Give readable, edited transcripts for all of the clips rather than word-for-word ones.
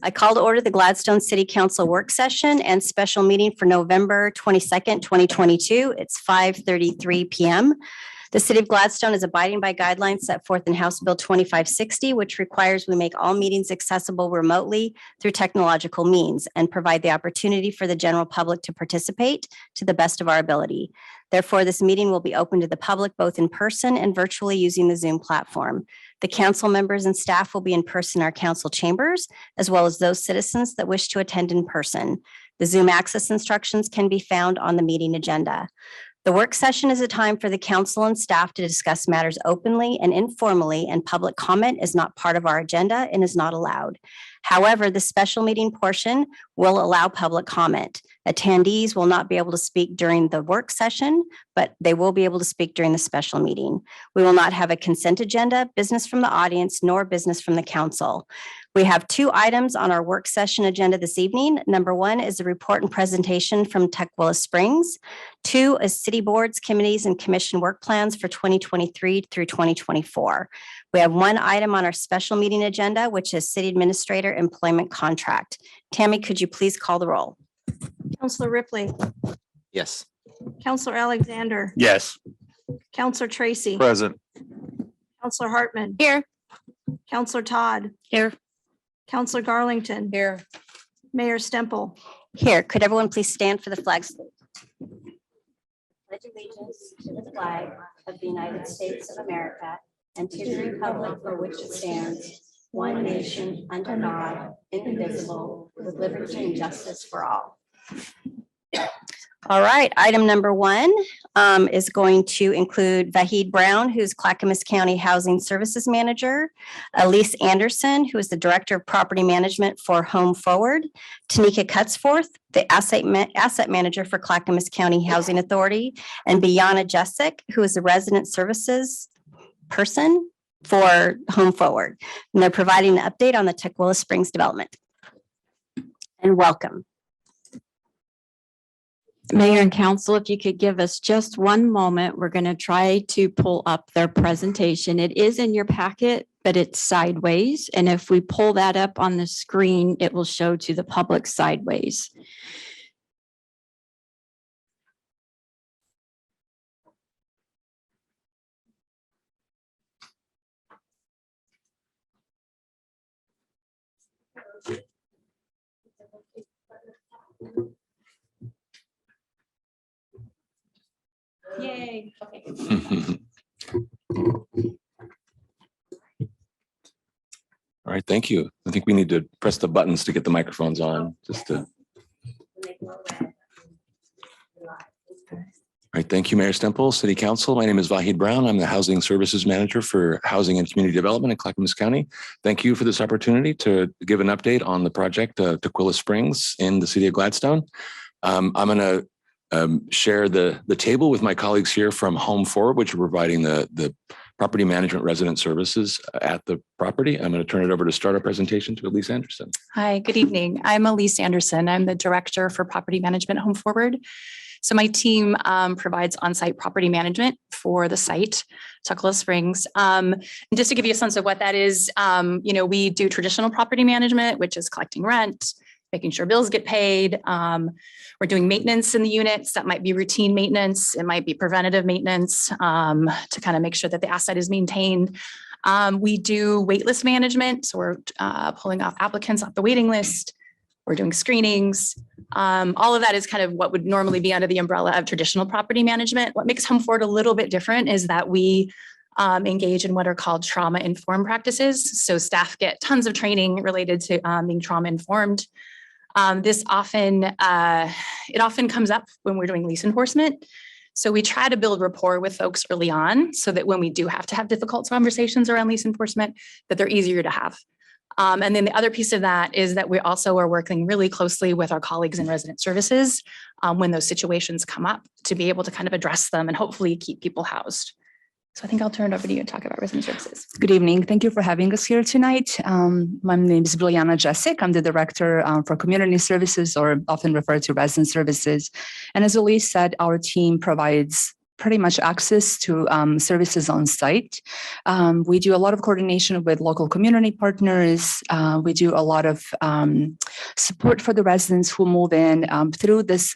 I call to order the Gladstone City Council work session and special meeting for November 22nd, 2022. It's 5:33 p.m. The City of Gladstone is abiding by guidelines set forth in House Bill 2560, which requires we make all meetings accessible remotely through technological means and provide the opportunity for the general public to participate to the best of our ability. Therefore, this meeting will be open to the public both in person and virtually using the Zoom platform. The council members and staff will be in person in our council chambers, as well as those citizens that wish to attend in person. The Zoom access instructions can be found on the meeting agenda. The work session is a time for the council and staff to discuss matters openly and informally, and public comment is not part of our agenda and is not allowed. However, the special meeting portion will allow public comment. Attendees will not be able to speak during the work session, but they will be able to speak during the special meeting. We will not have a consent agenda, business from the audience, nor business from the council. We have 2 items on our work session agenda this evening. Number 1 is a report and presentation from Tukwila Springs. 2 is city boards, committees, and commission work plans for 2023 through 2024. We have 1 item on our special meeting agenda, which is city administrator employment contract. Tammy, could you please call the roll? Councilor Ripley. Yes. Councilor Alexander. Yes. Councilor Tracy. Present. Councilor Hartman. Here. Councilor Todd. Here. Councilor Garlington. Here. Mayor Stemple. Here, could everyone please stand for the flag salute? Pledge allegiance to the flag of the United States of America and to the republic for which it stands, one nation under God, indivisible, with liberty and justice for all. All right, item number 1 is going to include Vahid Brown, who's Clackamas County Housing Services Manager, Elise Anderson, who is the Director of Property Management for Home Forward, Tanika Cutsforth, the Asset Manager for Clackamas County Housing Authority, and Biana Jessic, who is the Resident Services Person for Home Forward. And they're providing an update on the Tukwila Springs development. And welcome. Mayor and council, if you could give us just one moment, we're going to try to pull up their presentation. It is in your packet, but it's sideways. And if we pull that up on the screen, it will show to the public sideways. Yay. Okay. All right, thank you. I think we need to press the buttons to get the microphones on, just to. All right, thank you, Mayor Stemple, City Council. My name is Vahid Brown. I'm the Housing Services Manager for Housing and Community Development in Clackamas County. Thank you for this opportunity to give an update on the project Tukwila Springs in the City of Gladstone. I'm going to share the table with my colleagues here from Home Forward, which are providing the property management resident services at the property. I'm going to turn it over to start our presentation to Elise Anderson. Hi, good evening. I'm Elise Anderson. I'm the Director for Property Management Home Forward. So my team provides on-site property management for the site, Tukwila Springs. And just to give you a sense of what that is, we do traditional property management, which is collecting rent, making sure bills get paid. We're doing maintenance in the units. That might be routine maintenance. It might be preventative maintenance to kind of make sure that the asset is maintained. We do waitlist management. So we're pulling off applicants off the waiting list. We're doing screenings. All of that is kind of what would normally be under the umbrella of traditional property management. What makes Home Forward a little bit different is that we engage in what are called trauma-informed practices. So staff get tons of training related to being trauma-informed. This often comes up when we're doing lease enforcement. So we try to build rapport with folks early on so that when we do have to have difficult conversations around lease enforcement, that they're easier to have. And then the other piece of that is that we also are working really closely with our colleagues in resident services when those situations come up to be able to kind of address them and hopefully keep people housed. So I think I'll turn it over to you and talk about resident services. Good evening. Thank you for having us here tonight. My name is Biana Jessic. I'm the Director for Community Services, or often referred to resident services. And as Elise said, our team provides pretty much access to services on site. We do a lot of coordination with local community partners. We do a lot of support for the residents who move in through this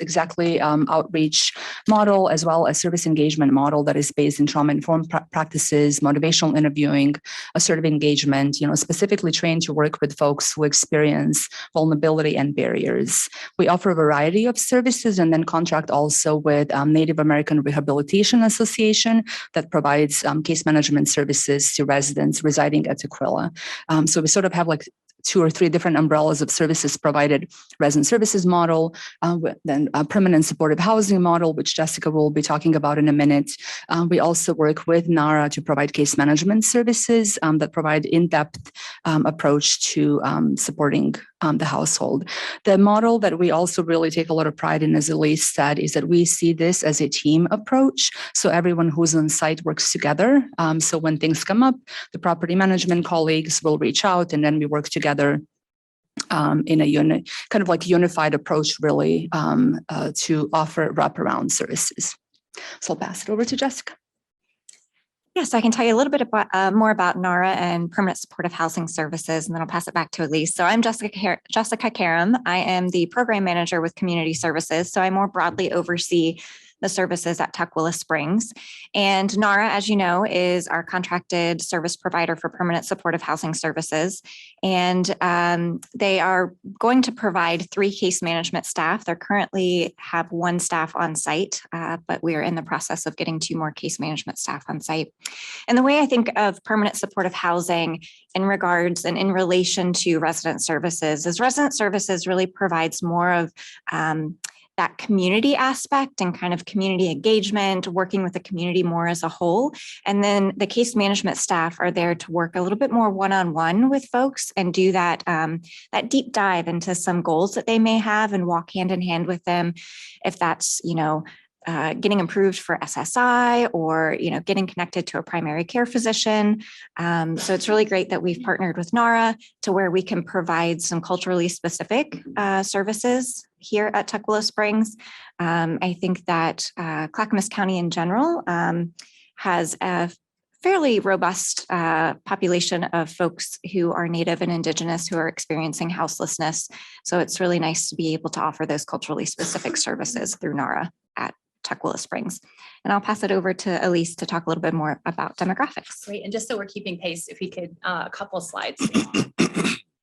outreach model, as well as service engagement model that is based in trauma-informed practices, motivational interviewing, assertive engagement, specifically trained to work with folks who experience vulnerability and barriers. We offer a variety of services and then contract also with Native American Rehabilitation Association that provides case management services to residents residing at Tukwila. So we sort of have like 2 or 3 different umbrellas of services provided: resident services model, then a permanent supportive housing model, which Jessica will be talking about in a minute. We also work with NARA to provide case management services that provide in-depth approach to supporting the household. The model that we also really take a lot of pride in, as Elise said, is that we see this as a team approach. So everyone who's on site works together. So when things come up, the property management colleagues will reach out, and then we work together in a kind of like unified approach, really, to offer wraparound services. So I'll pass it over to Jessica. Yes, I can tell you a little bit about more about NARA and Permanent Supportive Housing Services, and then I'll pass it back to Elise. So I'm Jessica Karam. I am the program manager with Community Services. So I more broadly oversee the services at Tukwila Springs. And NARA, as you know, is our contracted service provider for permanent supportive housing services. And they are going to provide 3 case management staff. They currently have 1 staff on site, but we are in the process of getting 2 more case management staff on site. And the way I think of permanent supportive housing in regards and in relation to resident services is resident services really provides more of that community aspect and kind of community engagement, working with the community more as a whole. And then the case management staff are there to work a little bit more one-on-one with folks and do that, that deep dive into some goals that they may have and walk hand in hand with them. If that's, getting approved for SSI or, getting connected to a primary care physician. So it's really great that we've partnered with NARA to where we can provide some culturally specific services here at Tukwila Springs. I think that Clackamas County in general has a fairly robust population of folks who are Native and Indigenous who are experiencing houselessness. So it's really nice to be able to offer those culturally specific services through NARA at Tukwila Springs. And I'll pass it over to Elise to talk a little bit more about demographics. Great. And just so we're keeping pace, if we could, a couple of slides.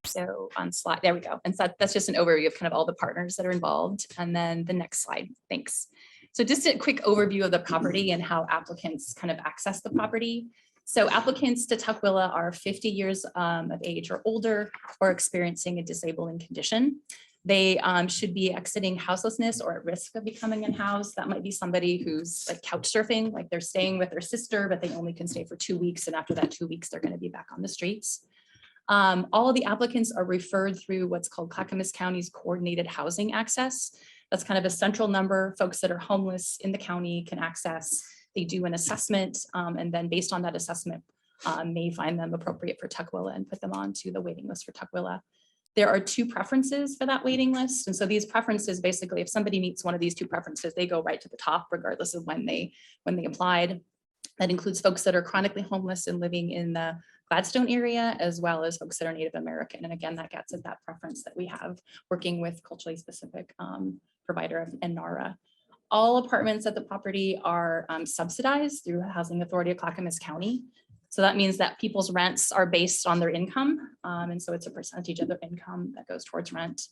So on slide, there we go. And so that's just an overview of kind of all the partners that are involved. And then the next slide, thanks. So just a quick overview of the property and how applicants kind of access the property. So applicants to Tukwila are 50 years of age or older or experiencing a disabling condition. They should be exiting houselessness or at risk of becoming unhoused. That might be somebody who's like couch surfing, like they're staying with their sister, but they only can stay for 2 weeks. And after that 2 weeks, they're going to be back on the streets. All of the applicants are referred through what's called Clackamas County's Coordinated Housing Access. That's kind of a central number. Folks that are homeless in the county can access. They do an assessment, and then based on that assessment, may find them appropriate for Tukwila and put them onto the waiting list for Tukwila. There are 2 preferences for that waiting list. And so these preferences, basically, if somebody meets one of these 2 preferences, they go right to the top, regardless of when they applied. That includes folks that are chronically homeless and living in the Gladstone area, as well as folks that are Native American. And again, that gets at that preference that we have working with culturally specific provider and NARA. All apartments at the property are subsidized through Housing Authority of Clackamas County. So that means that people's rents are based on their income. And so it's a percentage of their income that goes towards rent.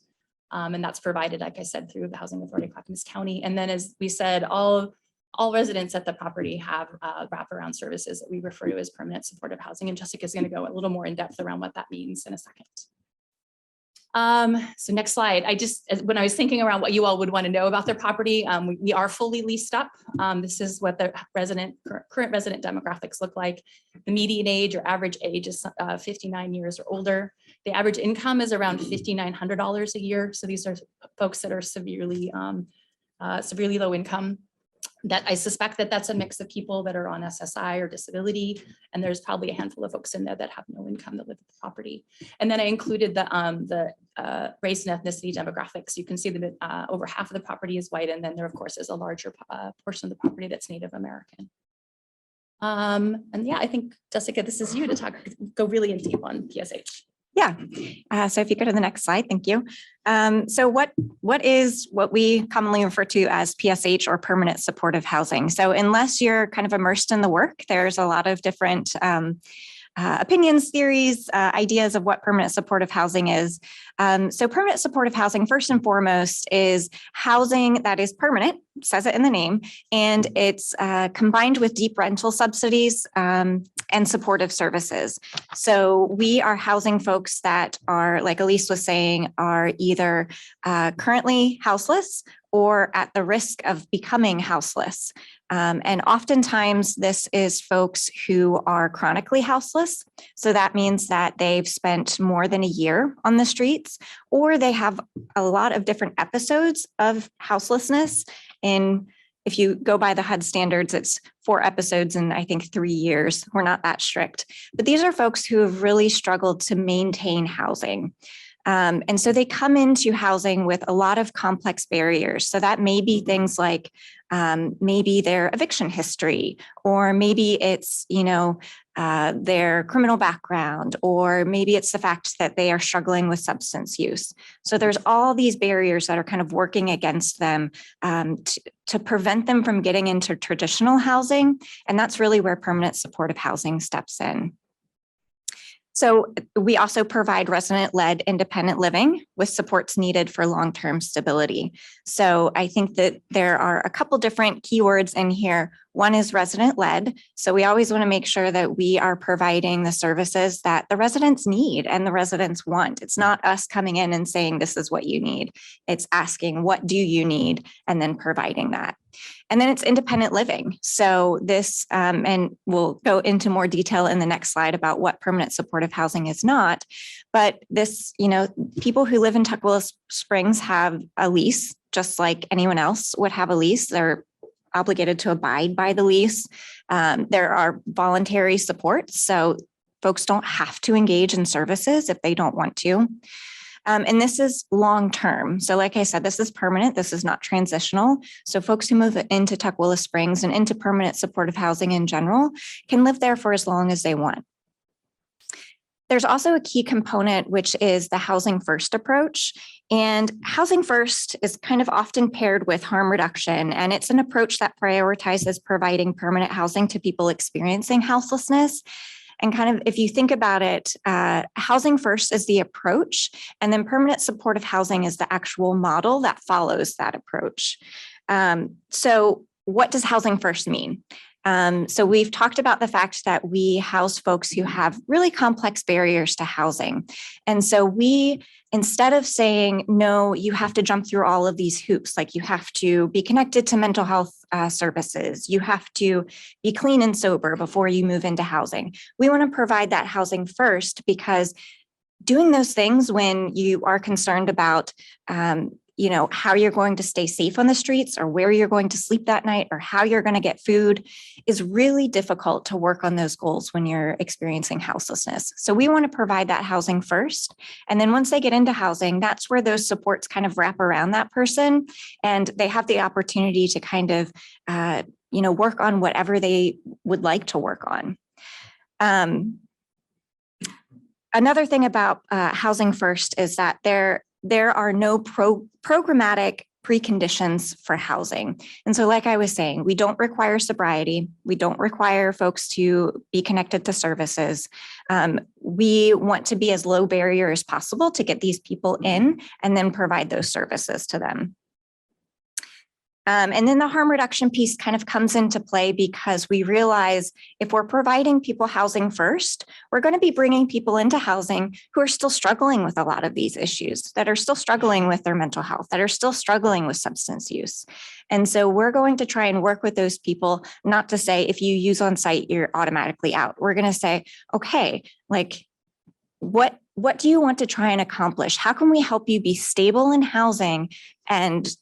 And that's provided, like I said, through the Housing Authority of Clackamas County. And then, as we said, all residents at the property have wraparound services that we refer to as permanent supportive housing. And Jessica is going to go a little more in depth around what that means in a second. So next slide. When I was thinking around what you all would want to know about their property, we are fully leased up. This is what the current resident demographics look like. The median age or average age is 59 years or older. The average income is around $5,900 a year. So these are folks that are severely low income. That I suspect that that's a mix of people that are on SSI or disability, and there's probably a handful of folks in there that have no income that live at the property. And then I included the race and ethnicity demographics. You can see that over half of the property is white, and then there, of course, is a larger portion of the property that's Native American. And yeah, I think, Jessica, this is you to go really in deep on PSH. Yeah. So if you go to the next slide, thank you. So what is what we commonly refer to as PSH, or permanent supportive housing? So unless you're kind of immersed in the work, there's a lot of different opinions, theories, ideas of what permanent supportive housing is. So permanent supportive housing, first and foremost, is housing that is permanent, says it in the name, and it's combined with deep rental subsidies and supportive services. So we are housing folks that are, like Elise was saying, are either currently houseless or at the risk of becoming houseless. And oftentimes this is folks who are chronically houseless. So that means that they've spent more than a year on the streets, or they have a lot of different episodes of houselessness. If you go by the HUD standards, it's 4 episodes in, I think, 3 years. We're not that strict. But these are folks who have really struggled to maintain housing. And so they come into housing with a lot of complex barriers. So that may be things like maybe their eviction history, or maybe it's, their criminal background, or maybe it's the fact that they are struggling with substance use. So there's all these barriers that are kind of working against them to prevent them from getting into traditional housing. And that's really where permanent supportive housing steps in. So we also provide resident-led independent living with supports needed for long-term stability. So I think that there are a couple different keywords in here. One is resident-led. So we always want to make sure that we are providing the services that the residents need and the residents want. It's not us coming in and saying, this is what you need. It's asking, what do you need? And then providing that. And then it's independent living. So this, and we'll go into more detail in the next slide about what permanent supportive housing is not. But this, people who live in Tukwila Springs have a lease, just like anyone else would have a lease. They're obligated to abide by the lease. There are voluntary supports. So folks don't have to engage in services if they don't want to. And this is long-term. So like I said, this is permanent. This is not transitional. So folks who move into Tukwila Springs and into permanent supportive housing in general can live there for as long as they want. There's also a key component, which is the housing first approach. And housing first is kind of often paired with harm reduction. And it's an approach that prioritizes providing permanent housing to people experiencing houselessness. And kind of, if you think about it, housing first is the approach, and then permanent supportive housing is the actual model that follows that approach. So what does housing first mean? So we've talked about the fact that we house folks who have really complex barriers to housing. And so we, instead of saying, no, you have to jump through all of these hoops, like you have to be connected to mental health services, you have to be clean and sober before you move into housing. We want to provide that housing first, because doing those things when you are concerned about how you're going to stay safe on the streets, or where you're going to sleep that night, or how you're going to get food, is really difficult to work on those goals when you're experiencing houselessness. So we want to provide that housing first. And then once they get into housing, that's where those supports kind of wrap around that person, and they have the opportunity to kind of, work on whatever they would like to work on. Another thing about housing first is that there are no programmatic preconditions for housing. And so like I was saying, we don't require sobriety. We don't require folks to be connected to services. We want to be as low barrier as possible to get these people in and then provide those services to them. And then the harm reduction piece kind of comes into play, because we realize if we're providing people housing first, we're going to be bringing people into housing who are still struggling with a lot of these issues, that are still struggling with their mental health, that are still struggling with substance use. And so we're going to try and work with those people, not to say if you use on site, you're automatically out. We're going to say, okay, like, what do you want to try and accomplish? How can we help you be stable in housing and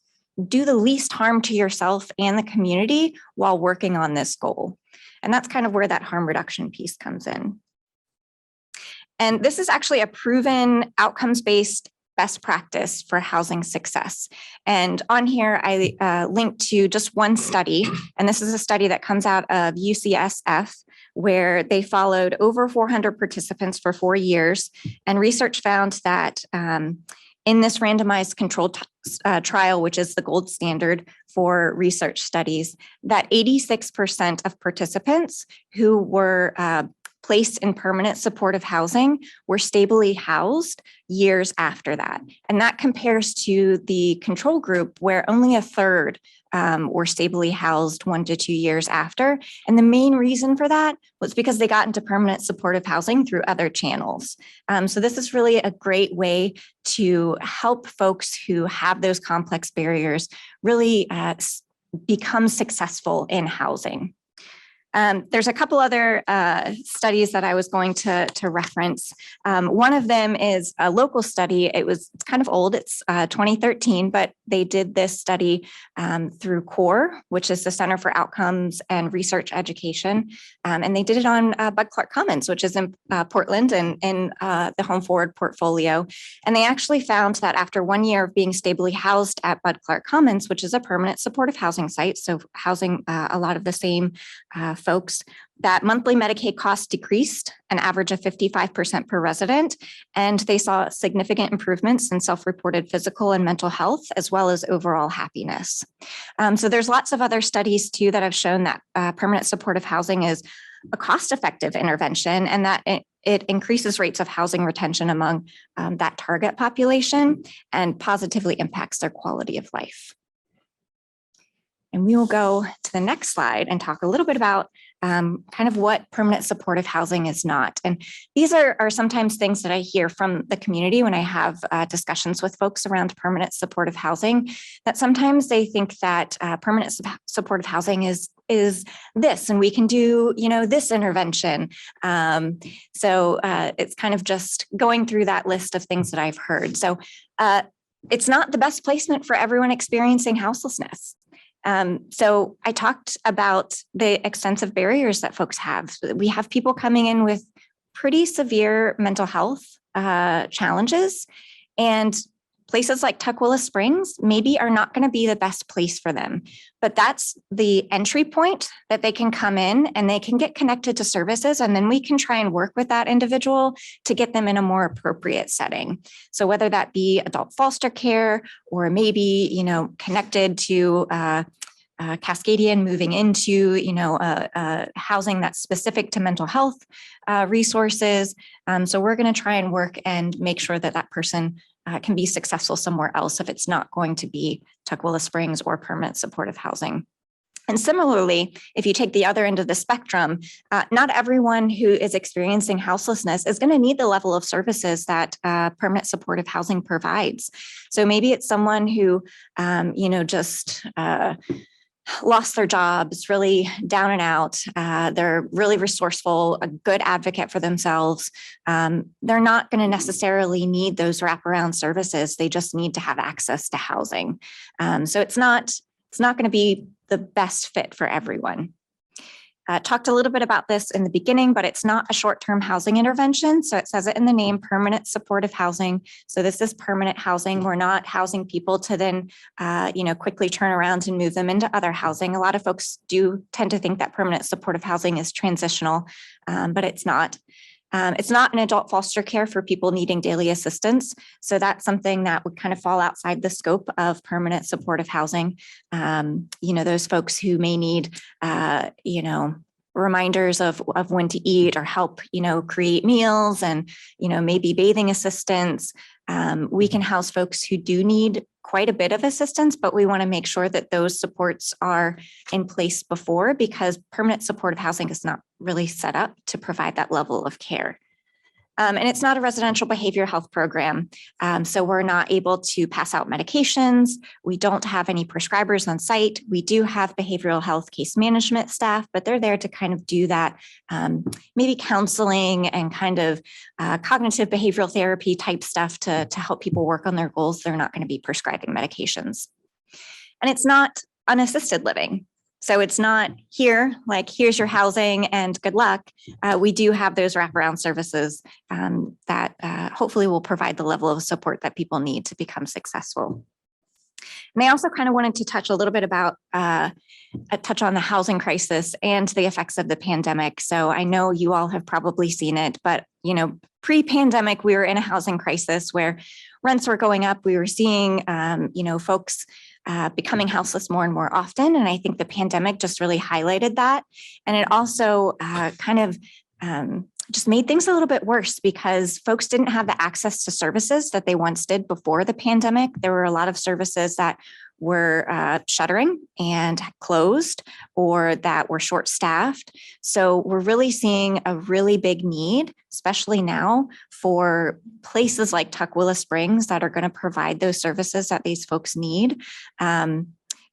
do the least harm to yourself and the community while working on this goal? And that's kind of where that harm reduction piece comes in. And this is actually a proven outcomes-based best practice for housing success. And on here, I linked to just one study, and this is a study that comes out of UCSF, where they followed over 400 participants for 4 years, and research found that in this randomized controlled trial, which is the gold standard for research studies, that 86% of participants who were placed in permanent supportive housing were stably housed years after that. And that compares to the control group, where only a third were stably housed 1 to 2 years after. And the main reason for that was because they got into permanent supportive housing through other channels. So this is really a great way to help folks who have those complex barriers really become successful in housing. There's a couple other studies that I was going to reference. One of them is a local study. It's kind of old. It's 2013, but they did this study through CORE, which is the Center for Outcomes and Research Education. And they did it on Bud Clark Commons, which is in Portland and in the Home Forward portfolio. And they actually found that after 1 year of being stably housed at Bud Clark Commons, which is a permanent supportive housing site, so housing a lot of the same folks, that monthly Medicaid costs decreased an average of 55% per resident, and they saw significant improvements in self-reported physical and mental health, as well as overall happiness. So there's lots of other studies too that have shown that permanent supportive housing is a cost-effective intervention, and that it increases rates of housing retention among that target population and positively impacts their quality of life. And we will go to the next slide and talk a little bit about kind of what permanent supportive housing is not. And these are sometimes things that I hear from the community when I have discussions with folks around permanent supportive housing, that sometimes they think that permanent supportive housing is this, and we can do, this intervention. So it's kind of just going through that list of things that I've heard. So it's not the best placement for everyone experiencing houselessness. So I talked about the extensive barriers that folks have. We have people coming in with pretty severe mental health challenges, and places like Tukwila Springs maybe are not going to be the best place for them. But that's the entry point that they can come in and they can get connected to services, and then we can try and work with that individual to get them in a more appropriate setting. So whether that be adult foster care or maybe, connected to Cascadian, moving into, housing that's specific to mental health resources. So we're going to try and work and make sure that that person can be successful somewhere else if it's not going to be Tukwila Springs or permanent supportive housing. And similarly, if you take the other end of the spectrum, not everyone who is experiencing houselessness is going to need the level of services that permanent supportive housing provides. So maybe it's someone who, just lost their jobs, really down and out. They're really resourceful, a good advocate for themselves. They're not going to necessarily need those wraparound services. They just need to have access to housing. So it's not going to be the best fit for everyone. Talked a little bit about this in the beginning, but it's not a short-term housing intervention. So it says it in the name, permanent supportive housing. So this is permanent housing. We're not housing people to then, quickly turn around and move them into other housing. A lot of folks do tend to think that permanent supportive housing is transitional, but it's not. It's not an adult foster care for people needing daily assistance. So that's something that would kind of fall outside the scope of permanent supportive housing. Those folks who may need, reminders of when to eat or help, create meals and, maybe bathing assistance. We can house folks who do need quite a bit of assistance, but we want to make sure that those supports are in place before, because permanent supportive housing is not really set up to provide that level of care. And it's not a residential behavioral health program. So we're not able to pass out medications. We don't have any prescribers on site. We do have behavioral health case management staff, but they're there to kind of do that, maybe counseling and kind of cognitive behavioral therapy type stuff to help people work on their goals. They're not going to be prescribing medications. And it's not unassisted living. So it's not here, like, here's your housing and good luck. We do have those wraparound services that hopefully will provide the level of support that people need to become successful. And I also kind of wanted to touch a little bit about touch on the housing crisis and the effects of the pandemic. So I know you all have probably seen it, but pre-pandemic, we were in a housing crisis where rents were going up. We were seeing, folks becoming houseless more and more often. And I think the pandemic just really highlighted that. And it also just made things a little bit worse because folks didn't have the access to services that they once did before the pandemic. There were a lot of services that were shuttering and closed or that were short-staffed. So we're really seeing a really big need, especially now, for places like Tukwila Springs that are going to provide those services that these folks need.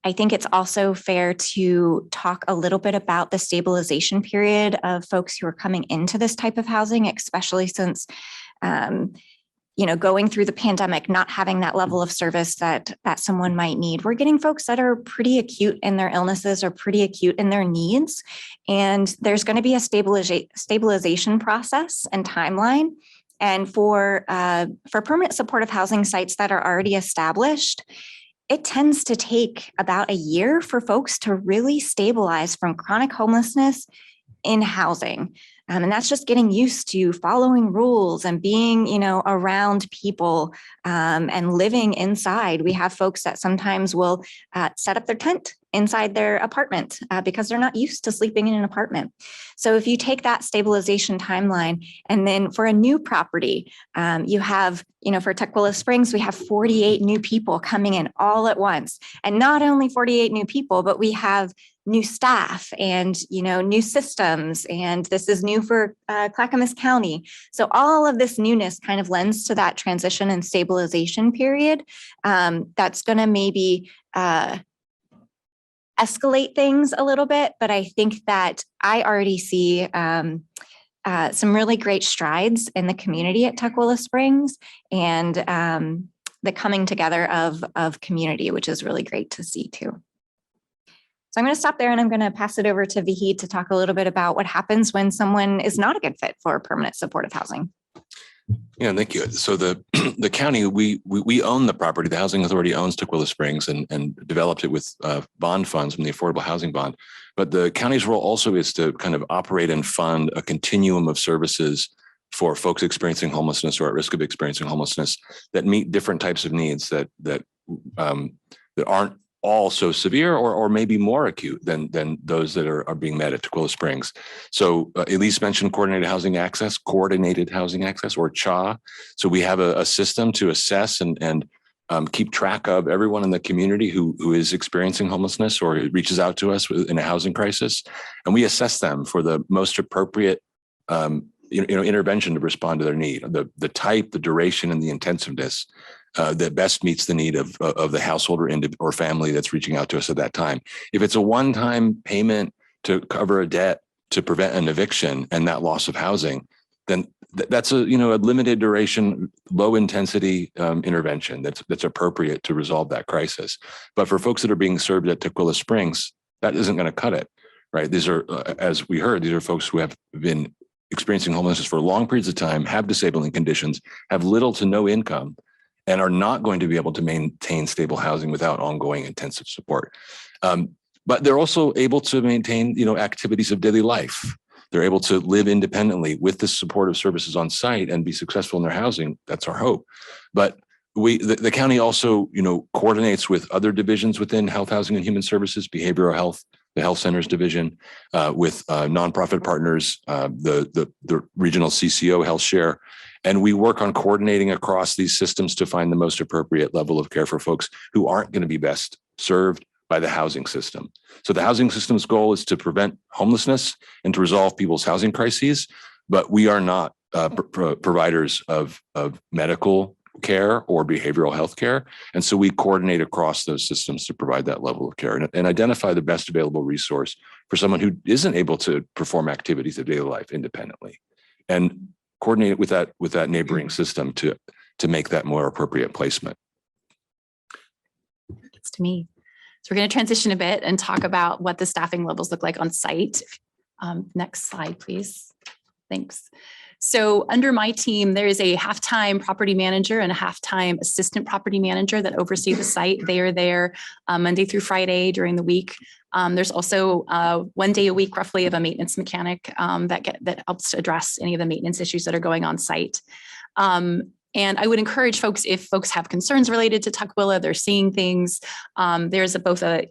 I think it's also fair to talk a little bit about the stabilization period of folks who are coming into this type of housing, especially since going through the pandemic, not having that level of service that someone might need. We're getting folks that are pretty acute in their illnesses or pretty acute in their needs. And there's going to be a stabilization process and timeline. And for permanent supportive housing sites that are already established, it tends to take about a year for folks to really stabilize from chronic homelessness in housing. And that's just getting used to following rules and being, around people and living inside. We have folks that sometimes will set up their tent inside their apartment because they're not used to sleeping in an apartment. So if you take that stabilization timeline, and then for a new property, you have, for Tukwila Springs, we have 48 new people coming in all at once. And not only 48 new people, but we have new staff and, new systems. And this is new for Clackamas County. So all of this newness kind of lends to that transition and stabilization period. That's going to maybe escalate things a little bit, but I think that I already see some really great strides in the community at Tukwila Springs and the coming together of community, which is really great to see too. So I'm going to stop there and I'm going to pass it over to Vahid to talk a little bit about what happens when someone is not a good fit for permanent supportive housing. Yeah, thank you. So the county, we own the property. The Housing Authority owns Tukwila Springs and developed it with bond funds from the Affordable Housing Bond. But the county's role also is to kind of operate and fund a continuum of services for folks experiencing homelessness or at risk of experiencing homelessness that meet different types of needs that aren't all so severe or maybe more acute than those that are being met at Tukwila Springs. So Elise mentioned coordinated housing access, or CHA. So we have a system to assess and keep track of everyone in the community who is experiencing homelessness or reaches out to us in a housing crisis. And we assess them for the most appropriate intervention to respond to their need, the type, the duration, and the intensiveness that best meets the need of the household or family that's reaching out to us at that time. If it's a one-time payment to cover a debt to prevent an eviction and that loss of housing, then that's a limited duration, low intensity intervention that's appropriate to resolve that crisis. But for folks that are being served at Tukwila Springs, that isn't going to cut it, right? These are, as we heard, these are folks who have been experiencing homelessness for long periods of time, have disabling conditions, have little to no income, and are not going to be able to maintain stable housing without ongoing intensive support. But they're also able to maintain, activities of daily life. They're able to live independently with the supportive services on site and be successful in their housing. That's our hope. But the county also, coordinates with other divisions within Health, Housing, and Human Services, behavioral health, the health centers division, with nonprofit partners, the regional CCO health share. And we work on coordinating across these systems to find the most appropriate level of care for folks who aren't going to be best served by the housing system. So the housing system's goal is to prevent homelessness and to resolve people's housing crises, but we are not providers of medical care or behavioral health care. And so we coordinate across those systems to provide that level of care and identify the best available resource for someone who isn't able to perform activities of daily life independently, and coordinate with that neighboring system to make that more appropriate placement. It's to me. So we're going to transition a bit and talk about what the staffing levels look like on site. Next slide, please. Thanks. So under my team, there is a half-time property manager and a half-time assistant property manager that oversee the site. They are there Monday through Friday during the week. There's also 1 day a week roughly of a maintenance mechanic that helps to address any of the maintenance issues that are going on site. And I would encourage folks, if folks have concerns related to Tukwila, they're seeing things, there's both a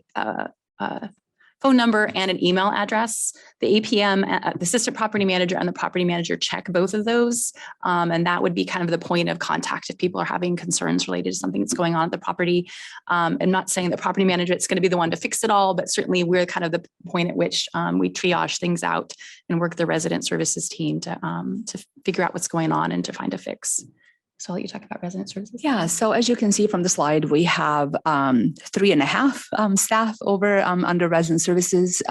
phone number and an email address. The APM, the assistant property manager and the property manager check both of those. And that would be kind of the point of contact if people are having concerns related to something that's going on at the property. I'm not saying the property manager is going to be the one to fix it all, but certainly we're kind of the point at which we triage things out and work with the resident services team to figure out what's going on and to find a fix. So I'll let you talk about resident services. Yeah, so as you can see from the slide, we have 3.5 staff over under resident services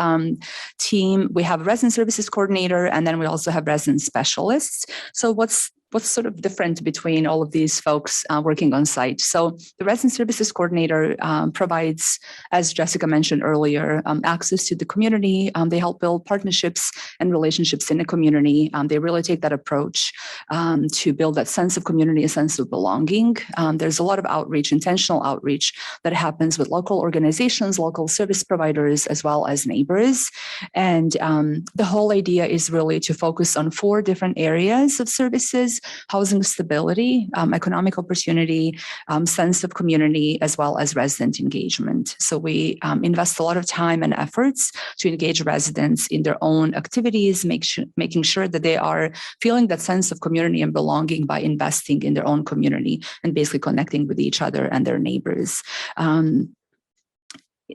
team. We have resident services coordinator, and then we also have resident specialists. So what's sort of different between all of these folks working on site? So the resident services coordinator provides, as Jessica mentioned earlier, access to the community. They help build partnerships and relationships in the community. They really take that approach to build that sense of community, a sense of belonging. There's a lot of outreach, intentional outreach that happens with local organizations, local service providers, as well as neighbors. And the whole idea is really to focus on 4 different areas of services: housing stability, economic opportunity, sense of community, as well as resident engagement. So we invest a lot of time and efforts to engage residents in their own activities, making sure that they are feeling that sense of community and belonging by investing in their own community and basically connecting with each other and their neighbors.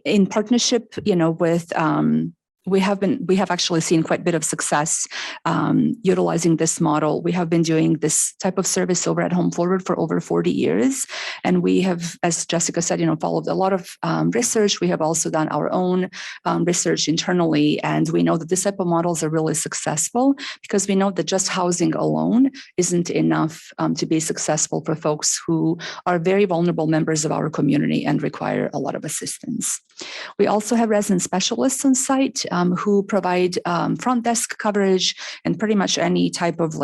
In partnership, with we have actually seen quite a bit of success utilizing this model. We have been doing this type of service over at Home Forward for over 40 years. And we have, as Jessica said, followed a lot of research. We have also done our own research internally. And we know that this type of models are really successful because we know that just housing alone isn't enough to be successful for folks who are very vulnerable members of our community and require a lot of assistance. We also have resident specialists on site who provide front desk coverage and pretty much any type of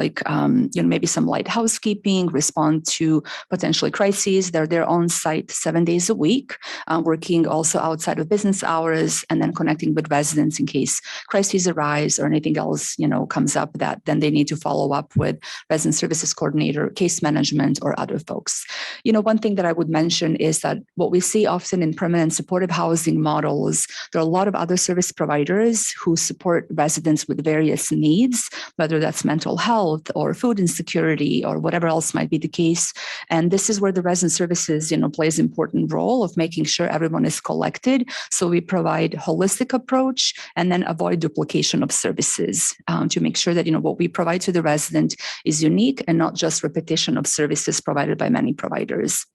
maybe some light housekeeping, respond to potentially crises. They're there on site 7 days a week, working also outside of business hours and then connecting with residents in case crises arise or anything else, comes up that then they need to follow up with resident services coordinator, case management, or other folks. One thing that I would mention is that what we see often in permanent supportive housing models, there are a lot of other service providers who support residents with various needs, whether that's mental health or food insecurity or whatever else might be the case. And this is where the resident services, plays an important role of making sure everyone is collected. So we provide holistic approach and then avoid duplication of services to make sure that, what we provide to the resident is unique and not just repetition of services provided by many providers.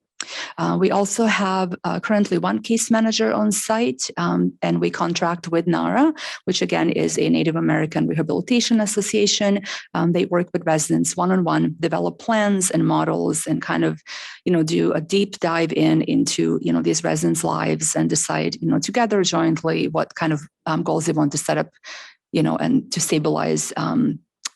We also have currently 1 case manager on site, and we contract with NARA, which again is a Native American Rehabilitation Association. They work with residents one-on-one, develop plans and models, and kind of, do a deep dive into, these residents' lives and decide, together jointly what kind of goals they want to set up, and to stabilize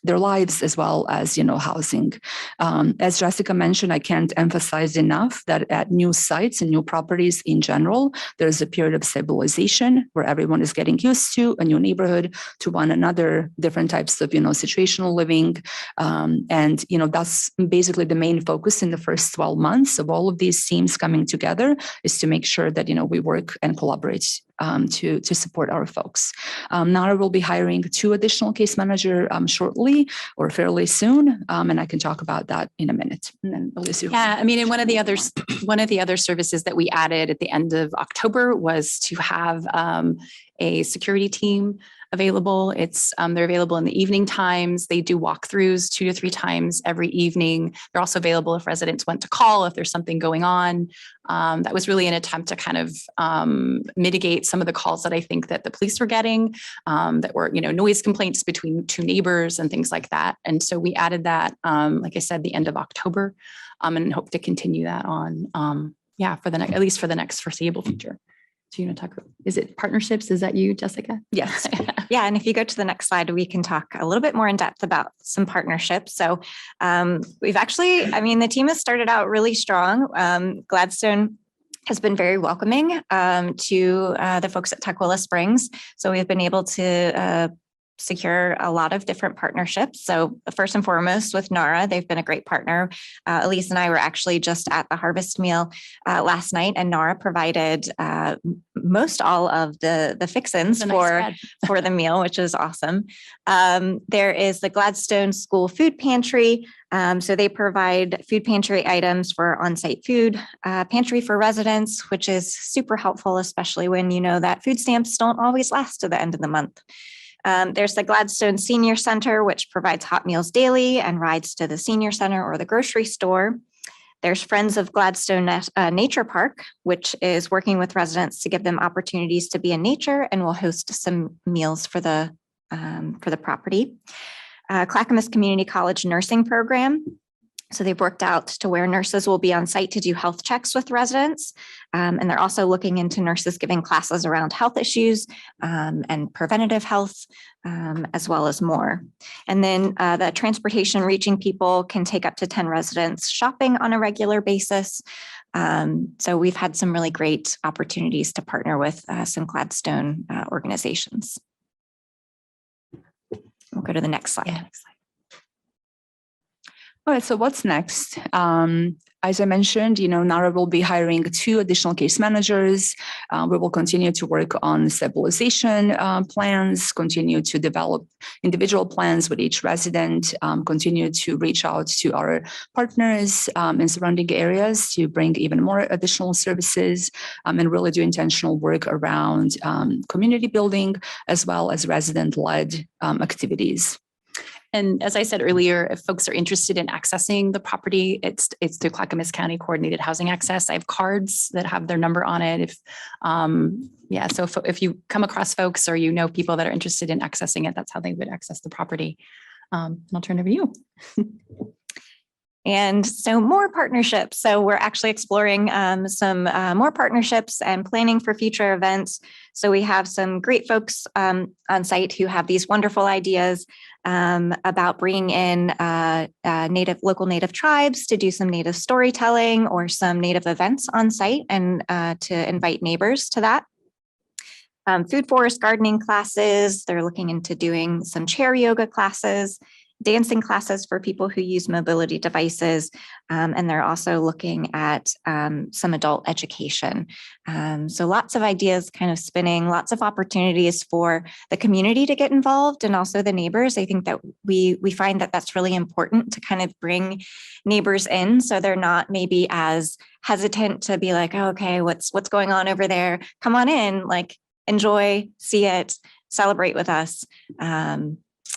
their lives as well as, housing. As Jessica mentioned, I can't emphasize enough that at new sites and new properties in general, there's a period of stabilization where everyone is getting used to a new neighborhood, to one another, different types of, situational living. And that's basically the main focus in the first 12 months of all of these teams coming together, is to make sure that, we work and collaborate to support our folks. NARA will be hiring 2 additional case manager shortly or fairly soon, and I can talk about that in a minute. And then Alicia. Yeah, and one of the other services that we added at the end of October was to have a security team available. They're available in the evening times. They do walkthroughs 2 to 3 times every evening. They're also available if residents want to call if there's something going on. That was really an attempt to kind of mitigate some of the calls that I think that the police were getting, that were, noise complaints between 2 neighbors and things like that. And so we added that, like I said, the end of October, and hope to continue that on, at least for the next foreseeable future. Do you want to talk? Is it partnerships? Is that you, Jessica? Yes. Yeah. And if you go to the next slide, we can talk a little bit more in depth about some partnerships. So we've actually, the team has started out really strong. Gladstone has been very welcoming to the folks at Tukwila Springs. So we've been able to secure a lot of different partnerships. So first and foremost with NARA, they've been a great partner. Elise and I were actually just at the harvest meal last night, and NARA provided most all of the fixins for the meal, which is awesome. There is the Gladstone School Food Pantry. So they provide food pantry items for on-site food pantry for residents, which is super helpful, especially when you know that food stamps don't always last to the end of the month. There's the Gladstone Senior Center, which provides hot meals daily and rides to the senior center or the grocery store. There's Friends of Gladstone Nature Park, which is working with residents to give them opportunities to be in nature and will host some meals for the property. Clackamas Community College Nursing Program. So they've worked out to where nurses will be on site to do health checks with residents. And they're also looking into nurses giving classes around health issues and preventative health, as well as more. And then the transportation reaching people can take up to 10 residents shopping on a regular basis. So we've had some really great opportunities to partner with some Gladstone organizations. We'll go to the next slide. Yeah. All right, so what's next? As I mentioned, NARA will be hiring 2 additional case managers. We will continue to work on stabilization plans, continue to develop individual plans with each resident, continue to reach out to our partners in surrounding areas to bring even more additional services, and really do intentional work around community building as well as resident-led activities. And as I said earlier, if folks are interested in accessing the property, it's through Clackamas County Coordinated Housing Access. I have cards that have their number on it. So if you come across folks or people that are interested in accessing it, that's how they would access the property. I'll turn it over to you. And so more partnerships. So we're actually exploring some more partnerships and planning for future events. So we have some great folks on site who have these wonderful ideas about bringing in local Native tribes to do some Native storytelling or some Native events on site and to invite neighbors to that. Food forest gardening classes. They're looking into doing some chair yoga classes, dancing classes for people who use mobility devices. And they're also looking at some adult education. So lots of ideas kind of spinning, lots of opportunities for the community to get involved and also the neighbors. I think that we find that that's really important to kind of bring neighbors in so they're not maybe as hesitant to be like, oh, okay, what's going on over there? Come on in, like enjoy, see it, celebrate with us.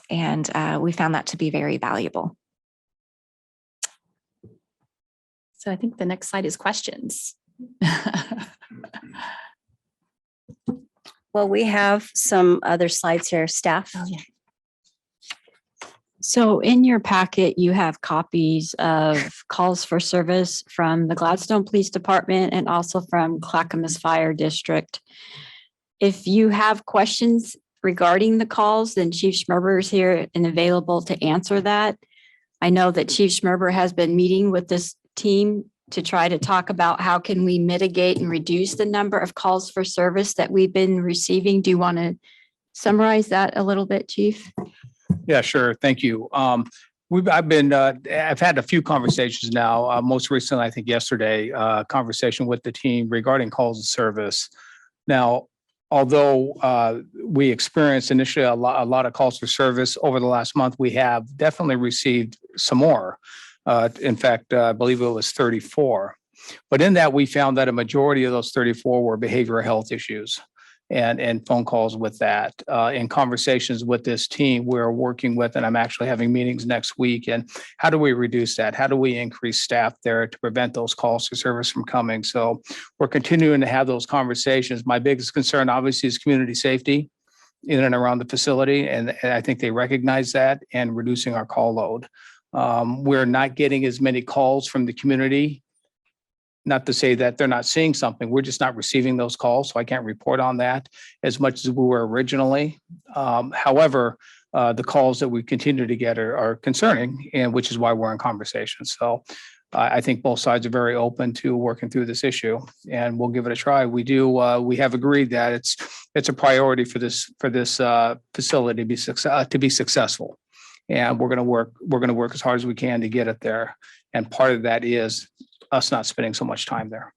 And we found that to be very valuable. So I think the next slide is questions. Well, we have some other slides here, staff. Oh, yeah. So in your packet, you have copies of calls for service from the Gladstone Police Department and also from Clackamas Fire District. If you have questions regarding the calls, then Chief Schmerber is here and available to answer that. I know that Chief Schmerber has been meeting with this team to try to talk about how can we mitigate and reduce the number of calls for service that we've been receiving. Do you want to summarize that a little bit, Chief? Yeah, sure. Thank you. I've had a few conversations now. Most recently, I think yesterday, conversation with the team regarding calls of service. Now, although we experienced initially a lot of calls for service over the last month, we have definitely received some more. In fact, I believe it was 34. But in that, we found that a majority of those 34 were behavioral health issues and phone calls with that. In conversations with this team, we're working with, and I'm actually having meetings next week. And how do we reduce that? How do we increase staff there to prevent those calls for service from coming? So we're continuing to have those conversations. My biggest concern, obviously, is community safety in and around the facility. And I think they recognize that and reducing our call load. We're not getting as many calls from the community Not to say that they're not seeing something, we're just not receiving those calls, so I can't report on that as much as we were originally. However, the calls that we continue to get are concerning, and which is why we're in conversation. So I think both sides are very open to working through this issue, and we'll give it a try. We have agreed that it's a priority for this facility to be successful. And we're going to work as hard as we can to get it there. And part of that is us not spending so much time there.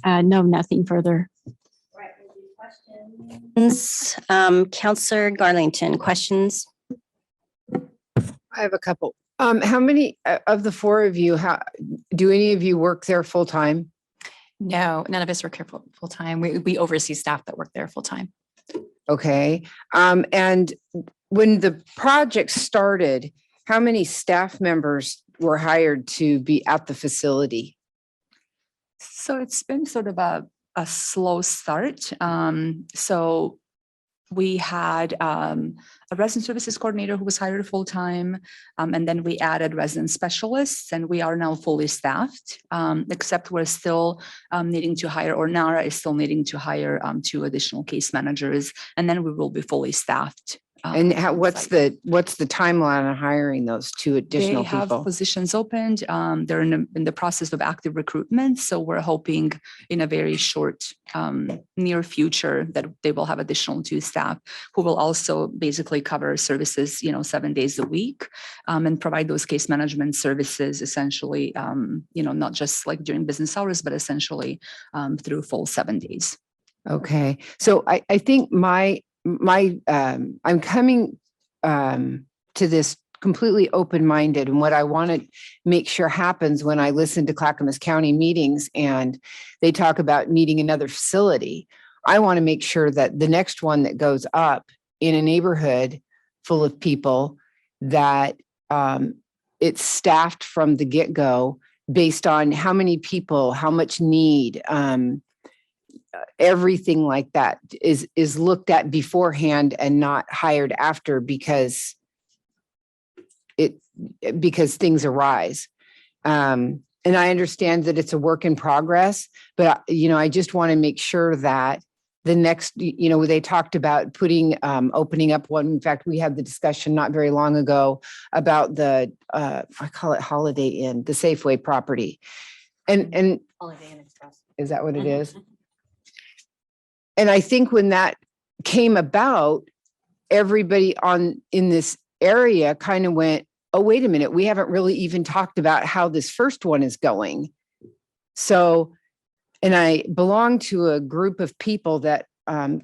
No, nothing further. Counselor Garlington, questions? I have a couple. How many of the four of you, do any of you work there full time? No, none of us work here full time. We oversee staff that work there full time. Okay. And when the project started, how many staff members were hired to be at the facility? So it's been sort of a slow start. So we had a resident services coordinator who was hired full time, and then we added resident specialists, and we are now fully staffed, except we're still needing to hire, or NARA is still needing to hire 2 additional case managers, and then we will be fully staffed. And on what's site. the timeline on hiring those 2 additional They have people? positions opened. They're in the process of active recruitment. So we're hoping in a very short, near future that they will have additional 2 staff who will also basically cover services, 7 days a week, and provide those case management services essentially, not just like during business hours, but essentially through full 7 days. Okay. So I think I'm coming to this completely open-minded, and what I want to make sure happens when I listen to Clackamas County meetings and they talk about needing another facility, I want to make sure that the next one that goes up in a neighborhood full of people, that it's staffed from the get-go based on how many people, how much need, everything like that is looked at beforehand and not hired after because things arise. And I understand that it's a work in progress, but I just want to make sure that the next, they talked about opening up one. In fact, we had the discussion not very long ago about the, I call it Holiday Inn, the Safeway property. And Holiday Inn Express. Is that what it is? And I think when that came about, everybody in this area kind of went, oh, wait a minute, we haven't really even talked about how this first one is going. So, and I belong to a group of people that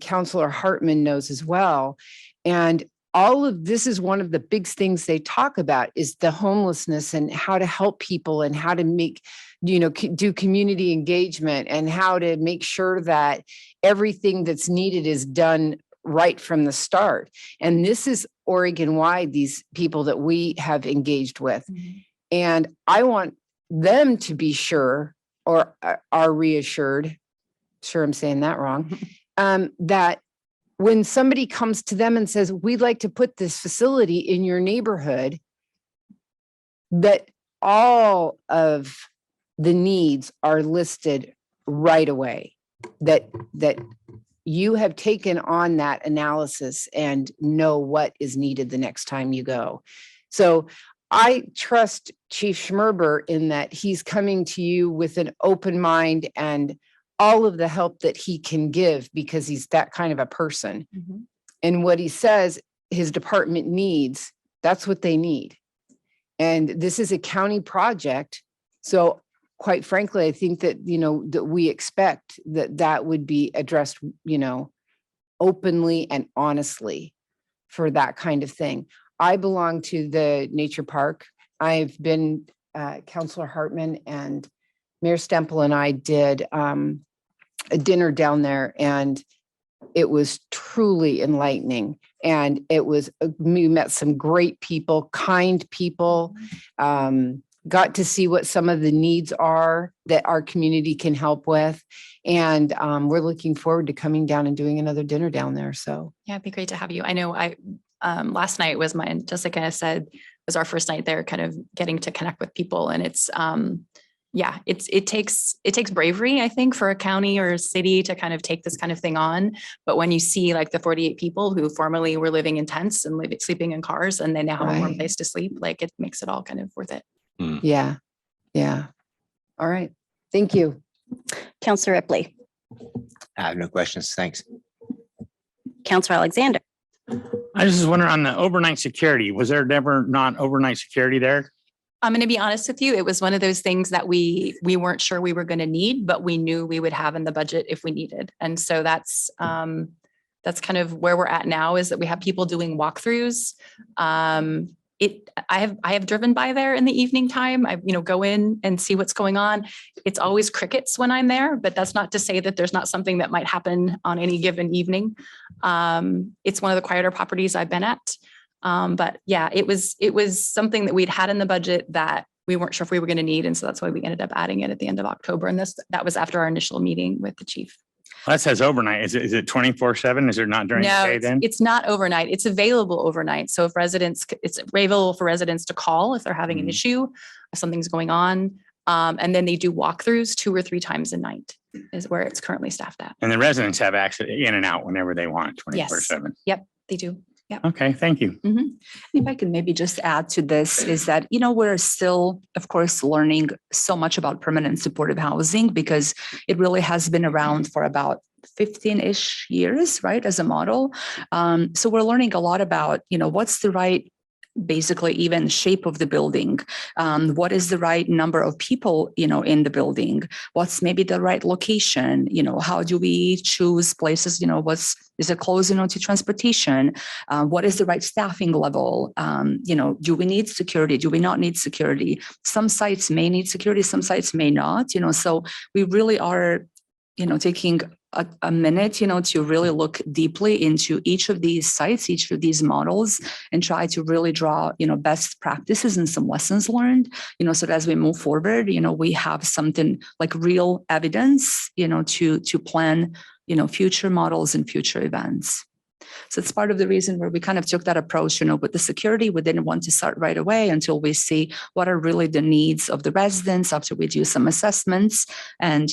Councilor Hartman knows as well. And all of this is one of the big things they talk about is the homelessness and how to help people and how to make, do community engagement and how to make sure that everything that's needed is done right from the start. And this is Oregon-wide, these people that we have engaged with. Mm-hmm. And I want them to be sure or are reassured, sure I'm saying that wrong, that when somebody comes to them and says, we'd like to put this facility in your neighborhood, that all of the needs are listed right away, that you have taken on that analysis and know what is needed the next time you go. So I trust Chief Schmerber in that he's coming to you with an open mind and all of the help that he can give because he's that kind of a person. Mm-hmm. And what he says his department needs, that's what they need. And this is a county project. So quite frankly, I think that, that we expect that would be addressed, openly and honestly for that kind of thing. I belong to the nature park. I've been, Councilor Hartman and Mayor Stempel and I did a dinner down there, and it was truly enlightening. And we met some great people, kind people, got to see what some of the needs are that our community can help with. And we're looking forward to coming down and doing another dinner down there. So yeah, it'd be great to have you. I know last night was Jessica said, was our first night there, kind of getting to connect with people. And it's, it takes bravery, I think, for a county or a city to kind of take this kind of thing on. But when you see like the 48 people who formerly were living in tents and sleeping in cars, and they now have a warm Right. place to sleep, like it makes it all kind of worth it. Yeah. Yeah. All right. Thank you. Counselor Ripley, I have no questions. Thanks. Counselor Alexander, I just was wondering on the overnight security, was there never not overnight security there? I'm going to be honest with you. It was one of those things that we weren't sure we were going to need, but we knew we would have in the budget if we needed. And so that's kind of where we're at now, is that we have people doing walkthroughs. I have driven by there in the evening time. I go in and see what's going on. It's always crickets when I'm there, but that's not to say that there's not something that might happen on any given evening. It's one of the quieter properties I've been at. But yeah, it was something that we'd had in the budget that we weren't sure if we were going to need. And so that's why we ended up adding it at the end of October. And that was after our initial meeting with the chief. Well, that says overnight. Is it 24/7? Is it not during the day then? It's not overnight. It's available overnight. So if it's available for residents to call if they're having an issue, if something's going on. And then they do walkthroughs 2 or 3 times a night is where it's currently staffed at. And the residents have access in and out whenever they want, 24/7. Yep, they do. Okay, thank you. If I can maybe just add to this is that, we're still, of course, learning so much about permanent supportive housing because it really has been around for about 15-ish years, right, as a model. So we're learning a lot about, what's the right basically even shape of the building. What is the right number of people, in the building? What's maybe the right location? How do we choose places? Is it close, to transportation? What is the right staffing level? Do we need security? Do we not need security? Some sites may need security, some sites may not, so we really are, taking a minute, to really look deeply into each of these sites, each of these models, and try to really draw, best practices and some lessons learned, so that as we move forward, we have something like real evidence, to plan, future models and future events. So it's part of the reason where we kind of took that approach, with the security. We didn't want to start right away until we see what are really the needs of the residents after we do some assessments and,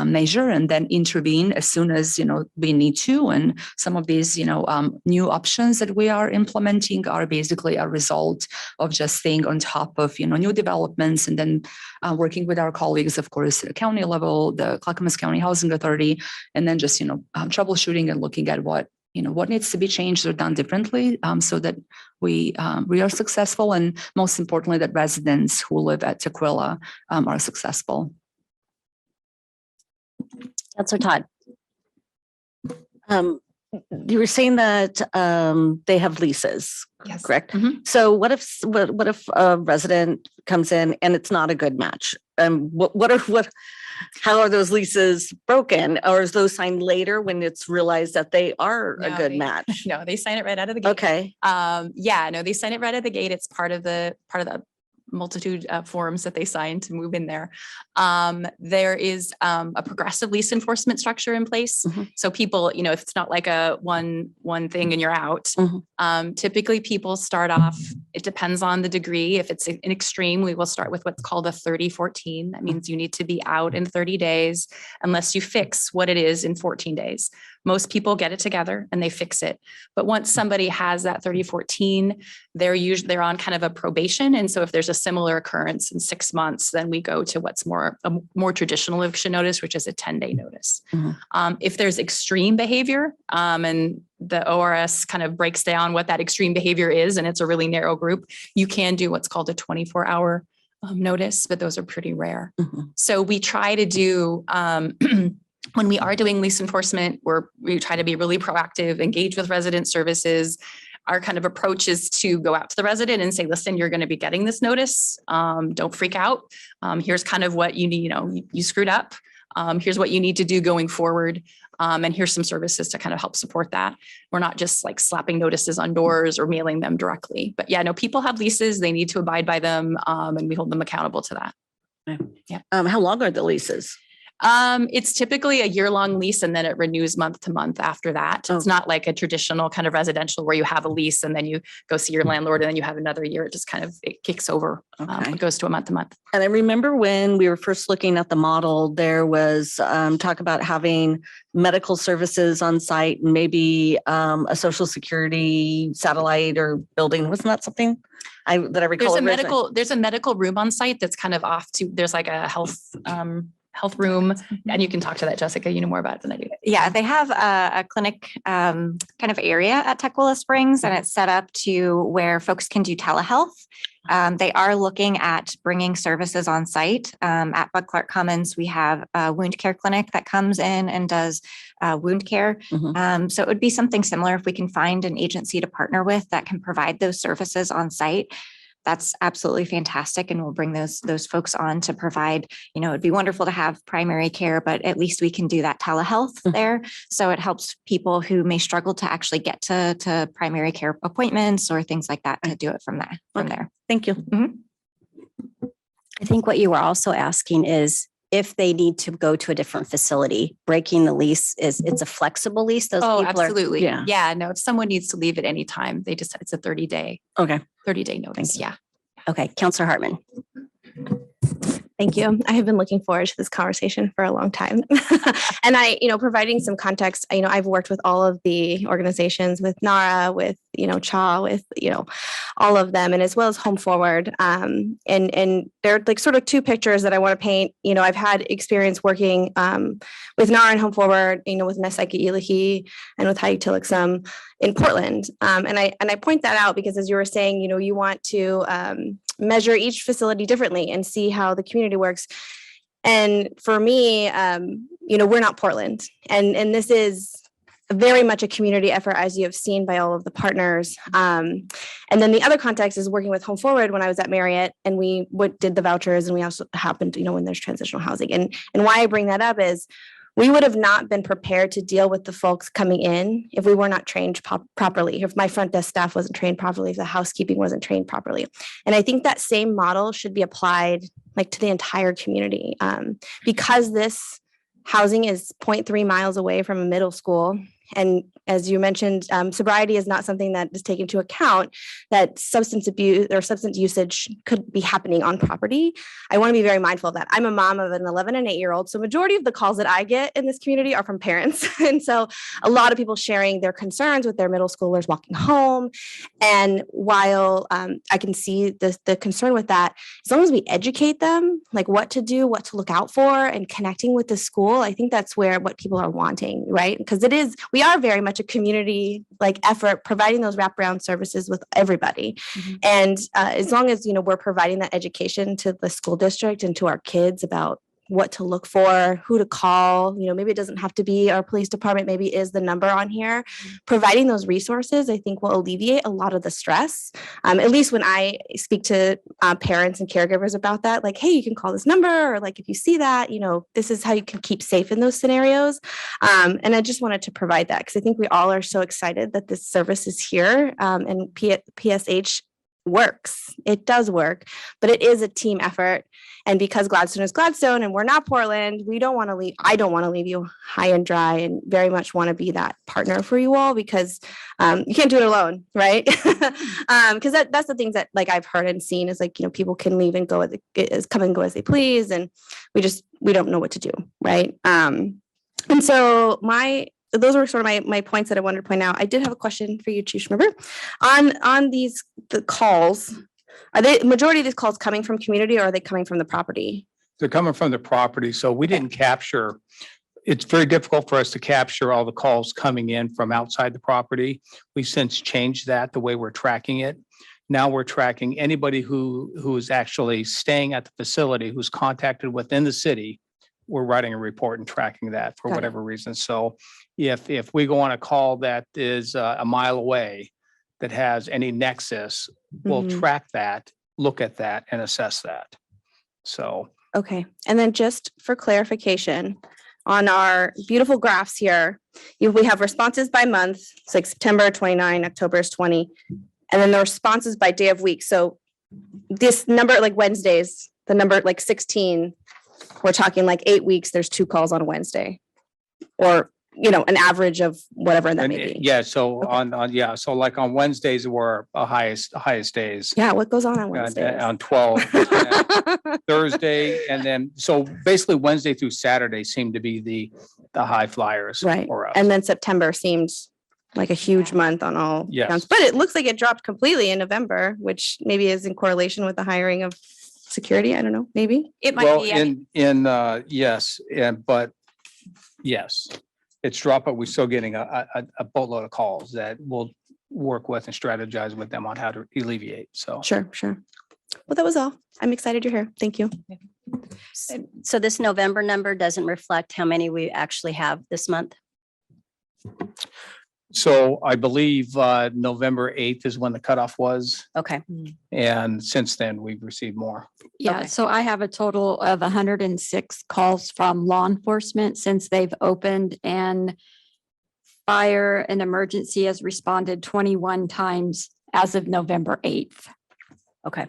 measure and then intervene as soon as, we need to. And some of these, new options that we are implementing are basically a result of just staying on top of, new developments and then working with our colleagues, of course, at the county level, the Clackamas County Housing Authority, and then just, troubleshooting and looking at what needs to be changed or done differently so that we are successful, and most importantly, that residents who live at Tequila are successful. Counselor Todd. You were saying that they have leases, Yes. correct? So what if a resident comes in and it's not a good match? How are those leases broken, or is those signed later when it's realized that they are a No, good they- match? No, they sign it right out of the gate. Okay. They sign it right out of the gate. It's part of the multitude of forms that they sign to move in there. There is a progressive lease enforcement structure in place. So people, if it's not like a one thing and you're out, typically people start off, it depends on the degree. If it's an extreme, we will start with what's called a 30-14. That means you need to be out in 30 days unless you fix what it is in 14 days. Most people get it together and they fix it. But once somebody has that 30-14, they're on kind of a probation. And so if there's a similar occurrence in 6 months, then we go to what's a more traditional eviction notice, which is a 10-day notice. If there's extreme behavior, and the ORS kind of breaks down what that extreme behavior is, and it's a really narrow group, you can do what's called a 24-hour notice, but those are pretty rare. So we try to do, when we are doing lease enforcement, we try to be really proactive, engage with resident services. Our kind of approach is to go out to the resident and say, listen, you're going to be getting this notice. Don't freak out. Here's kind of what you need, you screwed up. Here's what you need to do going forward. And here's some services to kind of help support that. We're not just like slapping notices on doors or mailing them directly. But yeah, no, people have leases. They need to abide by them. And we hold them accountable to that. How long are the leases? It's typically a year-long lease and then it renews month to month after that. It's not like a traditional kind of residential where you have a lease and then you go see your landlord and then you have another year. It just kind of, it kicks over. Okay. It goes to a month to month. And I remember when we were first looking at the model, there was talk about having medical services on site and maybe a social security satellite or building. Wasn't that something that I recall? There's a medical room on site that's kind of off to, there's like a health room, and you can talk to that, Jessica. You know more about it than I do. Yeah, they have a clinic kind of area at Tukwila Springs, and it's set up to where folks can do telehealth. They are looking at bringing services on site. At Bud Clark Commons, we have a wound care clinic that comes in and does wound care. So it would be something similar if we can find an agency to partner with that can provide those services on site. That's absolutely fantastic. And we'll bring those folks on to provide, it'd be wonderful to have primary care, but at least we can do that telehealth there. So it helps people who may struggle to actually get to primary care appointments or things like that to do it from there. Thank you. I think what you were also asking is if they need to go to a different facility, breaking the lease it's a flexible lease. Those people absolutely. Yeah. Yeah. No, if someone needs to leave at any time, it's a 30-day. Okay. 30-day notice. Yeah. Okay. Counselor Hartman. Thank you. I have been looking forward to this conversation for a long time. And providing some context, I've worked with all of the organizations, with NARA, with, CHA, with, all of them, and as well as Home Forward. And they're like sort of two pictures that I want to paint. I've had experience working with NARA and Home Forward, with Nesike Ilahi and with Hayutilixum in Portland. And I point that out because, as you were saying, you want to measure each facility differently and see how the community works. And for me, we're not Portland, and this is very much a community effort, as you have seen by all of the partners. And then the other context is working with Home Forward when I was at Marriott, and we did the vouchers, and we also happened, when there's transitional housing. And why I bring that up is we would have not been prepared to deal with the folks coming in if we were not trained properly, if my front desk staff wasn't trained properly, if the housekeeping wasn't trained properly. And I think that same model should be applied to the entire community, because this housing is 0.3 miles away from a middle school. And as you mentioned, sobriety is not something that is taken into account, that substance abuse or substance usage could be happening on property. I want to be very mindful of that. I'm a mom of an 11 and 8-year-old. So majority of the calls that I get in this community are from parents. And so a lot of people sharing their concerns with their middle schoolers walking home. And while I can see the concern with that, as long as we educate them, like what to do, what to look out for, and connecting with the school, I think that's what people are wanting, right? Because we are very much a community effort, providing those wraparound services with everybody. And as long as, we're providing that education to the school district and to our kids about what to look for, who to call, maybe it doesn't have to be our police department, maybe is the number on here. Providing those resources, I think, will alleviate a lot of the stress. At least when I speak to parents and caregivers about that, hey, you can call this number, or if you see that, this is how you can keep safe in those scenarios. And I just wanted to provide that because I think we all are so excited that this service is here, and PSH works. It does work, but it is a team effort. And because Gladstone is Gladstone and we're not Portland, I don't want to leave you high and dry, and very much want to be that partner for you all, because you can't do it alone, right? Because that's the things that I've heard and seen is people can leave and go come and go as they please, and we don't know what to do, right? And so those were sort of my points that I wanted to point out. I did have a question for you, Chief Schmerber. On the calls, are the majority of these calls coming from community, or are they coming from the property? They're coming from the property. So we didn't capture, it's very difficult for us to capture all the calls coming in from outside the property. We've since changed that, the way we're tracking it. Now we're tracking anybody who is actually staying at the facility, who's contacted within the city. We're writing a report and tracking that for whatever reason. So if we go on a call that is a mile away that has any nexus, we'll track that, look at that, and assess that. So. Okay. And then just for clarification, on our beautiful graphs here, we have responses by month. It's September 29, October is 20. And then the responses by day of week. So this number, Wednesdays, the number 16, we're talking like 8 weeks, there's 2 calls on Wednesday. Or, an average of whatever that And may be. yeah, so so like on Wednesdays were highest days. Yeah, what goes on And, Wednesdays? on 12, Thursday, and then, so basically Wednesday through Saturday seem to be the high flyers Right. for us. And then September seems like a huge month on all Yes. counts. But it looks like it dropped completely in November, which maybe is in correlation with the hiring of security. I don't know, maybe. It might Well, be. I mean, yes, but yes, it's dropped, but we're still getting a boatload of calls that we'll work with and strategize with them on how to alleviate. So. Sure. Well, that was all. I'm excited you're here. Thank you. So this November number doesn't reflect how many we actually have this month? So I believe November 8th is when the cutoff was. Okay. And since then, we've received more. Yeah, Okay. so I have a total of 106 calls from law enforcement since they've opened, and fire and emergency has responded 21 times as of November 8th. Okay.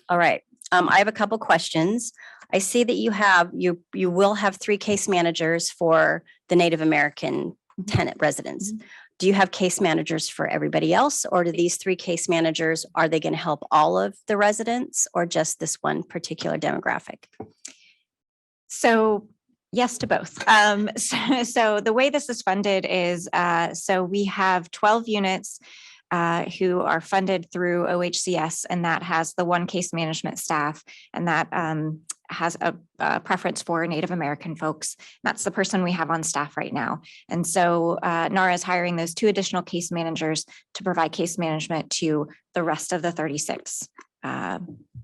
All right. I have a couple questions. I see that you will have 3 case managers for the Native American tenant residents. Do you have case managers for everybody else, or do these 3 case managers, are they going to help all of the residents or just this one particular demographic? So yes to both. So the way this is funded is, so we have 12 units who are funded through OHCS, and that has the 1 case management staff, and that has a preference for Native American folks. That's the person we have on staff right now. And so NARA is hiring those 2 additional case managers to provide case management to the rest of the 36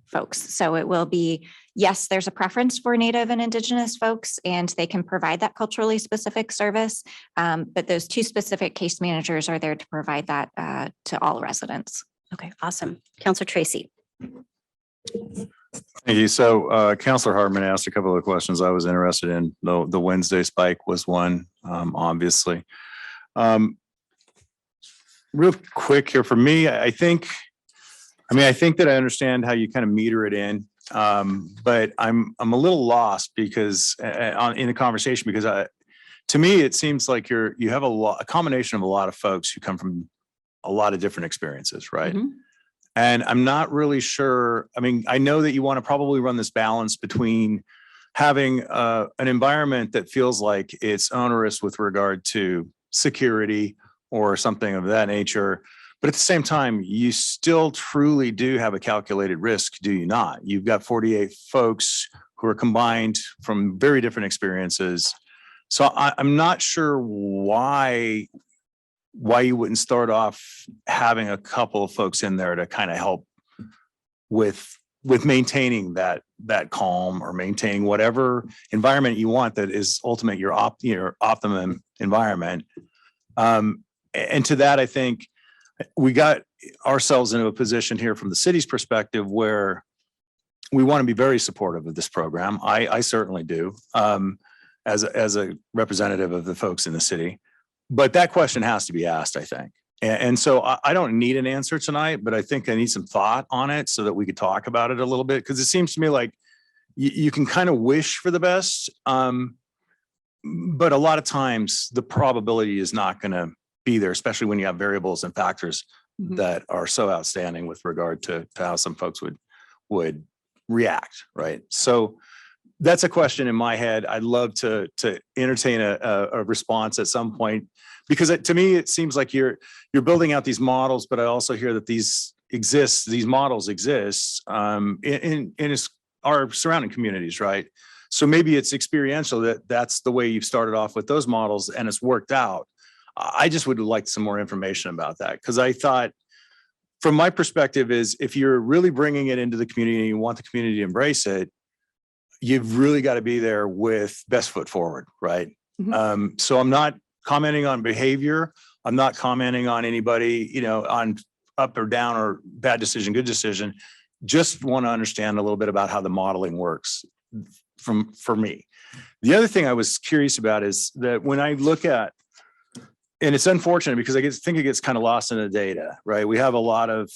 folks. So it will be, yes, there's a preference for Native and Indigenous folks, and they can provide that culturally specific service. But those 2 specific case managers are there to provide that to all residents. Okay, awesome. Counselor Tracy. Thank you. So Counselor Hartman asked a couple of questions I was interested in. The Wednesday spike was one, obviously. Real quick here for me, I think that I understand how you kind of meter it in, but I'm a little lost because in the conversation, because to me, it seems like you have a combination of a lot of folks who come from a lot of different experiences, right? Mhm. And I'm not really sure. I mean, I know that you want to probably run this balance between having an environment that feels like it's onerous with regard to security or something of that nature. But at the same time, you still truly do have a calculated risk, do you not? You've got 48 folks who are combined from very different experiences. So I'm not sure why you wouldn't start off having a couple of folks in there to kind of help with maintaining that calm or maintaining whatever environment you want that is ultimate your optimum environment. And to that, I think we got ourselves into a position here from the city's perspective where we want to be very supportive of this program. I certainly do, as a representative of the folks in the city. But that question has to be asked, I think. And so I don't need an answer tonight, but I think I need some thought on it so that we could talk about it a little bit. Because it seems to me like you can kind of wish for the best, but a lot of times the probability is not going to be there, especially when you have variables and factors that are so outstanding with regard to how some folks would react, right? So that's a question in my head. I'd love to entertain a response at some point, because to me, it seems like you're building out these models, but I also hear that these models exist in our surrounding communities, right? So maybe it's experiential that's the way you've started off with those models and it's worked out. I just would like some more information about that, because I thought, from my perspective, is if you're really bringing it into the community and you want the community to embrace it, you've really got to be there with best foot forward, right? So I'm not commenting on behavior. I'm not commenting on anybody, on up or down or bad decision, good decision. Just want to understand a little bit about how the modeling works for me. The other thing I was curious about is that when I look at and it's unfortunate because think it gets kind of lost in the data, right? We have a lot of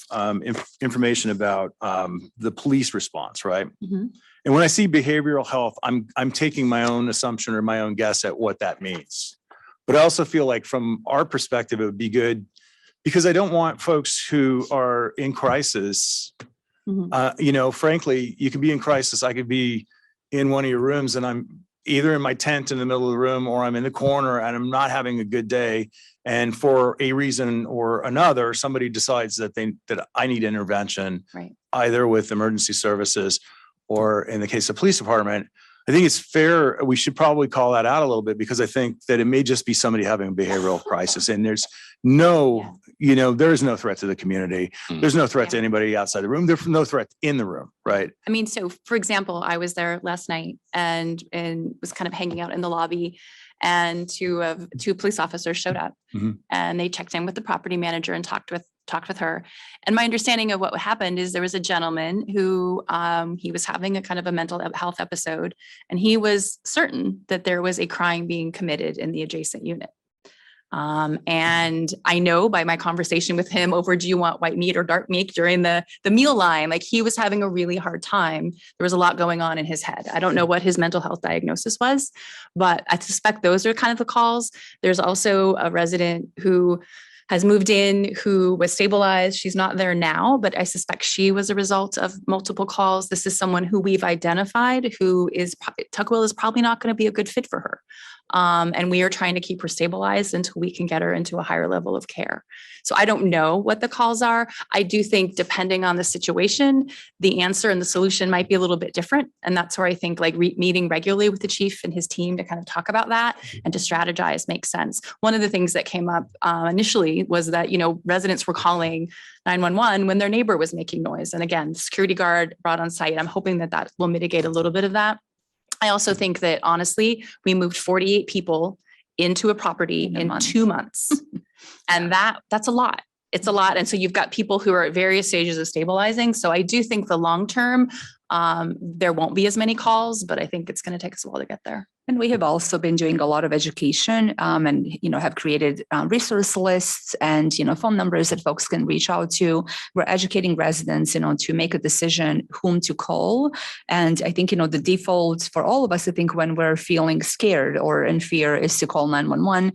information about the police response, right? Mhm. And when I see behavioral health, I'm taking my own assumption or my own guess at what that means. But I also feel like from our perspective, it would be good because I don't want folks who are in crisis. Mhm. Frankly, you could be in crisis. I could be in one of your rooms and I'm either in my tent in the middle of the room or I'm in the corner and I'm not having a good day. And for a reason or another, somebody decides that I need intervention, Right. either with emergency services or in the case of police department. I think it's fair. We should probably call that out a little bit because I think that it may just be somebody having a behavioral crisis and there's there's no threat to the community. There's no threat to anybody outside the room. There's no threat in the room, right? I mean, so for example, I was there last night and was kind of hanging out in the lobby and two police officers showed up Mhm. and they checked in with the property manager and talked with her. And my understanding of what happened is there was a gentleman who he was having a kind of a mental health episode and he was certain that there was a crime being committed in the adjacent unit. And I know by my conversation with him over, do you want white meat or dark meat during the meal line, like he was having a really hard time. There was a lot going on in his head. I don't know what his mental health diagnosis was, but I suspect those are kind of the calls. There's also a resident who has moved in, who was stabilized. She's not there now, but I suspect she was a result of multiple calls. This is someone who we've identified who is, Tuckwell is probably not going to be a good fit for her. And we are trying to keep her stabilized until we can get her into a higher level of care. So I don't know what the calls are. I do think depending on the situation, the answer and the solution might be a little bit different. And that's where I think like meeting regularly with the chief and his team to kind of talk about that and to strategize makes sense. One of the things that came up initially was that, residents were calling 911 when their neighbor was making noise. And again, the security guard brought on site. I'm hoping that will mitigate a little bit of that. I also think that honestly, we moved 48 people into a property in 2 months. And that's a lot. It's a lot. And so you've got people who are at various stages of stabilizing. So I do think the long term, there won't be as many calls, but I think it's going to take us a while to get there. And we have also been doing a lot of education and, have created resource lists and, phone numbers that folks can reach out to. We're educating residents, to make a decision whom to call. And I think, the default for all of us, I think when we're feeling scared or in fear is to call 911.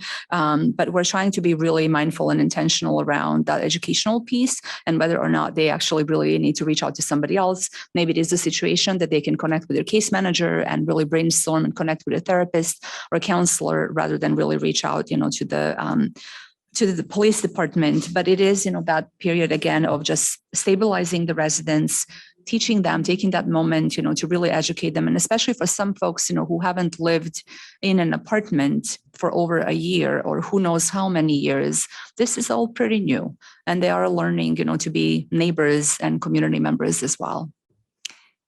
But we're trying to be really mindful and intentional around that educational piece and whether or not they actually really need to reach out to somebody else. Maybe it is a situation that they can connect with their case manager and really brainstorm and connect with a therapist or counselor rather than really reach out, to the police department. But it is, that period again of just stabilizing the residents, teaching them, taking that moment, to really educate them. And especially for some folks, who haven't lived in an apartment for over a year or who knows how many years, this is all pretty new. And they are learning, to be neighbors and community members as well.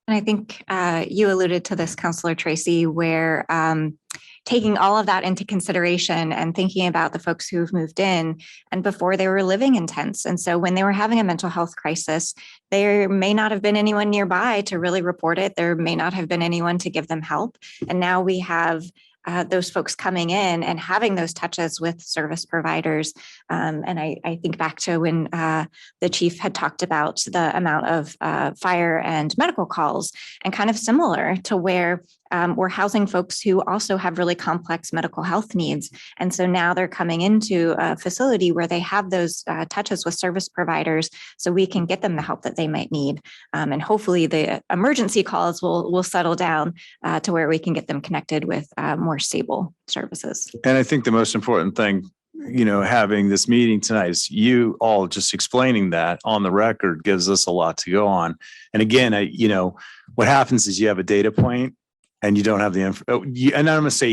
And I think you alluded to this, Councilor Tracy, where taking all of that into consideration and thinking about the folks who've moved in and before they were living in tents. And so when they were having a mental health crisis, there may not have been anyone nearby to really report it. There may not have been anyone to give them help. And now we have those folks coming in and having those touches with service providers. And I think back to when the chief had talked about the amount of fire and medical calls, and kind of similar to where we're housing folks who also have really complex medical health needs. And so now they're coming into a facility where they have those touches with service providers so we can get them the help that they might need. And hopefully the emergency calls will settle down to where we can get them connected with more stable services. And I think the most important thing, having this meeting tonight is you all just explaining that on the record gives us a lot to go on. And again, what happens is you have a data point and you don't have the info. And I'm going to say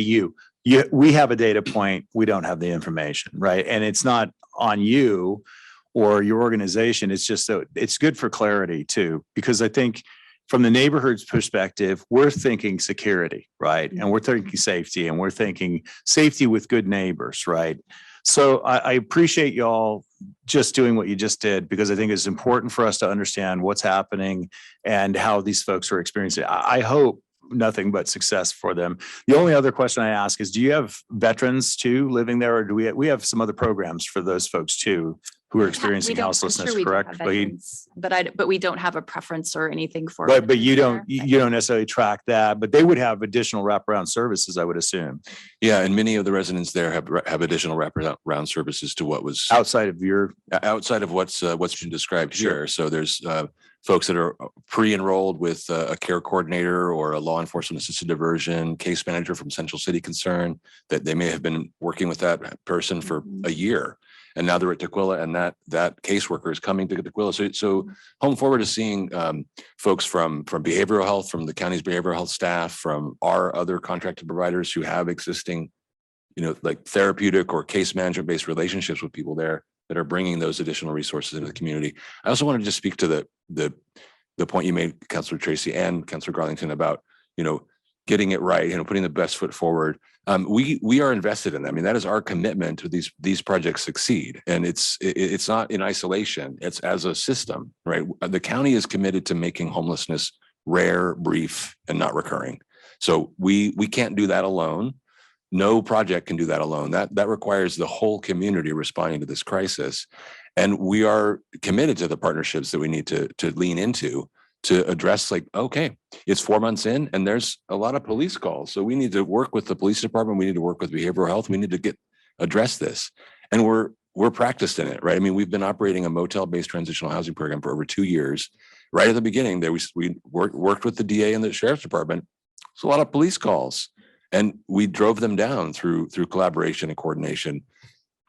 we have a data point. We don't have the information, right? And it's not on you or your organization. It's just that it's good for clarity too, because I think from the neighborhood's perspective, we're thinking security, right? And we're thinking safety, and we're thinking safety with good neighbors, right? So I appreciate y'all just doing what you just did, because I think it's important for us to understand what's happening and how these folks are experiencing it. I hope nothing but success for them. The only other question I ask is, do you have veterans too living there, or do we have some other programs for those folks too who are experiencing We don't- I'm houselessness, sure we do have correct? veterans, But we don't have a preference or anything for. But you veterans don't, there. you don't necessarily track that, but they would have additional wraparound services, I would assume, Yeah, and many of the residents there have additional wraparound services to what was outside of your. outside of what's been described Sure. here. So there's folks that are pre-enrolled with a care coordinator or a law enforcement assisted diversion case manager from Central City Concern, that they may have been working with that person for a year. And now they're at Tequila, and that caseworker is coming to Tequila. So Home Forward is seeing folks from behavioral health, from the county's behavioral health staff, from our other contracted providers who have existing, like therapeutic or case management based relationships with people there that are bringing those additional resources into the community. I also wanted to just speak to the point you made, Councilor Tracy and Councilor Garlington, about getting it right, putting the best foot forward. We are invested in that. I mean, that is our commitment to these projects succeed. And it's not in isolation, it's as a system, right? The county is committed to making homelessness rare, brief, and not recurring. So we can't do that alone. No project can do that alone. That requires the whole community responding to this crisis. And we are committed to the partnerships that we need to lean into to address, like, okay, it's 4 months in and there's a lot of police calls. So we need to work with the police department. We need to work with behavioral health. We need to address this. And we're practiced in it, right? I mean, we've been operating a motel-based transitional housing program for over 2 years. Right at the beginning there, we worked with the DA and the sheriff's department. It's a lot of police calls, and we drove them down through collaboration and coordination.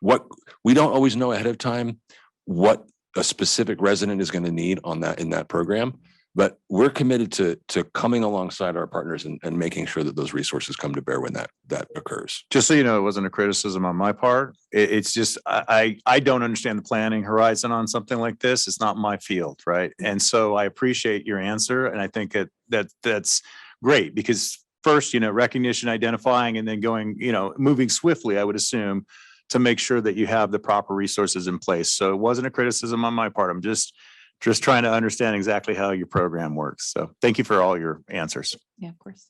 What we don't always know ahead of time, what a specific resident is going to need in that program. But we're committed to coming alongside our partners and making sure that those resources come to bear when that occurs. Just so you know, it wasn't a criticism on my part. It's just, I don't understand the planning horizon on something like this. It's not my field, right? And so I appreciate your answer. And I think that's great, because first, recognition, identifying, and then going, moving swiftly, I would assume, to make sure that you have the proper resources in place. So it wasn't a criticism on my part. I'm just trying to understand exactly how your program works. So thank you for all your answers. Yeah, of course.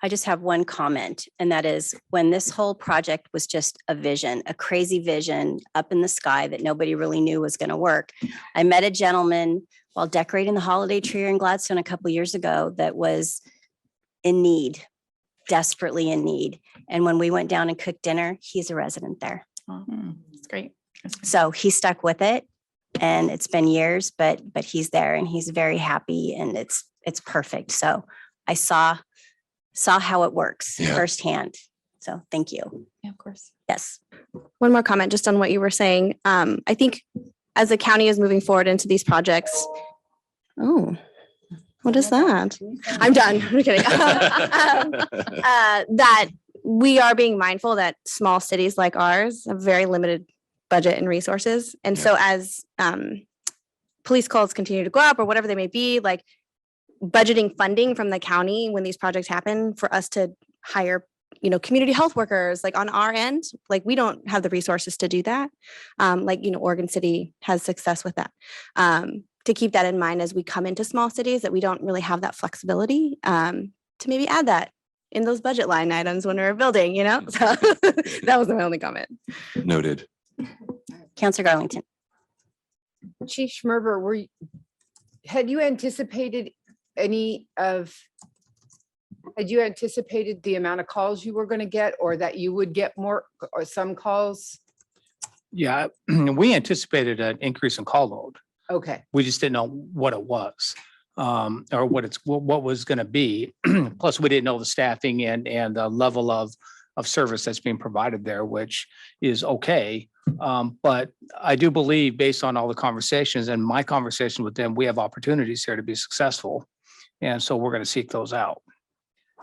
I just have one comment, and that is, when this whole project was just a vision, a crazy vision up in the sky that nobody really knew was going to work. I met a gentleman while decorating the holiday tree here in Gladstone a couple of years ago that was in need, desperately in need. And when we went down and cooked dinner, he's a resident there. That's great. So he stuck with it, and it's been years, but he's there and he's very happy, and it's perfect. So I saw how it works firsthand. So thank you. Yeah, of course. Yes. One more comment just on what you were saying. I think as the county is moving forward into these projects. Oh, what is that? I'm done. I'm kidding. That we are being mindful that small cities like ours have very limited budget and resources. And so as police calls continue to go up or whatever they may be, like budgeting funding from the county when these projects happen for us to hire, community health workers, like on our end, like we don't have the resources to do that. Oregon City has success with that. To keep that in mind as we come into small cities, that we don't really have that flexibility to maybe add that in those budget line items when we're building, So that was my only comment. Noted. Councilor Garlington. Chief Schmerber, had you anticipated the amount of calls you were going to get, or that you would get more or some calls? Yeah, we anticipated an increase in call load. Okay. We just didn't know what it was, or what was going to be. Plus, we didn't know the staffing and the level of service that's being provided there, which is okay. But I do believe, based on all the conversations and my conversation with them, we have opportunities here to be successful. And so we're going to seek those out.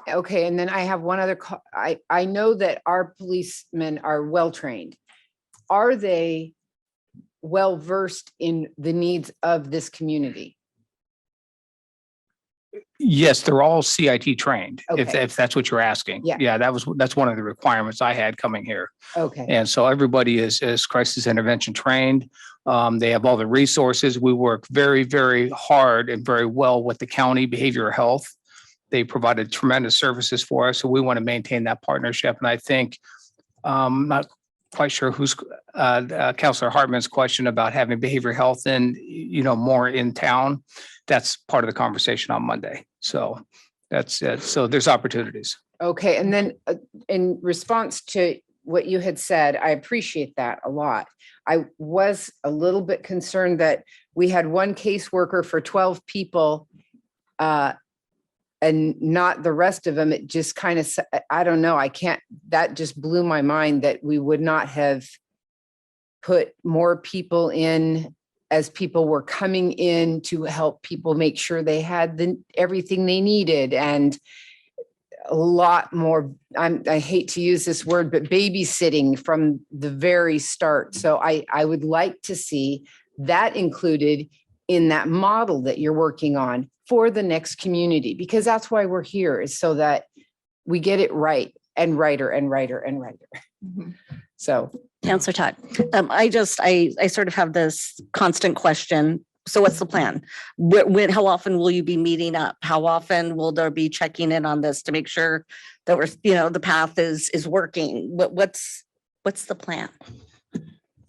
Okay. And then I have one other, I know that our policemen are well-trained. Are they well-versed in the needs of this community? Yes, they're all CIT trained, Okay. if that's what you're asking. Yeah. Yeah, that's one of the requirements I had coming here. Okay. And so everybody is crisis intervention trained. They have all the resources. We work very, very hard and very well with the county behavioral health They provided tremendous services for us, so we want to maintain that partnership. And I think, not quite sure who's, Counselor Hartman's question about having behavioral health and, more in town. That's part of the conversation on Monday. So that's it. So there's opportunities. Okay, and then in response to what you had said, I appreciate that a lot. I was a little bit concerned that we had one caseworker for 12 people and not the rest of them. It just kind of, I don't know, that just blew my mind that we would not have put more people in as people were coming in to help people make sure they had everything they needed, and a lot more, I hate to use this word, but babysitting from the very start. So I would like to see that included in that model that you're working on for the next community, because that's why we're here, is so that we get it right and righter and righter and righter. So. Counselor Todd. I sort of have this constant question. So what's the plan? How often will you be meeting up? How often will there be checking in on this to make sure that the path is working? What's the plan?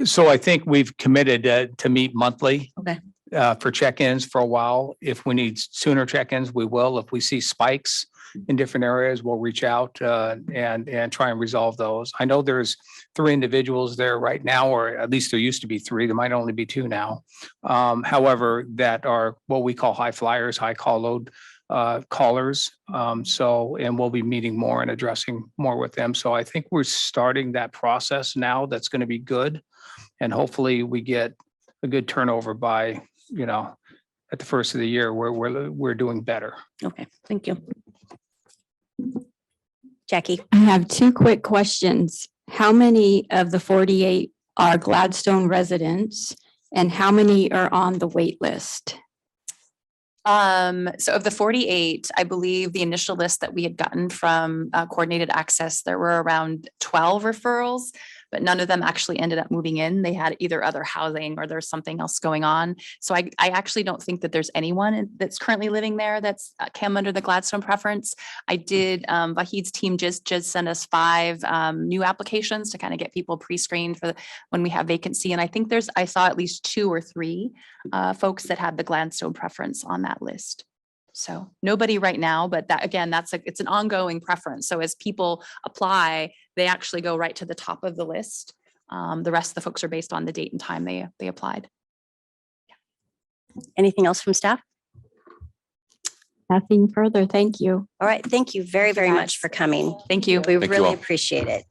So I think we've committed to meet monthly. Okay. For check-ins for a while. If we need sooner check-ins, we will. If we see spikes in different areas, we'll reach out and try and resolve those. I know there's 3 individuals there right now, or at least there used to be 3. There might only be 2 now. However, that are what we call high flyers, high call load callers. And we'll be meeting more and addressing more with them. So I think we're starting that process now. That's going to be good. And hopefully we get a good turnover by, at the first of the year where we're doing better. Okay, thank you. Jackie. I have 2 quick questions. How many of the 48 are Gladstone residents and how many are on the wait list? So of the 48, I believe the initial list that we had gotten from Coordinated Access, there were around 12 referrals, but none of them actually ended up moving in. They had either other housing or there's something else going on. So I actually don't think that there's anyone that's currently living there that's came under the Gladstone preference. I did, Vahid's team just sent us 5 new applications to kind of get people pre-screened for when we have vacancy. And I think I saw at least 2 or 3 folks that had the Gladstone preference on that list. So nobody right now, but that again, it's an ongoing preference. So as people apply, they actually go right to the top of the list. The rest of the folks are based on the date and time they applied. Anything else from staff? Nothing further. Thank you. All right. Thank you very, very much for coming. Thank you. We Thank you really all. appreciate it.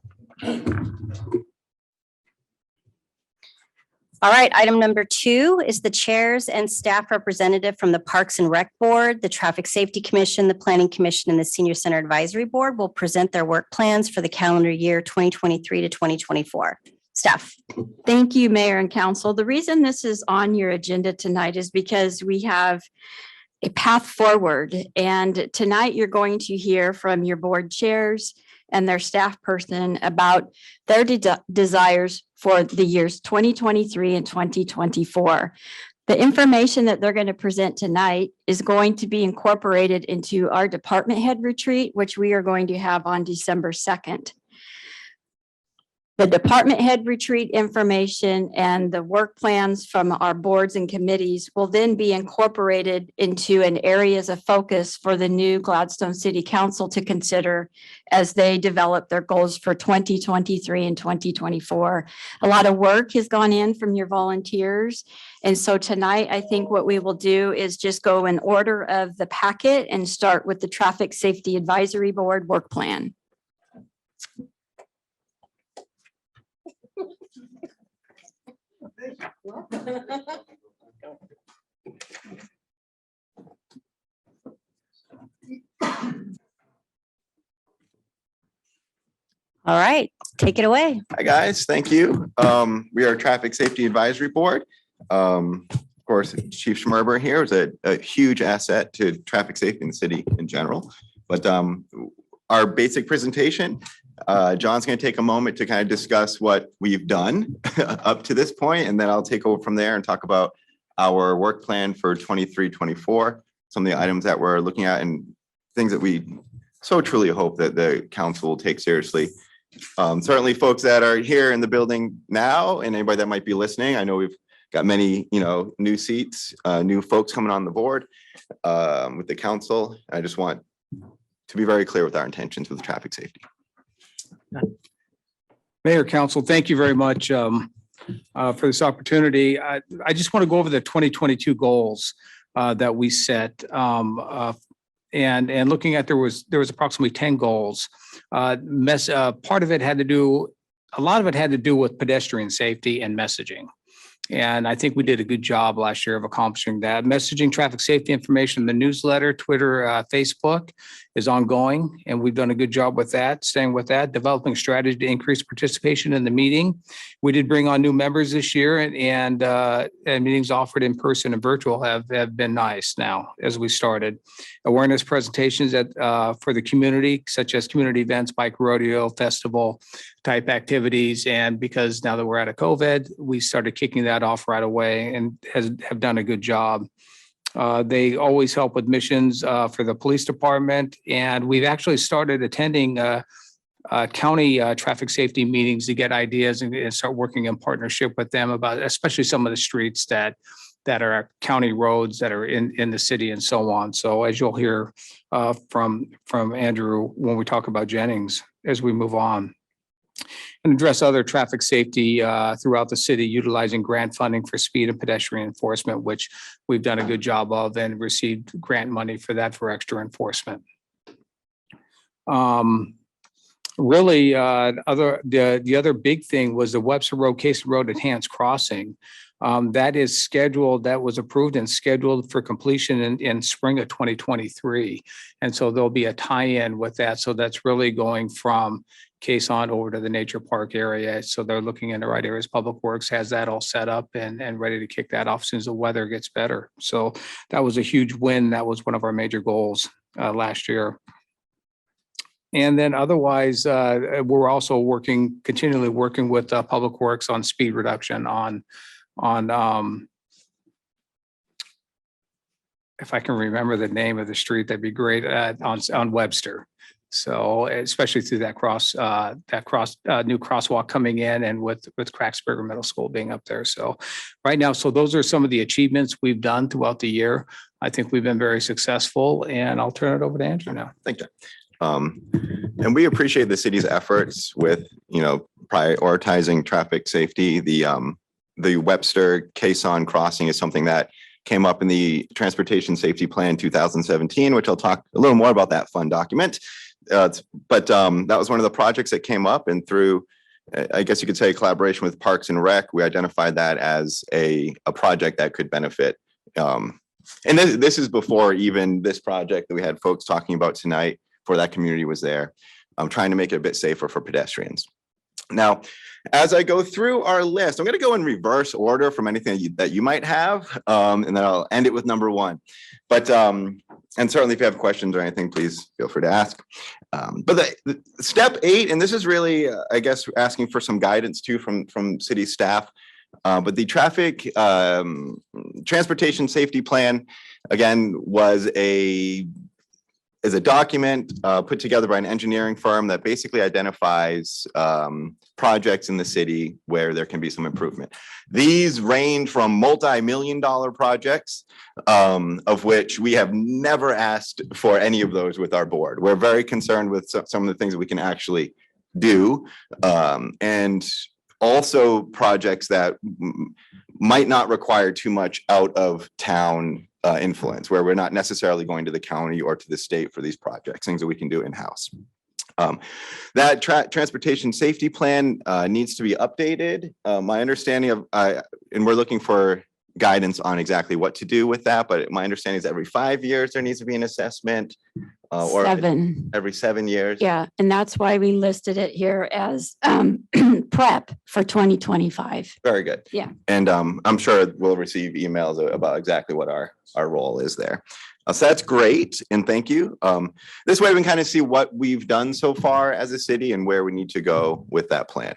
All right, item number 2 is the chairs and staff representative from the Parks and Rec Board, the Traffic Safety Commission, the Planning Commission, and the Senior Center Advisory Board will present their work plans for the calendar year 2023 to 2024. Staff. Thank you, Mayor and Council. The reason this is on your agenda tonight is because we have a path forward. And tonight you're going to hear from your board chairs and their staff person about their desires for the years 2023 and 2024. The information that they're going to present tonight is going to be incorporated into our department head retreat, which we are going to have on December 2nd. The department head retreat information and the work plans from our boards and committees will then be incorporated into an areas of focus for the new Gladstone City Council to consider as they develop their goals for 2023 and 2024. A lot of work has gone in from your volunteers. And so tonight, I think what we will do is just go in order of the packet and start with the Traffic Safety Advisory Board work plan. All right, take it away. Hi, guys. Thank you. We are Traffic Safety Advisory Board. Of course, Chief Schmerber here is a huge asset to traffic safety in the city in general. But our basic presentation, John's going to take a moment to kind of discuss what we've done up to this point, and then I'll take over from there and talk about our work plan for 23-24, some of the items that we're looking at and things that we so truly hope that the council will take seriously. Certainly folks that are here in the building now and anybody that might be listening, I know we've got many, new seats, new folks coming on the board with the council. I just want to be very clear with our intentions with traffic safety. Mayor, Council, thank you very much for this opportunity. I just want to go over the 2022 goals that we set. And looking at, there was approximately 10 goals. Part of it had to do, a lot of it had to do with pedestrian safety and messaging. And I think we did a good job last year of accomplishing that. Messaging traffic safety information in the newsletter, Twitter, Facebook is ongoing, and we've done a good job with that, staying with that, developing strategy to increase participation in the meeting. We did bring on new members this year, and meetings offered in person and virtual have been nice now as we started. Awareness presentations for the community, such as community events, bike rodeo, festival type activities. And because now that we're out of COVID, we started kicking that off right away and have done a good job. They always help with missions for the police department. And we've actually started attending county traffic safety meetings to get ideas and start working in partnership with them about especially some of the streets that are county roads that are in the city and so on. So as you'll hear from Andrew when we talk about Jennings as we move on. And address other traffic safety throughout the city, utilizing grant funding for speed and pedestrian enforcement, which we've done a good job of and received grant money for that for extra enforcement. Really, the other big thing was the Webster Road, Case Road Enhanced Crossing. That is scheduled, that was approved and scheduled for completion in spring of 2023. And so there'll be a tie-in with that. So that's really going from Case on over to the nature park area. So they're looking in the right areas. Public Works has that all set up and ready to kick that off as soon as the weather gets better. So that was a huge win. That was one of our major goals last year. And then otherwise, we're also continually working with Public Works on speed reduction on if I can remember the name of the street, that'd be great, on Webster. So especially through that new crosswalk coming in and with Cracksburger Middle School being up there. So right now, so those are some of the achievements we've done throughout the year. I think we've been very successful, and I'll turn it over to Andrew now. Thank you. And we appreciate the city's efforts with, prioritizing traffic safety. The Webster Cason crossing is something that came up in the Transportation Safety Plan 2017, which I'll talk a little more about that fun document. But that was one of the projects that came up, and through, I guess you could say, collaboration with Parks and Rec, we identified that as a project that could benefit. And this is before even this project that we had folks talking about tonight, for that community was there. I'm trying to make it a bit safer for pedestrians. Now, as I go through our list, I'm going to go in reverse order from anything that you might have, and then I'll end it with number one. But and certainly if you have questions or anything, please feel free to ask. But the step 8, and this is really, I guess, asking for some guidance too from city staff. But the traffic transportation safety plan, again, is a document put together by an engineering firm that basically identifies projects in the city where there can be some improvement. These range from multi-million-dollar projects, of which we have never asked for any of those with our board. We're very concerned with some of the things that we can actually do, and also projects that might not require too much out of town influence, where we're not necessarily going to the county or to the state for these projects, things that we can do in-house. That transportation safety plan needs to be updated. My understanding of, and we're looking for guidance on exactly what to do with that, but my understanding is every 5 years there needs to be an assessment, or 7. every 7 years. Yeah, and that's why we listed it here as prep for 2025. Very good. Yeah. And I'm sure we'll receive emails about exactly what our role is there. So that's great, and thank you. This way we can kind of see what we've done so far as a city and where we need to go with that plan.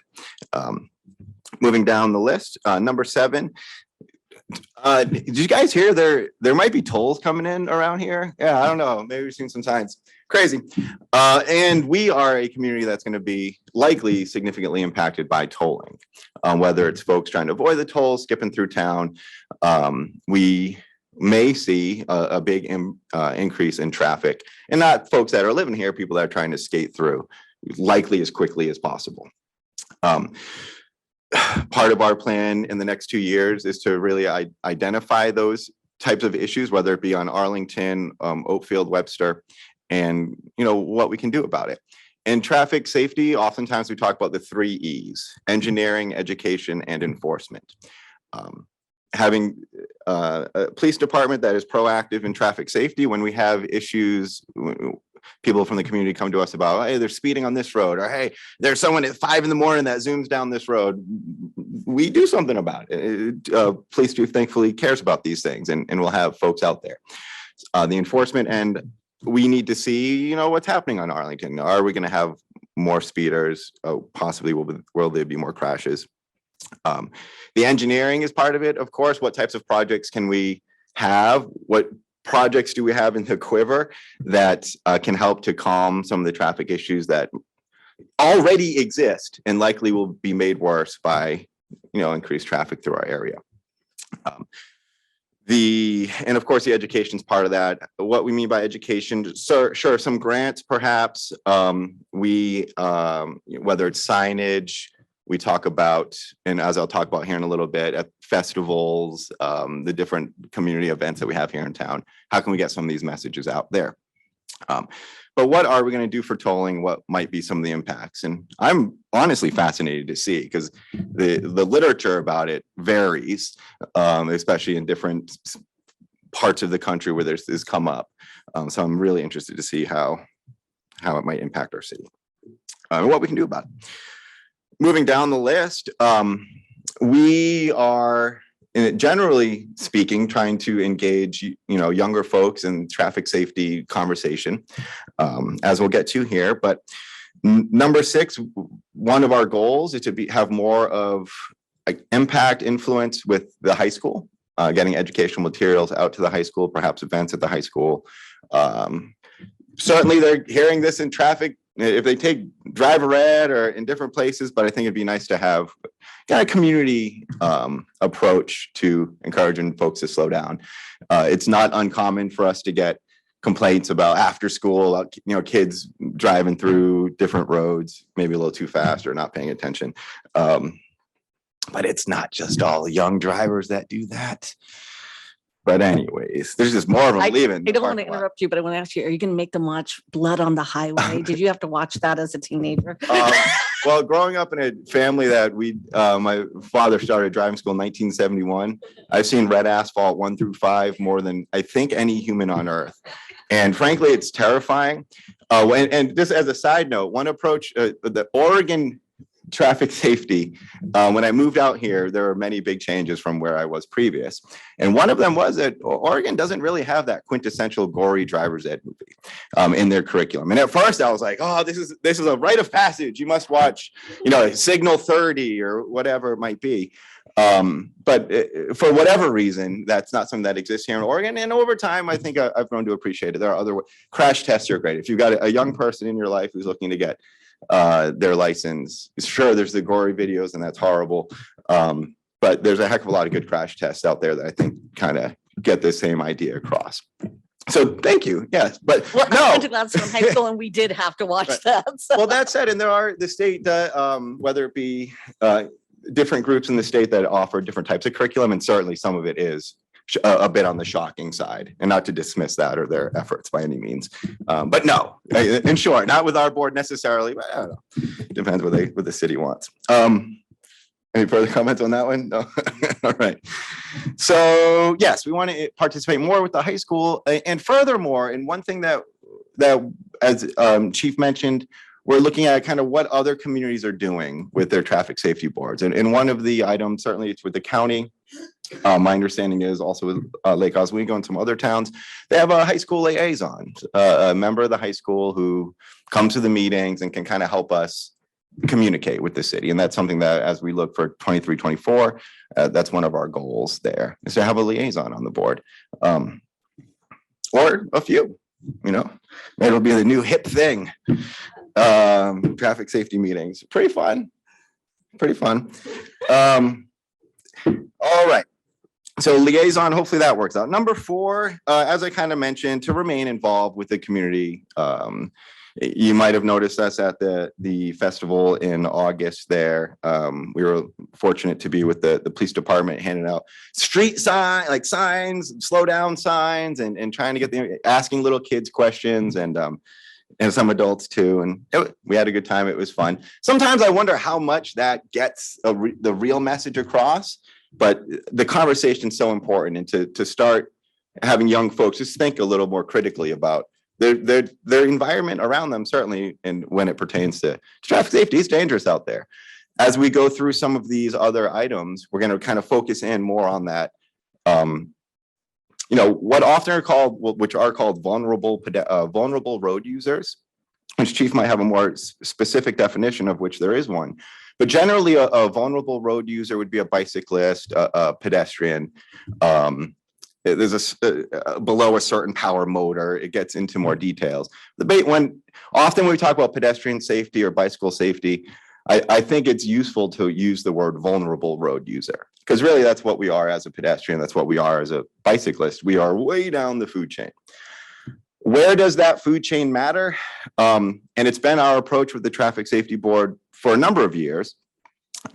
Moving down the list, number 7, Did you guys hear there might be tolls coming in around here? Yeah, I don't know. Maybe we've seen some signs. Crazy. And we are a community that's going to be likely significantly impacted by tolling, whether it's folks trying to avoid the toll, skipping through town. We may see a big increase in traffic, and not folks that are living here, people that are trying to skate through, likely as quickly as possible. Part of our plan in the next 2 years is to really identify those types of issues, whether it be on Arlington, Oakfield, Webster, and what we can do about it. In traffic safety, oftentimes we talk about the 3 E's: engineering, education, and enforcement. Having a police department that is proactive in traffic safety when we have issues, people from the community come to us about, hey, they're speeding on this road, or hey, there's someone at 5 a.m. that zooms down this road. We do something about it. Police chief thankfully cares about these things, and we'll have folks out there. The enforcement end, we need to see, what's happening on Arlington. Are we going to have more speeders? Possibly will there be more crashes? The engineering is part of it, of course. What types of projects can we have? What projects do we have in the quiver that can help to calm some of the traffic issues that already exist and likely will be made worse by increased traffic through our area? And of course the education is part of that. What we mean by education, sure, some grants perhaps. Whether it's signage, we talk about, and as I'll talk about here in a little bit, at festivals, the different community events that we have here in town. How can we get some of these messages out there? But what are we going to do for tolling? What might be some of the impacts? And I'm honestly fascinated to see, because the literature about it varies, especially in different parts of the country where this has come up. So I'm really interested to see how it might impact our city and what we can do about it. Moving down the list, we are, generally speaking, trying to engage, younger folks in traffic safety conversation, as we'll get to here. But number 6, one of our goals is to have more of impact influence with the high school, getting educational materials out to the high school, perhaps events at the high school. Certainly, they're hearing this in traffic if they take Drive a Red or in different places, but I think it'd be nice to have kind of community approach to encouraging folks to slow down. It's not uncommon for us to get complaints about after school, kids driving through different roads, maybe a little too fast or not paying attention. But it's not just all young drivers that do that. But anyways, there's just more of them leaving. I don't want to interrupt you, but I want to ask you, are you going to make them watch Blood on the Highway? Did you have to watch that as a teenager? Well, growing up in a family that my father started driving school in 1971, I've seen red asphalt 1 through 5 more than I think any human on earth. And frankly, it's terrifying. And just as a side note, one approach, the Oregon traffic safety, when I moved out here, there were many big changes from where I was previous. And one of them was that Oregon doesn't really have that quintessential gory driver's ed movie in their curriculum. And at first I was like, oh, this is a rite of passage. You must watch, Signal 30 or whatever it might be. But for whatever reason, that's not something that exists here in Oregon. And over time, I think I've grown to appreciate it. There are other crash tests are great. If you've got a young person in your life who's looking to get their license, sure, there's the gory videos and that's horrible. But there's a heck of a lot of good crash tests out there that I think kind of get the same idea across. So thank you. Yes, but I went to Gladstone High School and we did have to watch that. So. Well, that said, and there are the state that whether it be different groups in the state that offer different types of curriculum, and certainly some of it is a bit on the shocking side, and not to dismiss that or their efforts by any means. But no, in short, not with our board necessarily, but I don't know. Depends what the city wants. Any further comments on that one? No. All right. So yes, we want to participate more with the high school, and furthermore, and one thing that as Chief mentioned, we're looking at kind of what other communities are doing with their traffic safety boards. And one of the items, certainly it's with the county. My understanding is also with Lake Oswego and some other towns, they have a high school liaison, a member of the high school who comes to the meetings and can kind of help us communicate with the city. And that's something that as we look for 23, 24, that's one of our goals there, is to have a liaison on the board. Or a few, maybe it'll be the new hip thing. Traffic safety meetings, pretty fun. All right. So liaison, hopefully that works out. Number 4, as I kind of mentioned, to remain involved with the community. You might have noticed us at the festival in August there. We were fortunate to be with the police department handing out street signs, slow down signs, and trying to get asking little kids questions and some adults too. And we had a good time. It was fun. Sometimes I wonder how much that gets the real message across, but the conversation is so important. And to start having young folks just think a little more critically about their environment around them, certainly, and when it pertains to traffic safety, it's dangerous out there. As we go through some of these other items, we're going to kind of focus in more on that. What often are called, which are called vulnerable road users, which Chief might have a more specific definition of which there is one. But generally, a vulnerable road user would be a bicyclist, a pedestrian. There's below a certain power motor. It gets into more details. Often when we talk about pedestrian safety or bicycle safety, I think it's useful to use the word vulnerable road user, because really that's what we are as a pedestrian. That's what we are as a bicyclist. We are way down the food chain. Where does that food chain matter? And it's been our approach with the Traffic Safety Board for a number of years.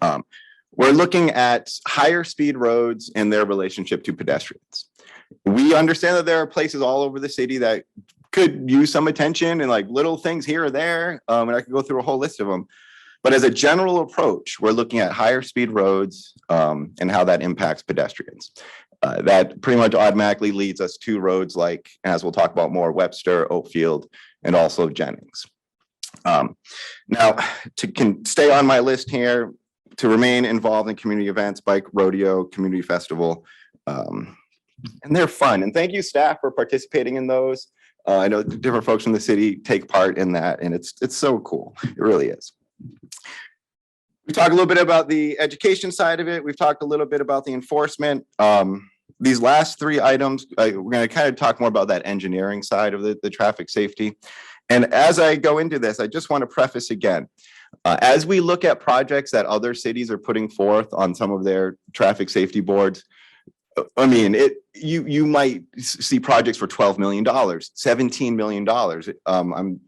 We're looking at higher speed roads and their relationship to pedestrians. We understand that there are places all over the city that could use some attention and like little things here or there. And I could go through a whole list of them. But as a general approach, we're looking at higher speed roads and how that impacts pedestrians. That pretty much automatically leads us to roads like, as we'll talk about more, Webster, Oakfield, and also Jennings. Now, to stay on my list here, to remain involved in community events, bike rodeo, community festival, and they're fun. And thank you, staff, for participating in those. I know different folks from the city take part in that, and it's so cool. It really is. We talked a little bit about the education side of it. We've talked a little bit about the enforcement. These last 3 items, we're going to kind of talk more about that engineering side of the traffic safety. And as I go into this, I just want to preface again, as we look at projects that other cities are putting forth on some of their traffic safety boards, I mean, you might see projects for $12 million, $17 million. I'm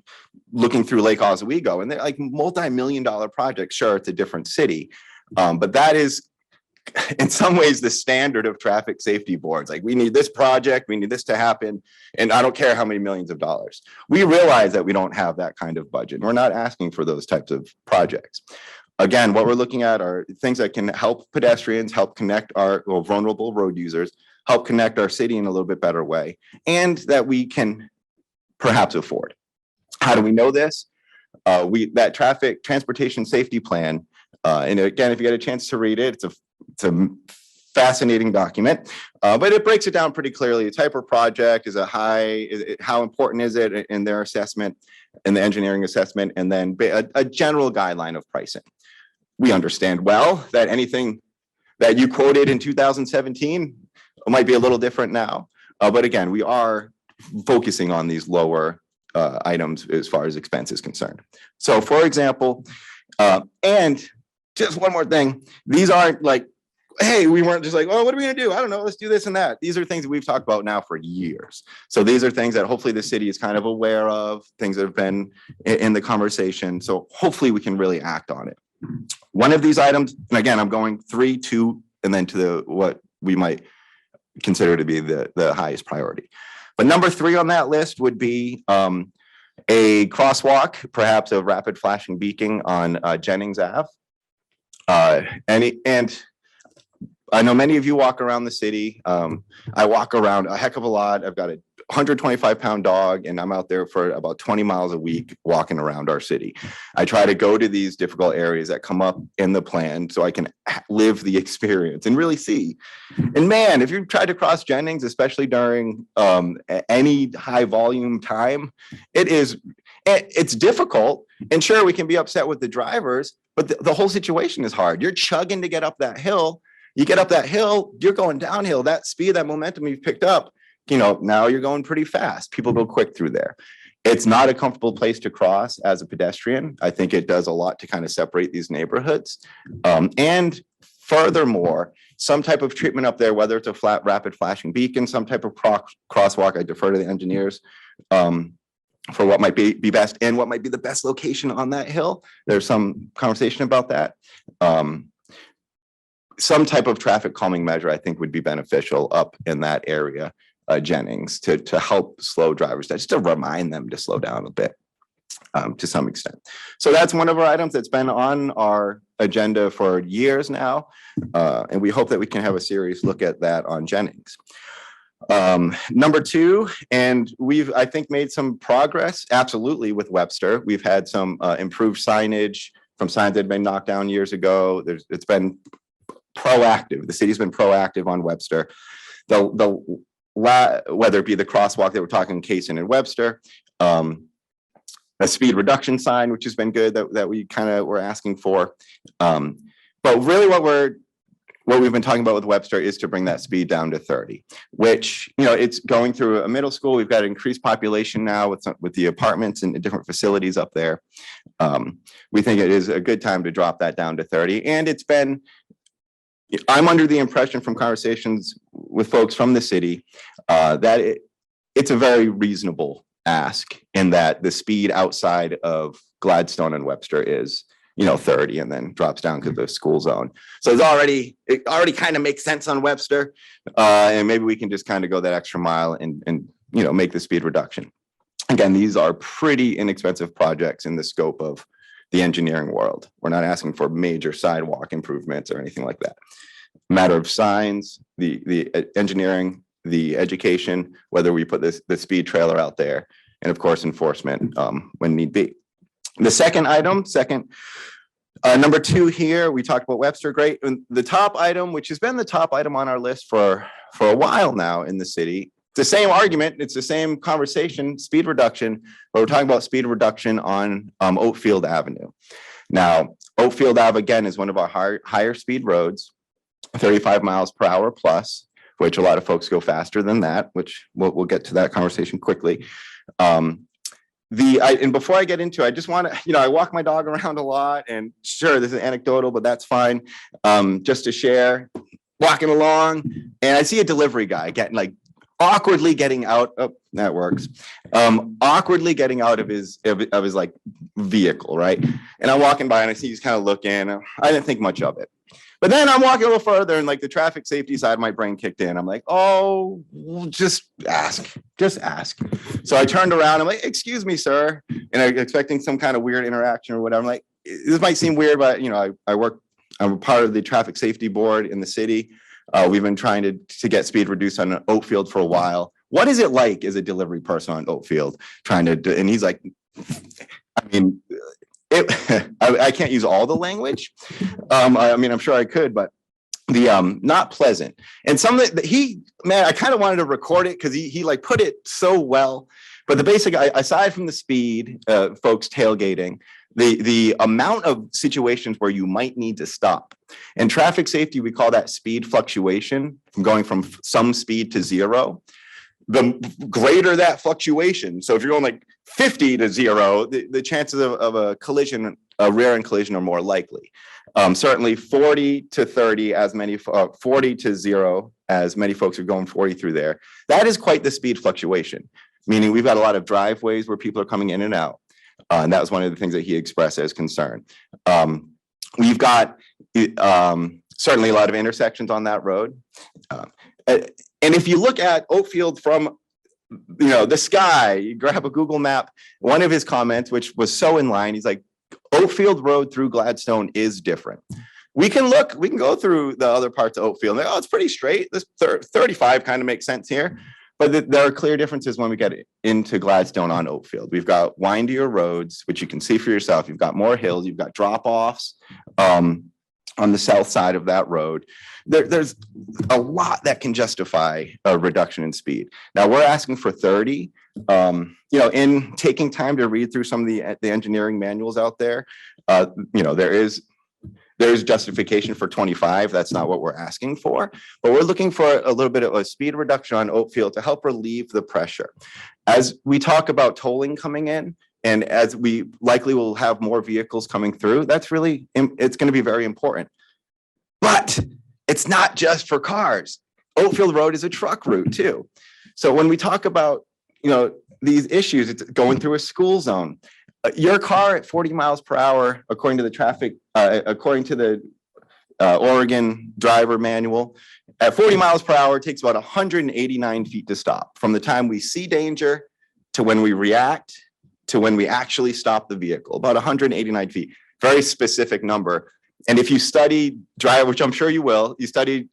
looking through Lake Oswego, and they're like multi-million-dollar projects. Sure, it's a different city, but that is, in some ways, the standard of traffic safety boards. Like, we need this project, we need this to happen, and I don't care how many millions of dollars. We realize that we don't have that kind of budget. We're not asking for those types of projects. Again, what we're looking at are things that can help pedestrians, help connect our vulnerable road users, help connect our city in a little bit better way, and that we can perhaps afford. How do we know this? That traffic transportation safety plan, and again, if you get a chance to read it, it's a fascinating document, but it breaks it down pretty clearly. The type of project, how important is it in their assessment, in the engineering assessment, and then a general guideline of pricing. We understand well that anything that you quoted in 2017 might be a little different now. But again, we are focusing on these lower items as far as expense is concerned. So for example, and just one more thing, these aren't like, hey, we weren't just like, oh, what are we gonna do? I don't know, let's do this and that. These are things that we've talked about now for years. So these are things that hopefully the city is kind of aware of, things that have been in the conversation. So hopefully we can really act on it. One of these items, and again, I'm going 3, 2, and then to what we might consider to be the highest priority. But number 3 on that list would be a crosswalk, perhaps a rapid flashing beacon on Jennings Ave. And I know many of you walk around the city. I walk around a heck of a lot. I've got a 125-pound dog, and I'm out there for about 20 miles a week walking around our city. I try to go to these difficult areas that come up in the plan so I can live the experience and really see. And man, if you try to cross Jennings, especially during any high volume time, It's difficult, and sure, we can be upset with the drivers, but the whole situation is hard. You're chugging to get up that hill. You get up that hill, you're going downhill. That speed, that momentum you've picked up, now you're going pretty fast. People go quick through there. It's not a comfortable place to cross as a pedestrian. I think it does a lot to kind of separate these neighborhoods. And furthermore, some type of treatment up there, whether it's a flat, rapid flashing beacon, some type of crosswalk, I defer to the engineers for what might be best and what might be the best location on that hill. There's some conversation about that. Some type of traffic calming measure, I think, would be beneficial up in that area, Jennings, to help slow drivers down, just to remind them to slow down a bit to some extent. So that's one of our items that's been on our agenda for years now. And we hope that we can have a serious look at that on Jennings. Number two, and we've, I think, made some progress, absolutely, with Webster. We've had some improved signage from signs that had been knocked down years ago. It's been proactive. The city's been proactive on Webster. Whether it be the crosswalk that we're talking Kaysen and Webster, a speed reduction sign, which has been good, that we kind of were asking for. But really what we've been talking about with Webster is to bring that speed down to 30, which, it's going through a middle school. We've got an increased population now with the apartments and the different facilities up there. We think it is a good time to drop that down to 30. And I'm under the impression from conversations with folks from the city that it's a very reasonable ask, in that the speed outside of Gladstone and Webster is 30 and then drops down because the school zone. So it already kind of makes sense on Webster, and maybe we can just kind of go that extra mile and make the speed reduction. Again, these are pretty inexpensive projects in the scope of the engineering world. We're not asking for major sidewalk improvements or anything like that. Matter of signs, the engineering, the education, whether we put the speed trailer out there, and of course enforcement when need be. The second item, number two here, we talked about Webster, great. And the top item, which has been the top item on our list for a while now in the city, it's the same argument, it's the same conversation, speed reduction, but we're talking about speed reduction on Oatfield Avenue. Now, Oatfield Ave, again, is one of our higher speed roads, 35 miles per hour plus, which a lot of folks go faster than that, which we'll get to that conversation quickly. And before I get into it, I just want to, I walk my dog around a lot, and sure, this is anecdotal, but that's fine. Just to share, walking along, and I see a delivery guy awkwardly getting out. Oh, that works. Awkwardly getting out of his like vehicle, right? And I'm walking by and I see he's kind of looking. I didn't think much of it. But then I'm walking a little further, and the traffic safety side of my brain kicked in. I'm like, oh, just ask. So I turned around. I'm like, excuse me, sir. And I'm expecting some kind of weird interaction or whatever. I'm like, this might seem weird, but I'm part of the traffic safety board in the city. We've been trying to get speed reduced on Oatfield for a while. What is it like as a delivery person on Oatfield and he's like, I can't use all the language. I'm sure I could, but not pleasant. And I kind of wanted to record it because he put it so well. But the basic, aside from the speed, folks tailgating, the amount of situations where you might need to stop. In traffic safety, we call that speed fluctuation, from going from some speed to zero. The greater that fluctuation, so if you're going 50 to 0, the chances of a collision, a rear-end collision, are more likely. Certainly 40 to 30, 40 to 0, as many folks are going 40 through there. That is quite the speed fluctuation, meaning we've got a lot of driveways where people are coming in and out. And that was one of the things that he expressed as concern. We've got certainly a lot of intersections on that road. And if you look at Oatfield from the sky, you grab a Google map, one of his comments, which was so in line, he's like, Oatfield Road through Gladstone is different. We can go through the other parts of Oatfield. And it's pretty straight. This 35 kind of makes sense here. But there are clear differences when we get into Gladstone on Oatfield. We've got windier roads, which you can see for yourself. You've got more hills. You've got drop-offs on the south side of that road. There's a lot that can justify a reduction in speed. Now, we're asking for 30. In taking time to read through some of the engineering manuals out there, there's justification for 25. That's not what we're asking for, but we're looking for a little bit of a speed reduction on Oakfield to help relieve the pressure. As we talk about tolling coming in, and as we likely will have more vehicles coming through, it's going to be very important. But it's not just for cars. Oakfield Road is a truck route too. So when we talk about, these issues, it's going through a school zone. Your car at 40 miles per hour, according to the Oregon driver manual, at 40 miles per hour, it takes about 189 feet to stop from the time we see danger to when we react to when we actually stop the vehicle, about 189 feet, very specific number. And if you study drive, which I'm sure you will, you study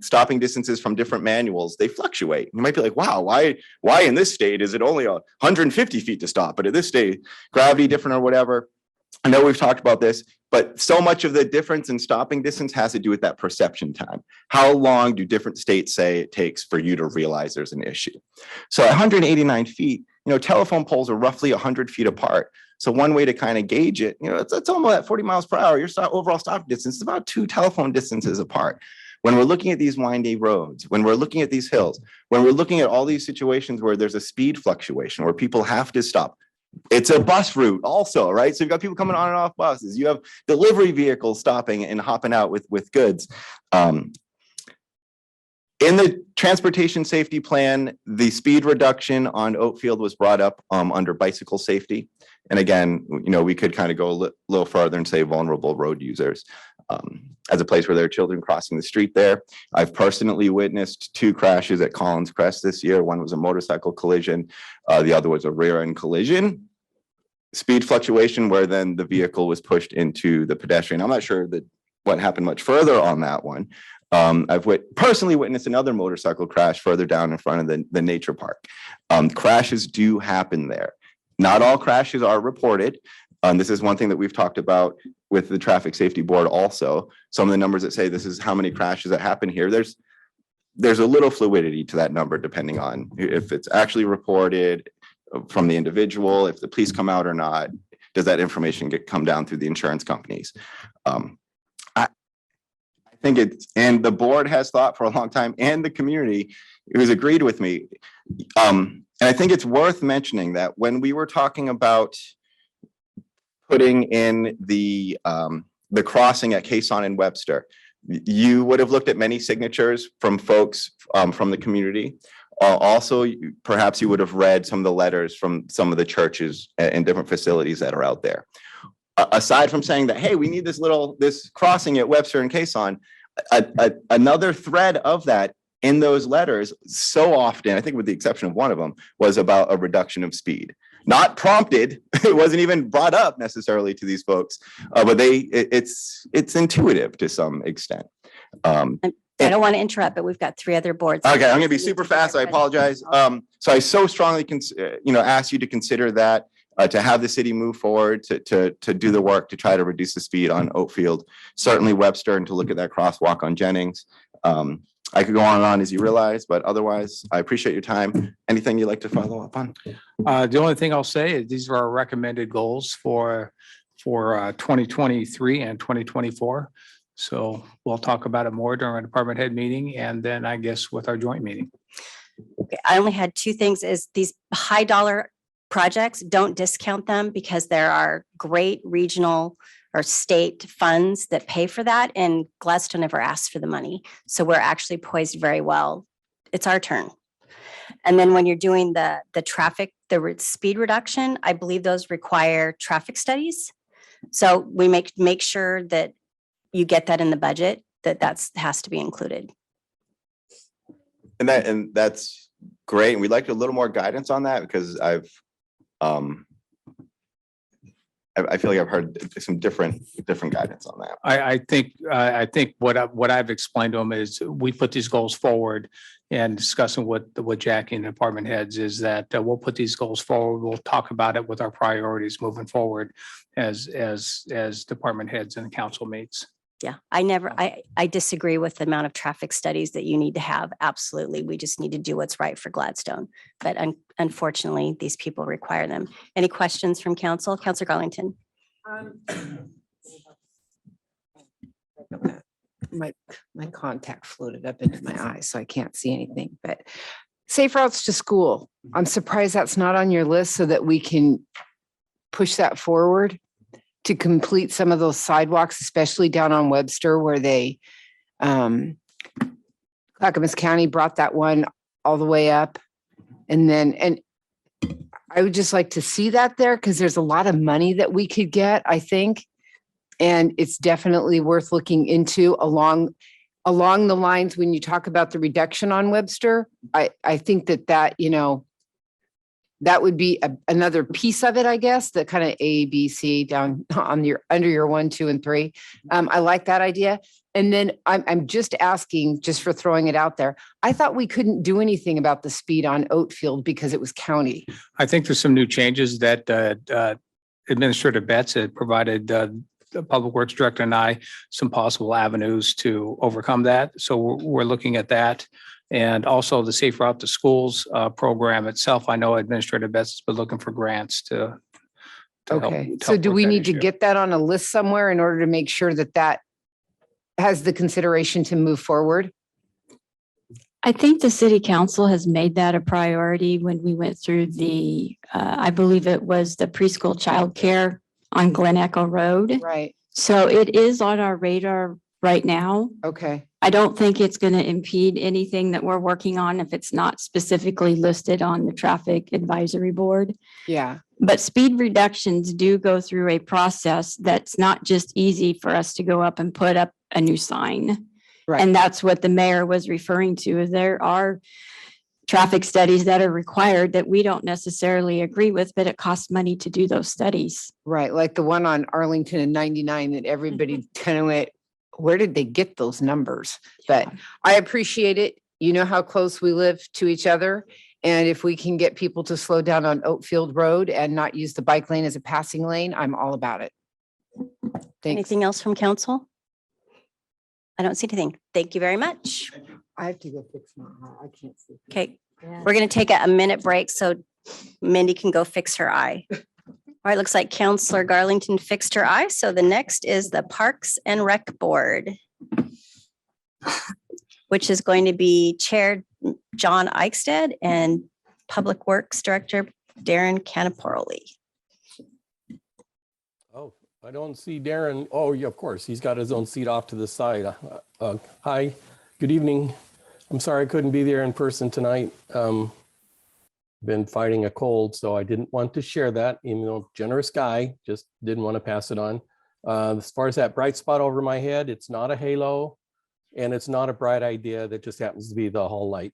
stopping distances from different manuals, they fluctuate. You might be like, wow, why in this state is it only 150 feet to stop? But at this state, gravity different or whatever. I know we've talked about this, but so much of the difference in stopping distance has to do with that perception time. How long do different states say it takes for you to realize there's an issue? So 189 feet, telephone poles are roughly 100 feet apart. So one way to kind of gauge it, it's almost at 40 miles per hour, your overall stop distance is about 2 telephone distances apart. When we're looking at these windy roads, when we're looking at these hills, when we're looking at all these situations where there's a speed fluctuation, where people have to stop, it's a bus route also, right? So you've got people coming on and off buses. You have delivery vehicles stopping and hopping out with goods. In the transportation safety plan, the speed reduction on Oakfield was brought up under bicycle safety. And again, we could kind of go a little further and say vulnerable road users as a place where there are children crossing the street there. I've personally witnessed 2 crashes at Collins Crest this year. One was a motorcycle collision. The other was a rear end collision. Speed fluctuation where then the vehicle was pushed into the pedestrian. I'm not sure what happened much further on that one. I've personally witnessed another motorcycle crash further down in front of the nature park. Crashes do happen there. Not all crashes are reported. This is one thing that we've talked about with the traffic safety board also. Some of the numbers that say this is how many crashes that happen here. There's a little fluidity to that number depending on if it's actually reported from the individual, if the police come out or not. Does that information come down through the insurance companies? I think and the board has thought for a long time, and the community who's agreed with me. And I think it's worth mentioning that when we were talking about putting in the crossing at Quezon and Webster, you would have looked at many signatures from folks from the community. Also, perhaps you would have read some of the letters from some of the churches and different facilities that are out there. Aside from saying that, hey, we need this crossing at Webster and Quezon, another thread of that in those letters so often, I think with the exception of one of them, was about a reduction of speed. Not prompted, it wasn't even brought up necessarily to these folks, but it's intuitive to some extent. I don't want to interrupt, but we've got 3 other boards. Okay, I'm going to be super fast. I apologize. So I so strongly ask you to consider that, to have the city move forward to do the work to try to reduce the speed on Oakfield, certainly Webster, and to look at that crosswalk on Jennings. I could go on and on, as you realize, but otherwise, I appreciate your time. Anything you'd like to follow up on? The only thing I'll say is these are our recommended goals for 2023 and 2024. So we'll talk about it more during our department head meeting, and then I guess with our joint meeting. Okay, I only had 2 things: is these high dollar projects, don't discount them, because there are great regional or state funds that pay for that, and Gladstone never asked for the money. So we're actually poised very well. It's our turn. And then when you're doing the speed reduction, I believe those require traffic studies. So we make sure that you get that in the budget, that has to be included. And that's great. And we'd like a little more guidance on that, because I feel like I've heard some different guidance on that. I think what I've explained to them is we put these goals forward, and discussing what Jackie and department heads is that we'll put these goals forward. We'll talk about it with our priorities moving forward as department heads and council meets. Yeah, I disagree with the amount of traffic studies that you need to have. Absolutely. We just need to do what's right for Gladstone. But unfortunately, these people require them. Any questions from council? Councilor Garlington? My contact floated up into my eye, so I can't see anything, but safe routes to school. I'm surprised that's not on your list so that we can push that forward to complete some of those sidewalks, especially down on Webster where they, Clackamas County brought that one all the way up. And I would just like to see that there because there's a lot of money that we could get, I think. And it's definitely worth looking into along the lines when you talk about the reduction on Webster. I think that, you know, that would be another piece of it, I guess, the kind of A, B, C down on under your 1, 2, and 3. I like that idea. And then I'm just asking, just for throwing it out there, I thought we couldn't do anything about the speed on Oatfield because it was county. I think there's some new changes that Administrator Betts had provided the Public Works Director and I some possible avenues to overcome that. So we're looking at that. And also the Safe Route to Schools program itself. I know Administrator Betts has been looking for grants to help- Okay, to so help do with we that need to issue. get that on a list somewhere in order to make sure that that has the consideration to move forward? I think the city council has made that a priority when we went through the, I believe it was the preschool childcare on Glen Echo Road. Right, So it is on our radar right now. okay, I don't think it's going to impede anything that we're working on if it's not specifically listed on the traffic advisory board. yeah, But speed reductions do go through a process that's not just easy for us to go up and put up a new sign. right. And that's what the mayor was referring to, is there are traffic studies that are required that we don't necessarily agree with, but it costs money to do those studies. Right, like the one on Arlington and 99 that everybody kind of went, where did they get those numbers? But I appreciate it. You know how close we live to each other. And if we can get people to slow down on Oatfield Road and not use the bike lane as a passing lane, I'm all about it. Thanks. Anything else from council? I don't see anything. Thank you very much. I have to go fix my eye. I can't see. Okay, we're going to take a minute break so Mindy can go fix her eye. All right, looks like Councilor Garlington fixed her eye. So the next is the Parks and Rec Board, which is going to be chaired John Eichstead and Public Works Director Darren Canaporoli. Oh, I don't see Darren. Oh, yeah, of course. He's got his own seat off to the side. Hi, good evening. I'm sorry I couldn't be there in person tonight. Been fighting a cold, so I didn't want to share that, even though generous guy, just didn't want to pass it on. As far as that bright spot over my head, it's not a halo and it's not a bright idea that just happens to be the hall light.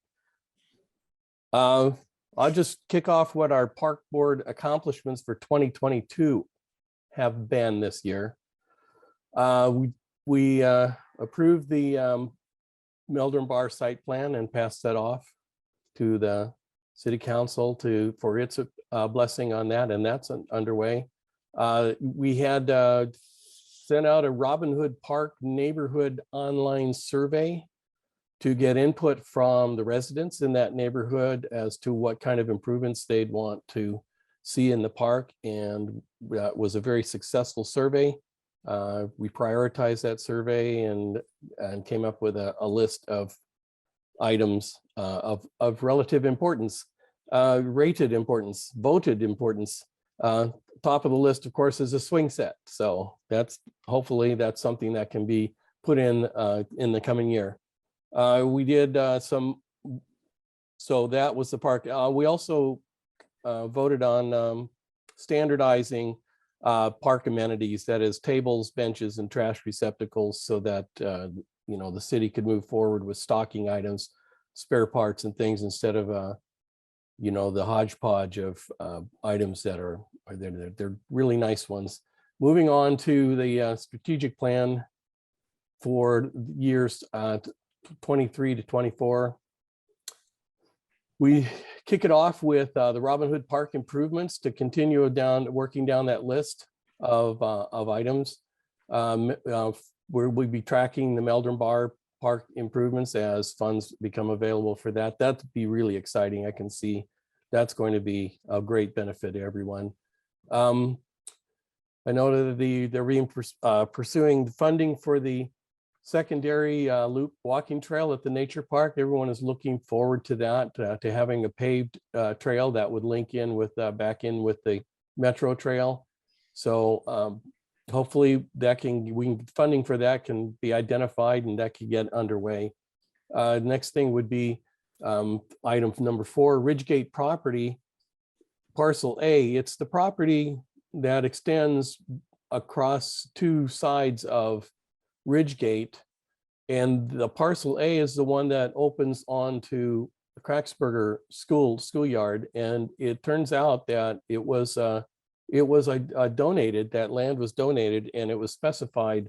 I'll just kick off what our park board accomplishments for 2022 have been this year. We approved the Meldrum Bar site plan and passed that off to the City Council for its blessing on that, and that's underway. We had sent out a Robin Hood Park neighborhood online survey to get input from the residents in that neighborhood as to what kind of improvements they'd want to see in the park, and that was a very successful survey. We prioritized that survey and came up with a list of items of relative importance, rated importance, voted importance. Top of the list, of course, is a swing set. So hopefully that's something that can be put in the coming year. We did so that was the park. We also voted on standardizing park amenities, that is tables, benches, and trash receptacles, so that the city could move forward with stocking items, spare parts and things, instead of the hodgepodge of items that are they're really nice ones. Moving on to the strategic plan for years 23 to 24. We kick it off with the Robin Hood Park improvements to continue working down that list of items. we'll be tracking the Meldrum Bar Park improvements as funds become available for that. That'd be really exciting. I can see that's going to be a great benefit to everyone. I know that they're pursuing funding for the secondary loop walking trail at the nature park. Everyone is looking forward to that, to having a paved trail that would link in with back in with the metro trail. So hopefully funding for that can be identified and that can get underway. Next thing would be item number 4, Ridgegate property, parcel A. It's the property that extends across 2 sides of Ridgegate, and the parcel A is the one that opens onto the Cracksburger schoolyard. And it turns out that it was donated. That land was donated, and it was specified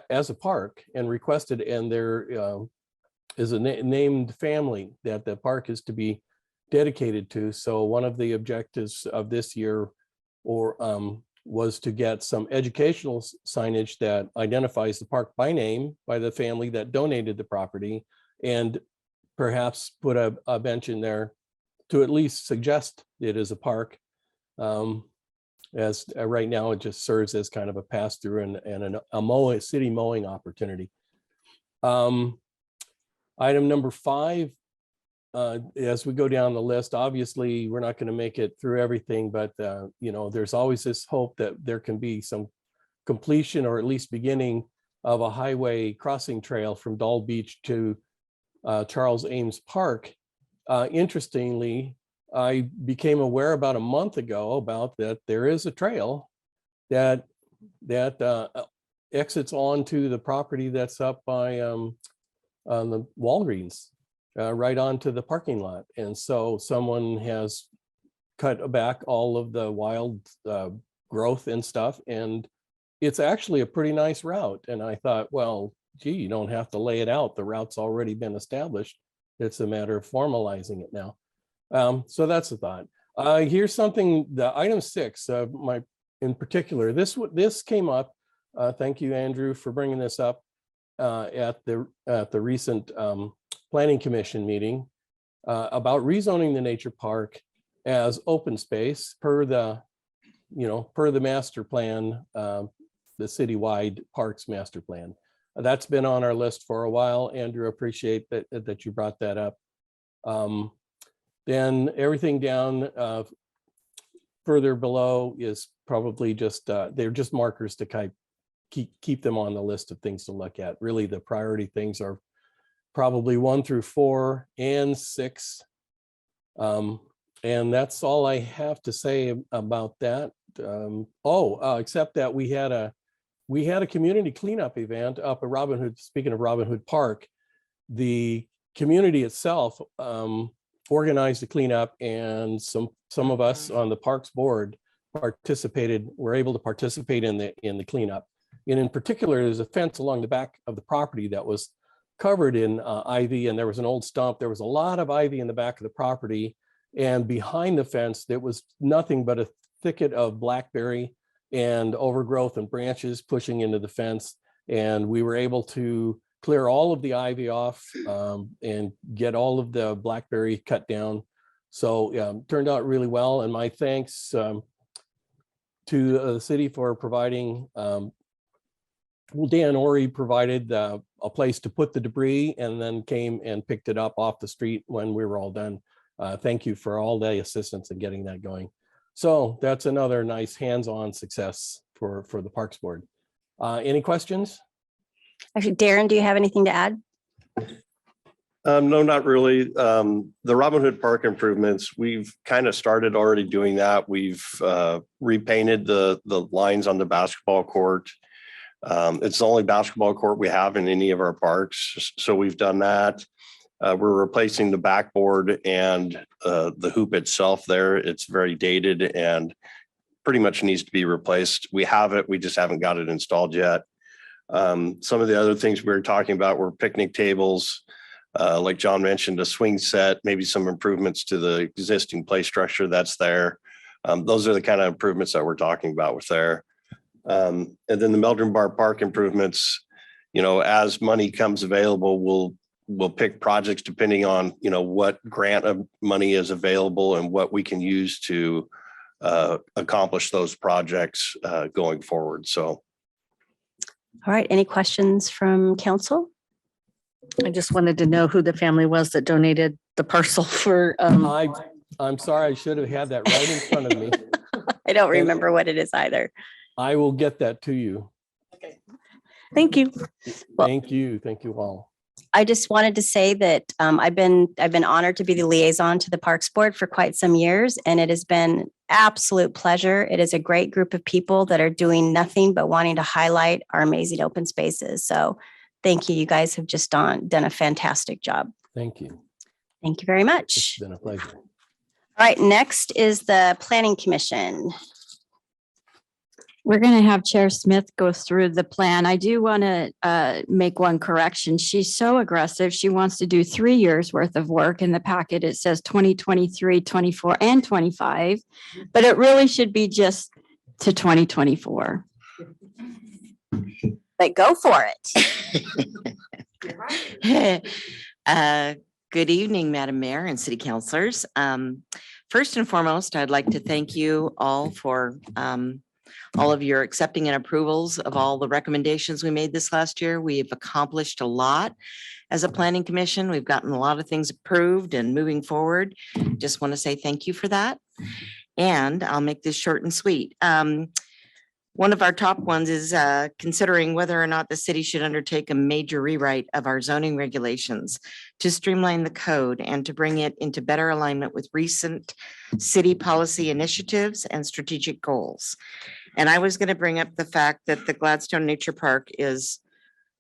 as a park and requested. And there is a named family that the park is to be dedicated to. So one of the objectives of this year was to get some educational signage that identifies the park by name by the family that donated the property, and perhaps put a bench in there to at least suggest it is a park. As right now, it just serves as kind of a pass through and a city mowing opportunity. Item number 5, as we go down the list, obviously we're not going to make it through everything, but there's always this hope that there can be some completion or at least beginning of a highway crossing trail from Dull Beach to Charles Ames Park. Interestingly, I became aware about a month ago about that there is a trail that exits onto the property that's up by the Walgreens. Right onto the parking lot. And so someone has cut back all of the wild growth and stuff. And it's actually a pretty nice route. And I thought, well, gee, you don't have to lay it out. The route's already been established. It's a matter of formalizing it now. So that's the thought. Here's something, the item 6, in particular, this came up. Thank you, Andrew, for bringing this up at the recent Planning Commission meeting about rezoning the nature park as open space per the master plan, the citywide parks master plan. That's been on our list for a while. Andrew, appreciate that you brought that up. Then everything down further below is probably just they're just markers to keep them on the list of things to look at. Really, the priority things are probably 1 through 4 and 6. And that's all I have to say about that. Except that we had a community cleanup event up at Robin Hood. Speaking of Robin Hood Park, the community itself organized the cleanup, and some of us on the Parks Board were able to participate in the cleanup. And in particular, there's a fence along the back of the property that was covered in ivy, and there was an old stump. There was a lot of ivy in the back of the property, and behind the fence there was nothing but a thicket of blackberry and overgrowth and branches pushing into the fence. And we were able to clear all of the ivy off and get all of the blackberry cut down. So turned out really well. And my thanks to the city for providing Dan Ori provided a place to put the debris and then came and picked it up off the street when we were all done. Thank you for all the assistance in getting that going. So that's another nice hands-on success for the Parks Board. Any questions? Actually, Darren, do you have anything to add? No, not really. The Robin Hood Park improvements, we've kind of started already doing that. We've repainted the lines on the basketball court. It's the only basketball court we have in any of our parks. So we've done that. We're replacing the backboard and the hoop itself there. It's very dated and pretty much needs to be replaced. We have it, we just haven't got it installed yet. Some of the other things we were talking about were picnic tables, like John mentioned, a swing set, maybe some improvements to the existing play structure that's there. Those are the kind of improvements that we're talking about with there. And then the Meldrum Bar Park improvements, as money comes available, we'll pick projects depending on, what grant of money is available and what we can use to accomplish those projects going forward. So. All right, any questions from council? I just wanted to know who the family was that donated the parcel for. I'm sorry, I should have had that right in front of me. I don't remember what it is either. I will get that to you. Thank you. Thank you. Thank you all. I just wanted to say that I've been honored to be the liaison to the Parks Board for quite some years, and it has been absolute pleasure. It is a great group of people that are doing nothing but wanting to highlight our amazing open spaces. So thank you. You guys have just done a fantastic job. Thank you. Thank you very much. It's been a pleasure. All right, next is the Planning Commission. We're going to have Chair Smith go through the plan. I do want to make one correction. She's so aggressive. She wants to do 3 years worth of work. In the packet, it says 2023, 24, and 25, but it really should be just to 2024. But go for it. Good evening, Madam Mayor and City Councilors. First and foremost, I'd like to thank you all for all of your accepting and approvals of all the recommendations we made this last year. We've accomplished a lot as a planning commission. We've gotten a lot of things approved and moving forward. Just want to say thank you for that. And I'll make this short and sweet. One of our top ones is considering whether or not the city should undertake a major rewrite of our zoning regulations to streamline the code and to bring it into better alignment with recent city policy initiatives and strategic goals. And I was going to bring up the fact that the Gladstone Nature Park is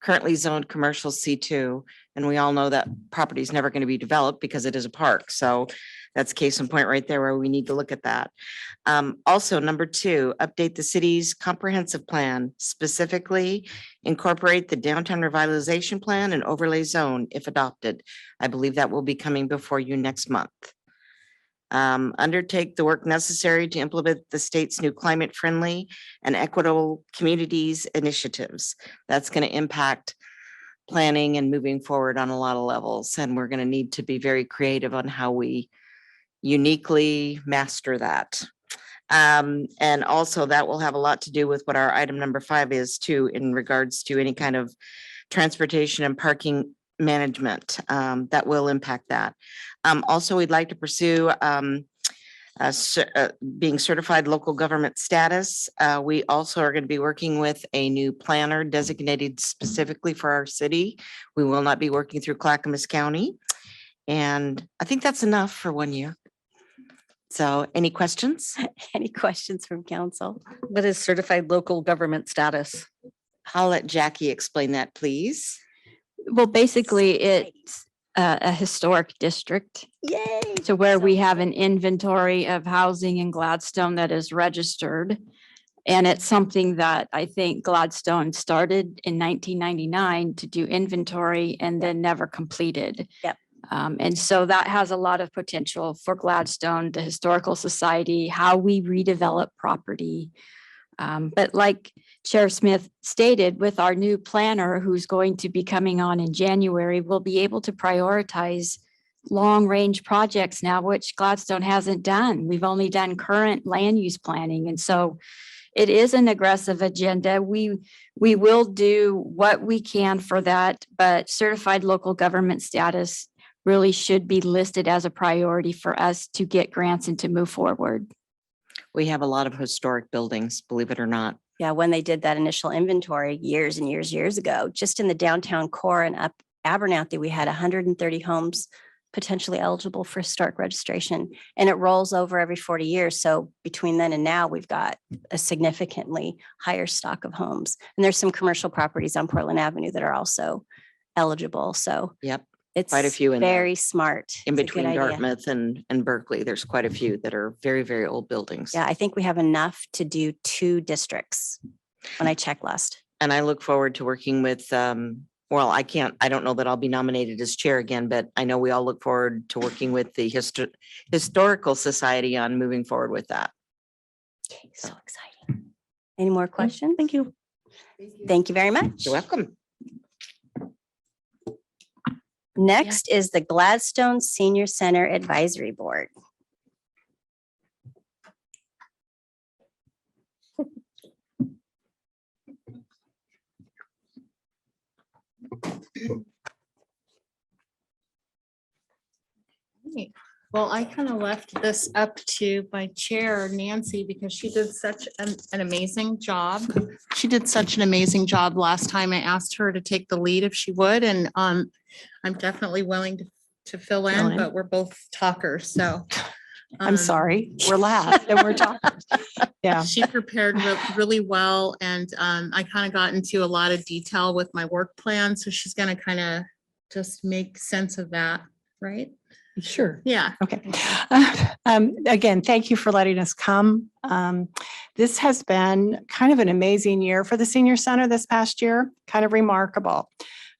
currently zoned commercial C2. And we all know that property is never going to be developed because it is a park. So that's case in point right there where we need to look at that. Also, number 2, update the city's comprehensive plan, specifically incorporate the downtown revitalization plan and overlay zone if adopted. I believe that will be coming before you next month. Undertake the work necessary to implement the state's new climate-friendly and equitable communities initiatives. That's going to impact planning and moving forward on a lot of levels. And we're going to need to be very creative on how we uniquely master that. And also that will have a lot to do with what our item number 5 is too, in regards to any kind of transportation and parking management that will impact that. Also, we'd like to pursue being certified local government status. We also are going to be working with a new planner designated specifically for our city. We will not be working through Clackamas County. And I think that's enough for 1 year. So any questions? Any questions from council? What is certified local government status? I'll let Jackie explain that, please. Well, basically, it's a historic district. Yay! To where we have an inventory of housing in Gladstone that is registered. And it's something that I think Gladstone started in 1999 to do inventory and then never completed. Yep. And so that has a lot of potential for Gladstone, the Historical Society, how we redevelop property. But like Chair Smith stated, with our new planner who's going to be coming on in January, we'll be able to prioritize long-range projects now, which Gladstone hasn't done. We've only done current land use planning. And so it is an aggressive agenda. We will do what we can for that, but certified local government status really should be listed as a priority for us to get grants and to move forward. We have a lot of historic buildings, believe it or not. Yeah, when they did that initial inventory years and years ago, just in the downtown core and up Abernathy, we had 130 homes potentially eligible for historic registration, and it rolls over every 40 years. So between then and now, we've got a significantly higher stock of homes. And there's some commercial properties on Portland Avenue that are also eligible. So yep, it's quite a few in very there. Smart. In It's a between good idea. Dartmouth and Berkeley, there's quite a few that are very, very old buildings. Yeah, I think we have enough to do 2 districts when I check last. And I look forward to working with, well, I don't know that I'll be nominated as chair again, but I know we all look forward to working with the Historical Society on moving forward with that. Okay, so exciting. Any more questions? Thank you. Thank you very much. You're welcome. Next is the Gladstone Senior Center Advisory Board. Well, I kind of left this up to my chair, Nancy, because she did such an amazing job. She did such an amazing job last time. I asked her to take the lead if she would, and I'm definitely willing to fill Fill in, in. but we're both talkers, so. I'm sorry, we're last and we're talking. Yeah. She prepared really well, and I kind of got into a lot of detail with my work plan, so she's gonna kind of just make sense of that, right? Sure. Yeah. Okay. Again, thank you for letting us come. This has been kind of an amazing year for the senior center this past year, kind of remarkable.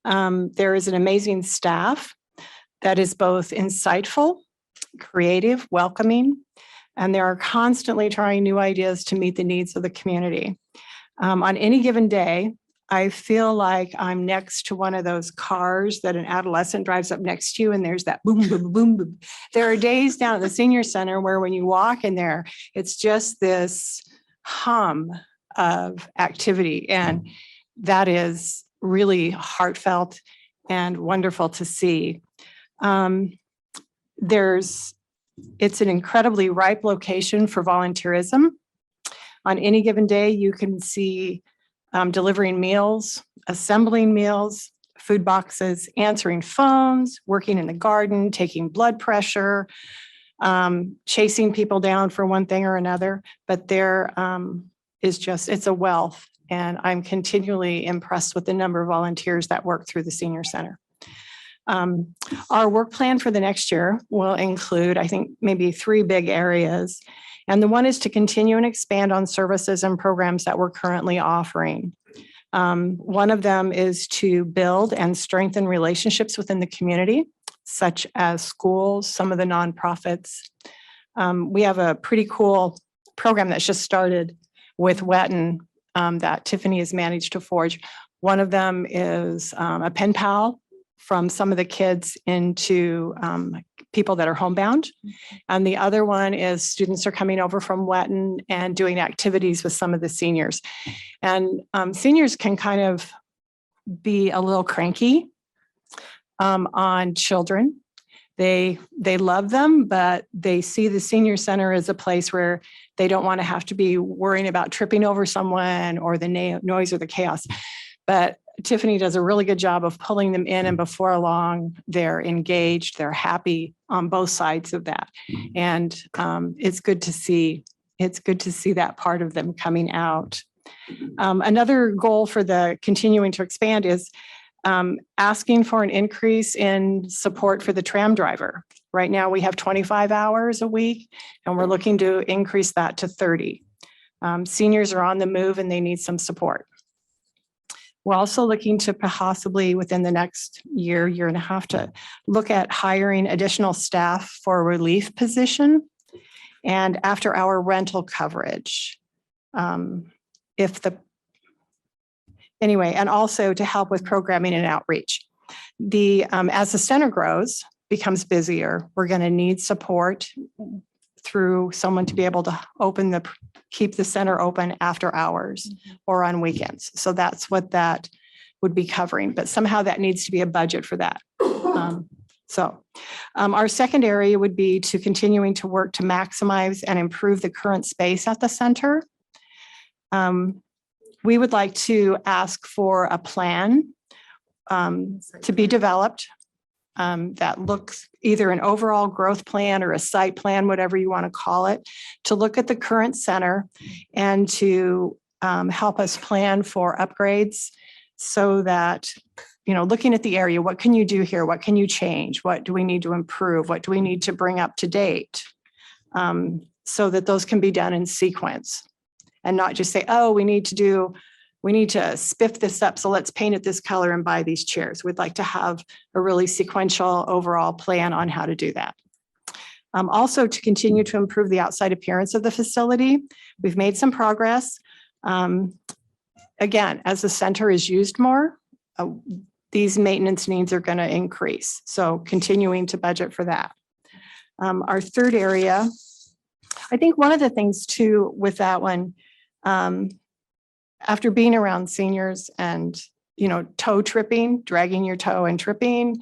There is an amazing staff that is both insightful, creative, welcoming, and they are constantly trying new ideas to meet the needs of the community. On any given day, I feel like I'm next to one of those cars that an adolescent drives up next to you and there's that boom, boom, boom, boom. There are days down at the senior center where when you walk in there, it's just this hum of activity. And that is really heartfelt and wonderful to see. It's an incredibly ripe location for volunteerism. On any given day, you can see delivering meals, assembling meals, food boxes, answering phones, working in the garden, taking blood pressure, chasing people down for one thing or another. But there is just, it's a wealth. And I'm continually impressed with the number of volunteers that work through the senior center. Our work plan for the next year will include, I think, maybe 3 big areas. And the one is to continue and expand on services and programs that we're currently offering. One of them is to build and strengthen relationships within the community, such as schools, some of the nonprofits. We have a pretty cool program that's just started with Wetton that Tiffany has managed to forge. One of them is a pen pal from some of the kids into people that are homebound. And the other one is students are coming over from Wetton and doing activities with some of the seniors. And seniors can kind of be a little cranky on children. They love them, but they see the senior center as a place where they don't want to have to be worrying about tripping over someone or the noise or the chaos. But Tiffany does a really good job of pulling them in, and before long, they're engaged, they're happy on both sides of that. And it's good to see. It's good to see that part of them coming out. Another goal for the continuing to expand is asking for an increase in support for the tram driver. Right now, we have 25 hours a week, and we're looking to increase that to 30. Seniors are on the move and they need some support. We're also looking to possibly within the next year and a half to look at hiring additional staff for a relief position and after our rental coverage. And also to help with programming and outreach. As the center grows, becomes busier, we're going to need support through someone to be able to keep the center open after hours or on weekends. So that's what that would be covering, but somehow that needs to be a budget for that. Our second area would be to continuing to work to maximize and improve the current space at the center. We would like to ask for a plan to be developed that looks either an overall growth plan or a site plan, whatever you want to call it, to look at the current center and to help us plan for upgrades so that, looking at the area, what can you do here? What can you change? What do we need to improve? What do we need to bring up to date? So that those can be done in sequence and not just say, oh, we need to spiff this up, so let's paint it this color and buy these chairs. We'd like to have a really sequential overall plan on how to do that. Also, to continue to improve the outside appearance of the facility. We've made some progress. Again, as the center is used more, these maintenance needs are going to increase. So continuing to budget for that. Our third area, I think one of the things too with that one, after being around seniors and, toe tripping, dragging your toe and tripping.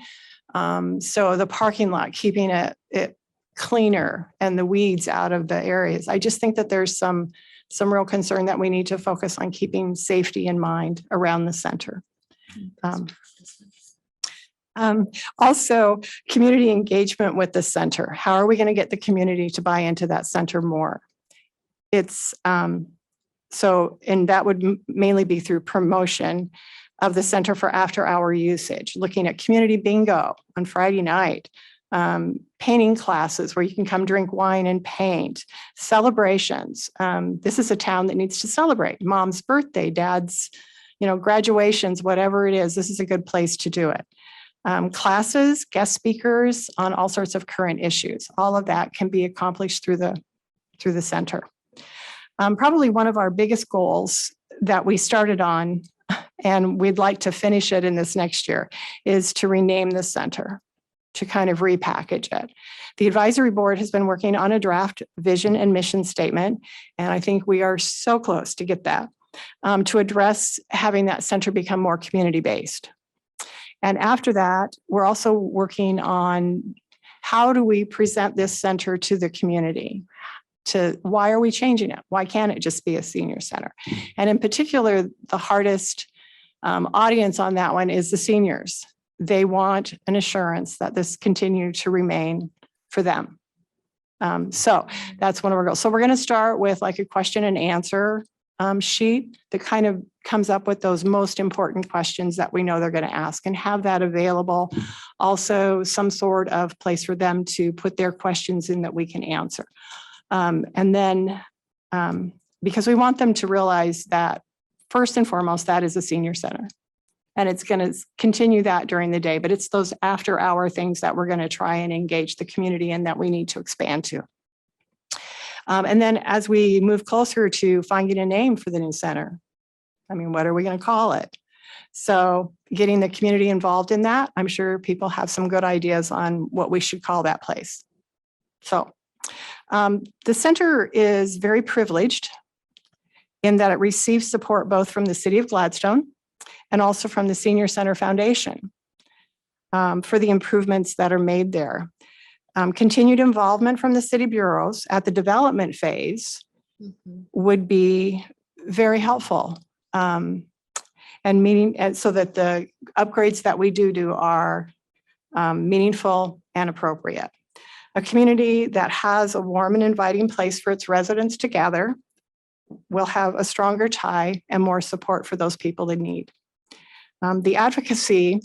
So the parking lot, keeping it cleaner and the weeds out of the areas. I just think that there's some real concern that we need to focus on keeping safety in mind around the center. Also, community engagement with the center. How are we going to get the community to buy into that center more? It's and that would mainly be through promotion of the center for after-hour usage, looking at community bingo on Friday night, painting classes where you can come drink wine and paint, celebrations. This is a town that needs to celebrate mom's birthday, dad's, graduations, whatever it is. This is a good place to do it. Classes, guest speakers on all sorts of current issues. All of that can be accomplished through the center. Probably one of our biggest goals that we started on, and we'd like to finish it in this next year, is to rename the center, to kind of repackage it. The advisory board has been working on a draft vision and mission statement, and I think we are so close to get that, to address having that center become more community-based. And after that, we're also working on how do we present this center to the community? Why are we changing it? Why can't it just be a senior center? And in particular, the hardest audience on that one is the seniors. They want an assurance that this continue to remain for them. So that's one of our goals. So we're going to start with like a question and answer sheet that kind of comes up with those most important questions that we know they're going to ask, and have that available. Also, some sort of place for them to put their questions in that we can answer. And then because we want them to realize that first and foremost, that is a senior center. And it's going to continue that during the day, but it's those after hour things that we're going to try and engage the community in that we need to expand to. And then as we move closer to finding a name for the new center, what are we going to call it? So getting the community involved in that, I'm sure people have some good ideas on what we should call that place. So the center is very privileged in that it receives support both from the City of Gladstone and also from the Senior Center Foundation for the improvements that are made there. Continued involvement from the city bureaus at the development phase would be very helpful. And so that the upgrades that we do are meaningful and appropriate. A community that has a warm and inviting place for its residents to gather will have a stronger tie and more support for those people in need. The advocacy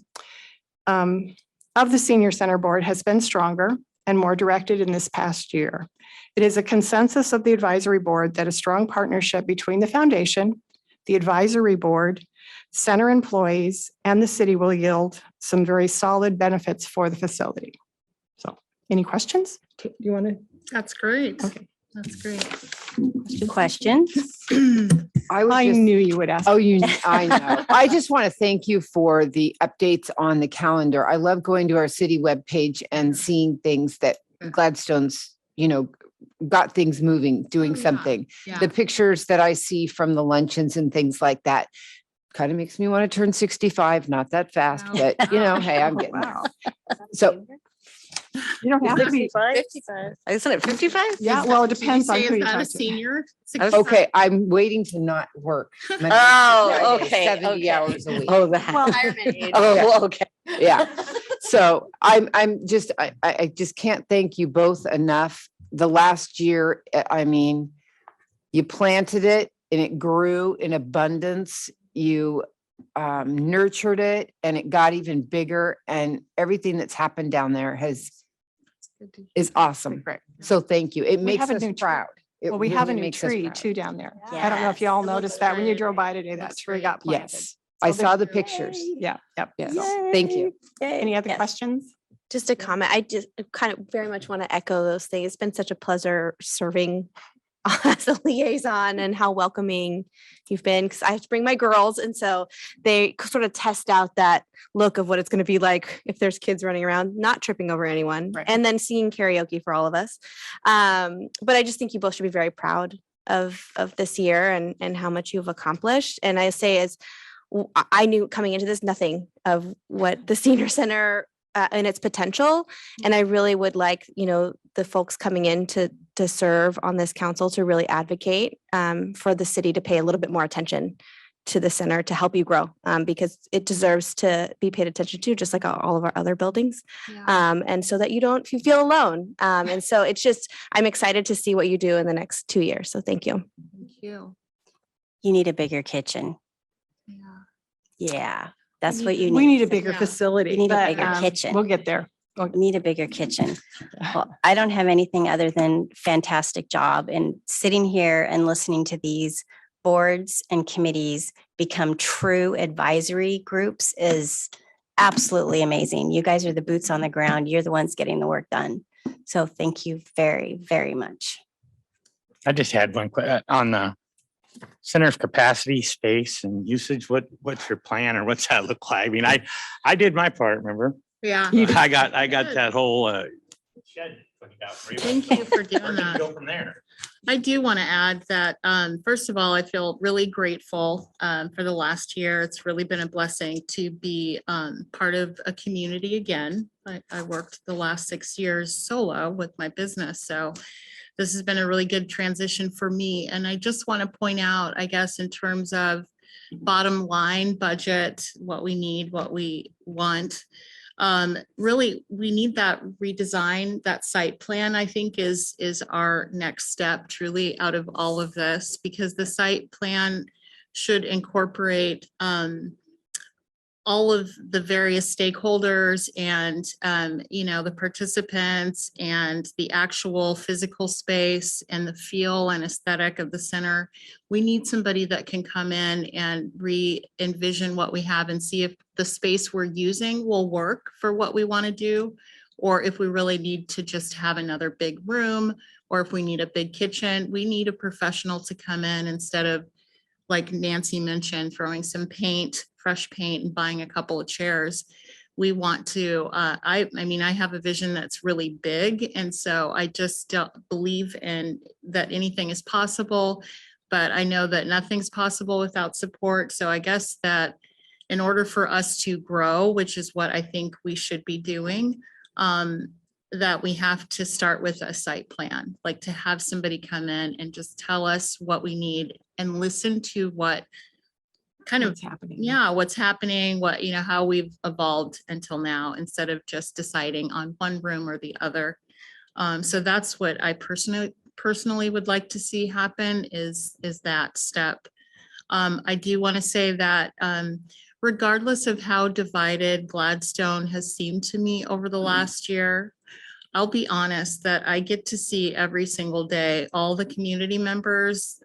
of the Senior Center Board has been stronger and more directed in this past year. It is a consensus of the advisory board that a strong partnership between the foundation, the advisory board, center employees, and the city will yield some very solid benefits for the facility. So, any questions? Do you want to? That's great. Okay. That's great. Questions? I knew you would ask. Oh, I know. I just want to thank you for the updates on the calendar. I love going to our city webpage and seeing things that Gladstone's, got things moving, doing something. Yeah. The pictures that I see from the luncheons and things like that kind of makes me want to turn 65. Not that fast, but hey, I'm getting there. So you don't have to be 55. Isn't it 55? Yeah, well, it depends on who you Is that talk a to. senior? Okay, I'm waiting to not work. Monday through Oh, Friday, okay. 70 hours a week. Oh, that. Well, Oh, okay. Yeah. So I just can't thank you both enough. The last year, you planted it and it grew in abundance. You nurtured it and it got even bigger, and everything that's happened down there is awesome. So thank you. It makes us proud. It Well, we have a really new makes us tree proud. too down there. I don't know if you all noticed that when you drove by today, that tree got planted. Yes, I saw the pictures. Yeah. Yep. Yes. So, Thank you. any other questions? Just a comment. I just kind of very much want to echo those things. It's been such a pleasure serving as a liaison and how welcoming you've been, because I have to bring my girls. And so they sort of test out that look of what it's going to be like if there's kids running around, not tripping over anyone, and then singing karaoke for all of us. But I just think you both should be very proud of this year and how much you've accomplished. And I say I knew coming into this nothing of what the senior center and its potential. And I really would like, the folks coming in to serve on this council to really advocate for the city to pay a little bit more attention to the center to help you grow, because it deserves to be paid attention to, just like all of our other buildings. And so that you feel alone. And so I'm excited to see what you do in the next 2 years. So thank you. Thank you. You need a bigger kitchen. Yeah, that's what you need. We need a bigger facility. You need a but, bigger kitchen. We'll get there. You need a bigger kitchen. Well, I don't have anything other than fantastic job, and sitting here and listening to these boards and committees become true advisory groups is absolutely amazing. You guys are the boots on the ground. You're the ones getting the work done. So thank you very, very much. I just had one on the center's capacity, space and usage. What's your plan, or what's that look like? I mean, I did my part, remember? Yeah. I got that whole shed. Thank you for doing that. Go from there. I do want to add that, first of all, I feel really grateful for the last year. It's really been a blessing to be part of a community again. I worked the last 6 years solo with my business. So this has been a really good transition for me. And I just want to point out, I guess, in terms of bottom line budget, what we need, what we want. Really, we need that redesign. That site plan, I think, is our next step truly out of all of this, because the site plan should incorporate all of the various stakeholders and, the participants and the actual physical space and the feel and aesthetic of the center. We need somebody that can come in and re-envision what we have and see if the space we're using will work for what we want to do, or if we really need to just have another big room, or if we need a big kitchen. We need a professional to come in instead of, like Nancy mentioned, throwing some fresh paint and buying a couple of chairs. We want to, I have a vision that's really big. And so I just don't believe in that anything is possible, but I know that nothing's possible without support. So I guess that in order for us to grow, which is what I think we should be doing, that we have to start with a site plan, like to have somebody come in and just tell us what we need and listen to what kind of happening. Yeah, what's happening, how we've evolved until now, instead of just deciding on one room or the other. So that's what I personally would like to see happen is that step. I do want to say that regardless of how divided Gladstone has seemed to me over the last year, I'll be honest that I get to see every single day all the community members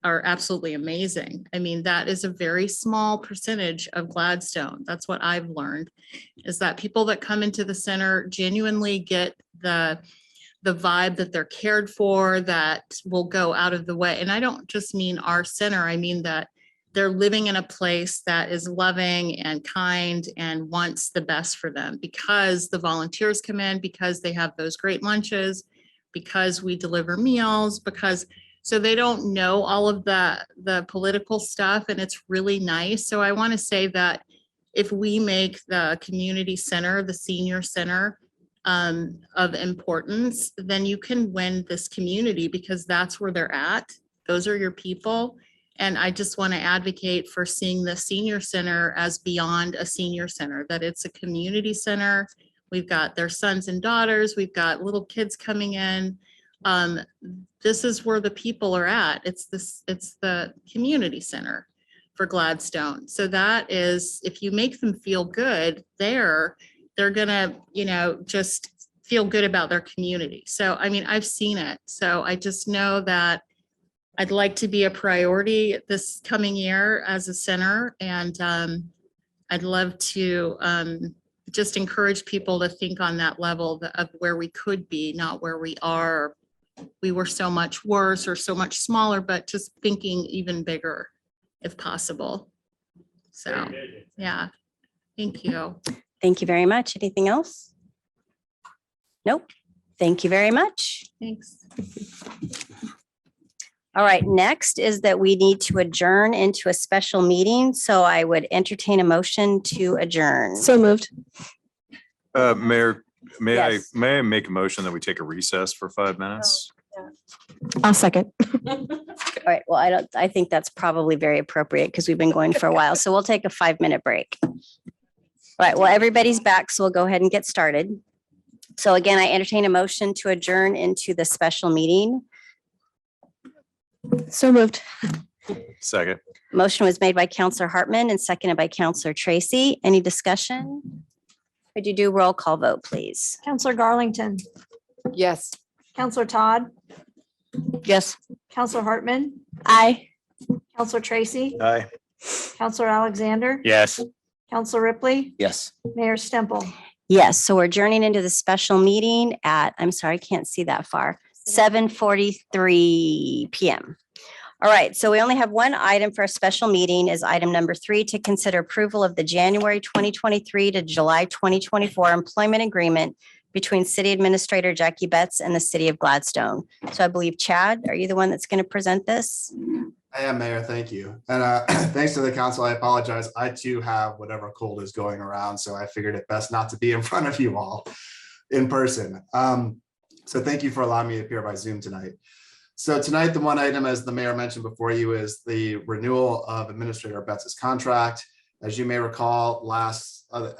are absolutely amazing. I mean, that is a very small percentage of Gladstone. That's what I've learned, is that people that come into the center genuinely get the vibe that they're cared for, that will go out of the way. And I don't just mean our center, I mean that they're living in a place that is loving and kind and wants the best for them, because the volunteers come in, because they have those great lunches, because we deliver meals, so they don't know all of the political stuff, and it's really nice. So I want to say that if we make the community center, the senior center, of importance, then you can win this community, because that's where they're at. Those are your people. And I just want to advocate for seeing the senior center as beyond a senior center, that it's a community center. We've got their sons and daughters. We've got little kids coming in. This is where the people are at. It's the community center for Gladstone. So that is, if you make them feel good there, they're gonna, just feel good about their community. So, I've seen it. So I just know that I'd like to be a priority this coming year as a center. And I'd love to just encourage people to think on that level of where we could be, not where we are, we were so much worse or so much smaller, but just thinking even bigger if possible. So, yeah, thank you. Thank you very much. Anything else? Nope. Thank you very much. Thanks. All right, next is that we need to adjourn into a special meeting. So I would entertain a motion to adjourn. So moved. Mayor, Yes. may I make a motion that we take a recess for 5 minutes? I'll second. All right, well, I think that's probably very appropriate because we've been going for a while. So we'll take a 5-minute break. All right, well, everybody's back, so we'll go ahead and get started. So again, I entertain a motion to adjourn into the special meeting. So moved. Second. Motion was made by Counselor Hartman and seconded by Counselor Tracy. Any discussion? Could you do roll call vote, please? Counselor Garlington, Yes. Counselor Todd, Yes. Counselor Hartman, Aye. Counselor Tracy, Aye. Counselor Alexander, Yes. Counselor Ripley, Yes. Mayor Stemple. Yes, so we're adjourning into the special meeting at, I'm sorry, I can't see that far, 7:43 PM. All right, so we only have one item for a special meeting is item number 3 to consider approval of the January 2023 to July 2024 employment agreement between City Administrator Jackie Betts and the City of Gladstone. So I believe Chad, are you the one that's going to present this? I am, Mayor. Thank you. And thanks to the council. I apologize. I too have whatever cold is going around. So I figured it best not to be in front of you all in person. So thank you for allowing me to appear by Zoom tonight. So tonight, the one item, as the mayor mentioned before you, is the renewal of Administrator Betts' contract. As you may recall,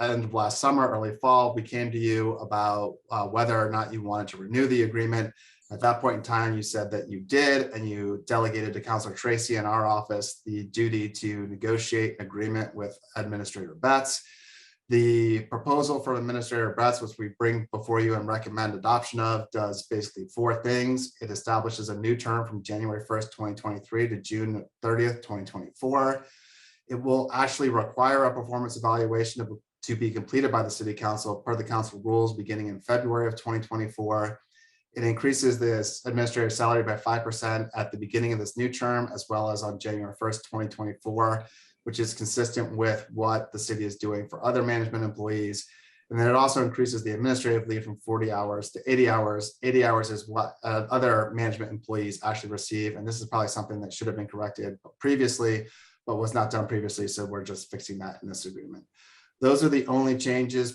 end of last summer, early fall, we came to you about whether or not you wanted to renew the agreement. At that point in time, you said that you did, and you delegated to Counselor Tracy in our office the duty to negotiate an agreement with Administrator Betts. The proposal from Administrator Betts, which we bring before you and recommend adoption of, does basically 4 things. It establishes a new term from January 1st, 2023 to June 30th, 2024. It will actually require a performance evaluation to be completed by the City Council per the council rules beginning in February of 2024. It increases this administrative salary by 5% at the beginning of this new term, as well as on January 1st, 2024, which is consistent with what the city is doing for other management employees. And then it also increases the administrative leave from 40 hours to 80 hours. 80 hours is what other management employees actually receive. And this is probably something that should have been corrected previously, but was not done previously. So we're just fixing that in this agreement. Those are the only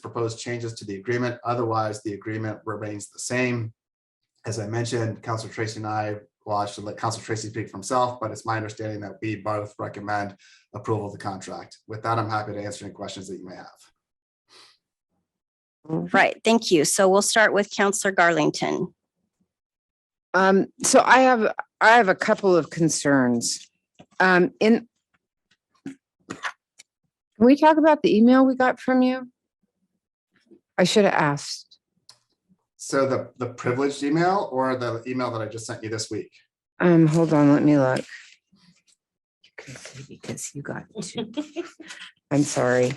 proposed changes to the agreement. Otherwise, the agreement remains the same. As I mentioned, Councilor Tracy and I, well, I should let Councilor Tracy speak for himself, but it's my understanding that we both recommend approval of the contract. With that, I'm happy to answer any questions that you may have. Right, thank you. So we'll start with Counselor Garlington. So I have a couple of concerns. Can we talk about the email we got from you? I should have asked. So the privileged email or the email that I just sent you this week? Hold on, let me look. Because you got two. I'm sorry.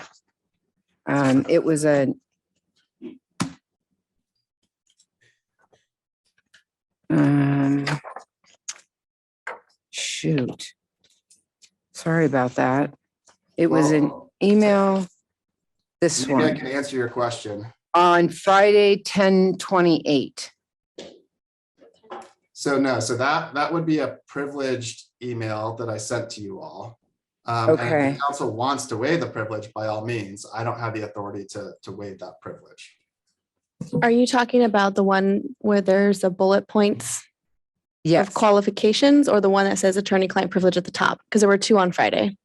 It was a shoot. Sorry about that. It was an email. This Maybe I one can answer your question. on Friday, 10/28. So no, so that would be a privileged email that I sent to you all. And if Okay. the council wants to waive the privilege, by all means, I don't have the authority to waive that privilege. Are you talking about the one where there's a bullet points Yes. of qualifications, or the one that says attorney-client privilege at the top? Because there were 2 on Friday.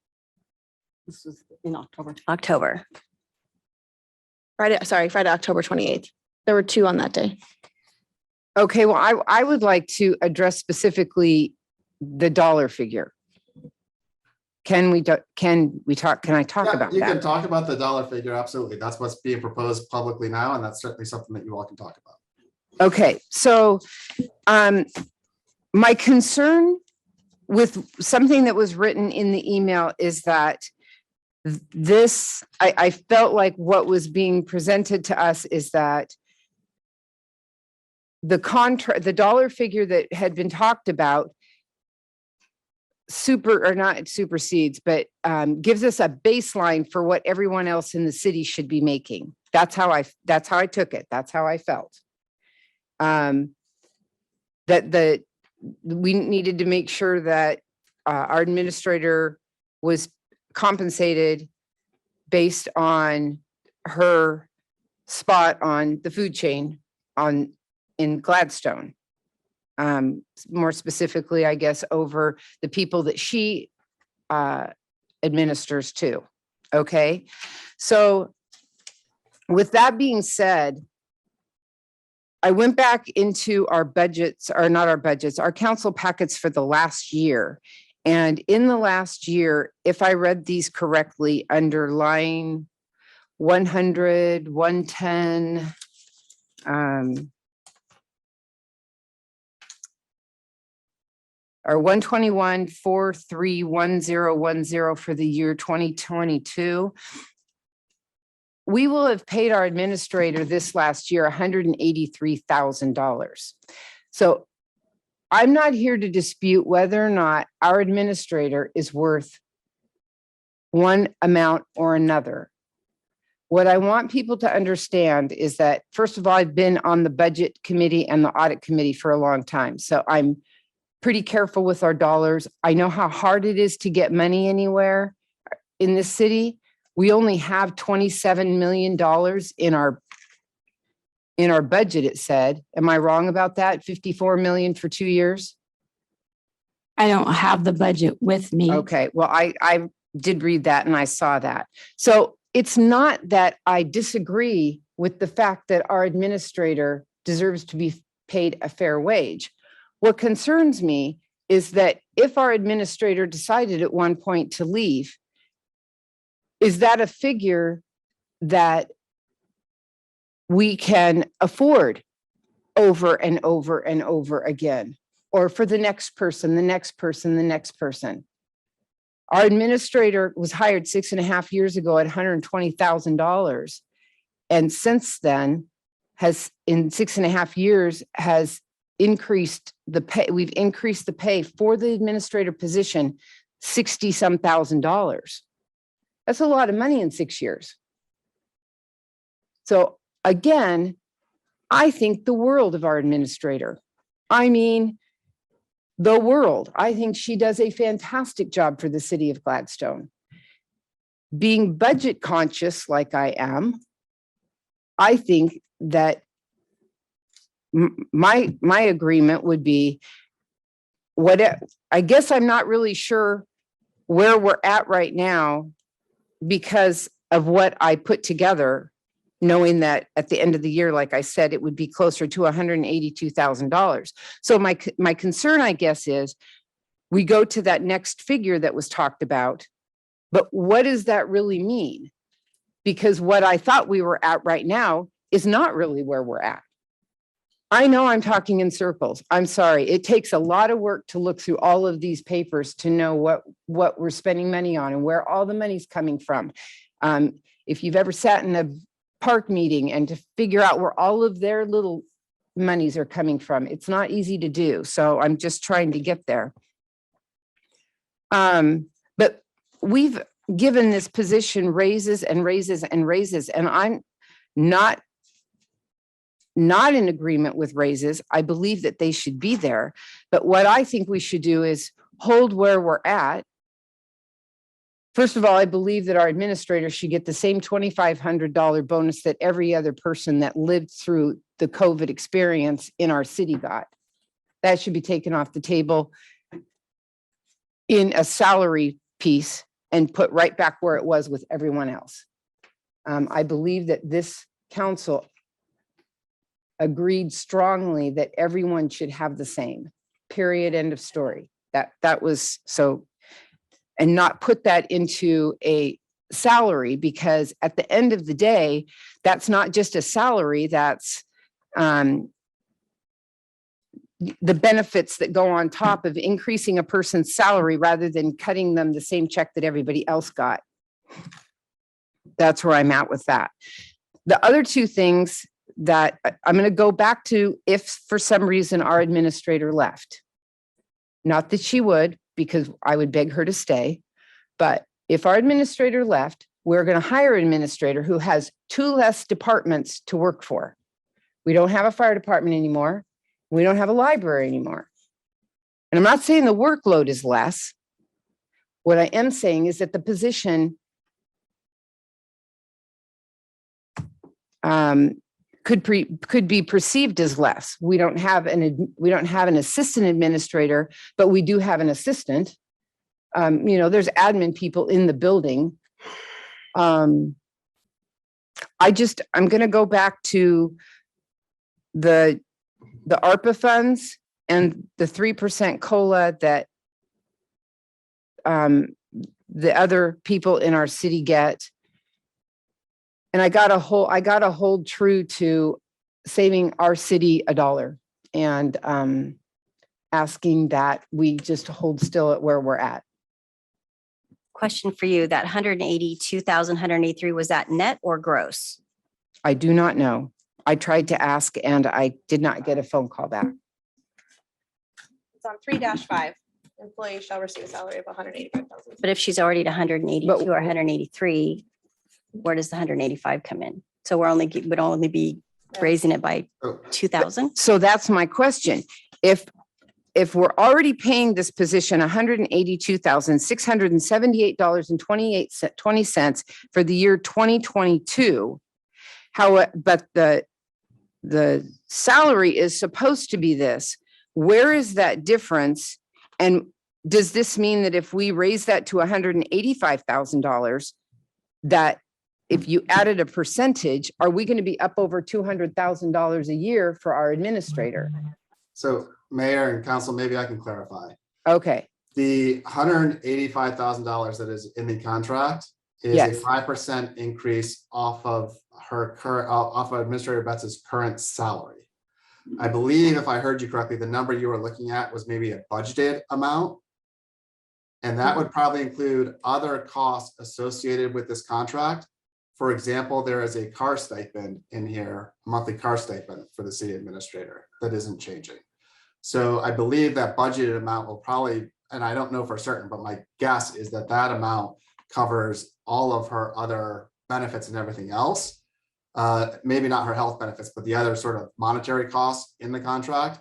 This was in October. October. Friday, October 28th. There were 2 on that day. Okay, well, I would like to address specifically the dollar figure. Can I talk Yeah, about you can that? talk about the dollar figure, absolutely. That's what's being proposed publicly now, and that's certainly something that you all can talk about. Okay, so my concern with something that was written in the email is that I felt like what was being presented to us is that the contract, the dollar figure that had been talked about not supersedes, but gives us a baseline for what everyone else in the city should be making. That's how I took it. That's how I felt. We needed to make sure that our administrator was compensated based on her spot on the food chain in Gladstone. More specifically, I guess, over the people that she administers to. Okay. So with that being said, I went back into our budgets, or not our budgets, our council packets for the last year. And in the last year, if I read these correctly, under line 100, 110, or 121, 431010 for the year 2022. We will have paid our administrator this last year $183,000. So I'm not here to dispute whether or not our administrator is worth one amount or another. What I want people to understand is that, first of all, I've been on the budget committee and the audit committee for a long time. So I'm pretty careful with our dollars. I know how hard it is to get money anywhere in this city. We only have $27 million in our budget, it said. Am I wrong about that? 54 million for 2 years? I don't have the budget with me. Okay, well, I did read that and I saw that. So it's not that I disagree with the fact that our administrator deserves to be paid a fair wage. What concerns me is that if our administrator decided at one point to leave, is that a figure that we can afford over and over and over again, or for the next person, the next person, the next person? Our administrator was hired 6.5 years ago at $120,000. And since then in 6.5 years has increased the pay. We've increased the pay for the administrator position, $60-some thousand. That's a lot of money in 6 years. So again, I think the world of our administrator. I mean, the world. I think she does a fantastic job for the city of Gladstone. Being budget conscious like I am, I think that my agreement would be I guess I'm not really sure where we're at right now because of what I put together, knowing that at the end of the year, like I said, it would be closer to $182,000. So my concern, I guess, is we go to that next figure that was talked about, but what does that really mean? Because what I thought we were at right now is not really where we're at. I know I'm talking in circles. I'm sorry. It takes a lot of work to look through all of these papers to know what we're spending money on and where all the money's coming from. If you've ever sat in a park meeting and to figure out where all of their little monies are coming from, it's not easy to do. So I'm just trying to get there. But we've given this position raises and raises and raises, and I'm not in agreement with raises. I believe that they should be there. But what I think we should do is hold where we're at. First of all, I believe that our administrator should get the same $2,500 bonus that every other person that lived through the COVID experience in our city got. That should be taken off the table in a salary piece and put right back where it was with everyone else. I believe that this council agreed strongly that everyone should have the same, period, end of story. That was so, and not put that into a salary, because at the end of the day, that's not just a salary, that's the benefits that go on top of increasing a person's salary rather than cutting them the same check that everybody else got. That's where I'm at with that. The other two things that I'm going to go back to if for some reason our administrator left. Not that she would, because I would beg her to stay. But if our administrator left, we're going to hire an administrator who has 2 less departments to work for. We don't have a fire department anymore. We don't have a library anymore. And I'm not saying the workload is less. What I am saying is that the position could be perceived as less. We don't have an assistant administrator, but we do have an assistant. There's admin people in the building. I'm going to go back to the ARPA funds and the 3% COLA that the other people in our city get. And I got to hold true to saving our city $1 and asking that we just hold still at where we're at. Question for you, that 182,183, was that net or gross? I do not know. I tried to ask and I did not get a phone call back. It's on 3-5. Employees shall receive a salary of 185,000. But if she's already at 182 or 183, where does the 185 come in? So would only be raising it by 2,000? So that's my question. If we're already paying this position $182,678.20 for the year 2022, but the salary is supposed to be this, where is that difference? And does this mean that if we raise that to $185,000, that if you added a percentage, are we going to be up over $200,000 a year for our administrator? So Mayor and Council, maybe I can clarify. Okay. The $185,000 that is in the contract is Yes. a 5% increase off of Administrator Betts's current salary. I believe if I heard you correctly, the number you were looking at was maybe a budgeted amount. And that would probably include other costs associated with this contract. For example, there is a car stipend in here, a monthly car stipend for the city administrator that isn't changing. So I believe that budgeted amount will probably, and I don't know for certain, but my guess is that that amount covers all of her other benefits and everything else. Maybe not her health benefits, but the other sort of monetary costs in the contract.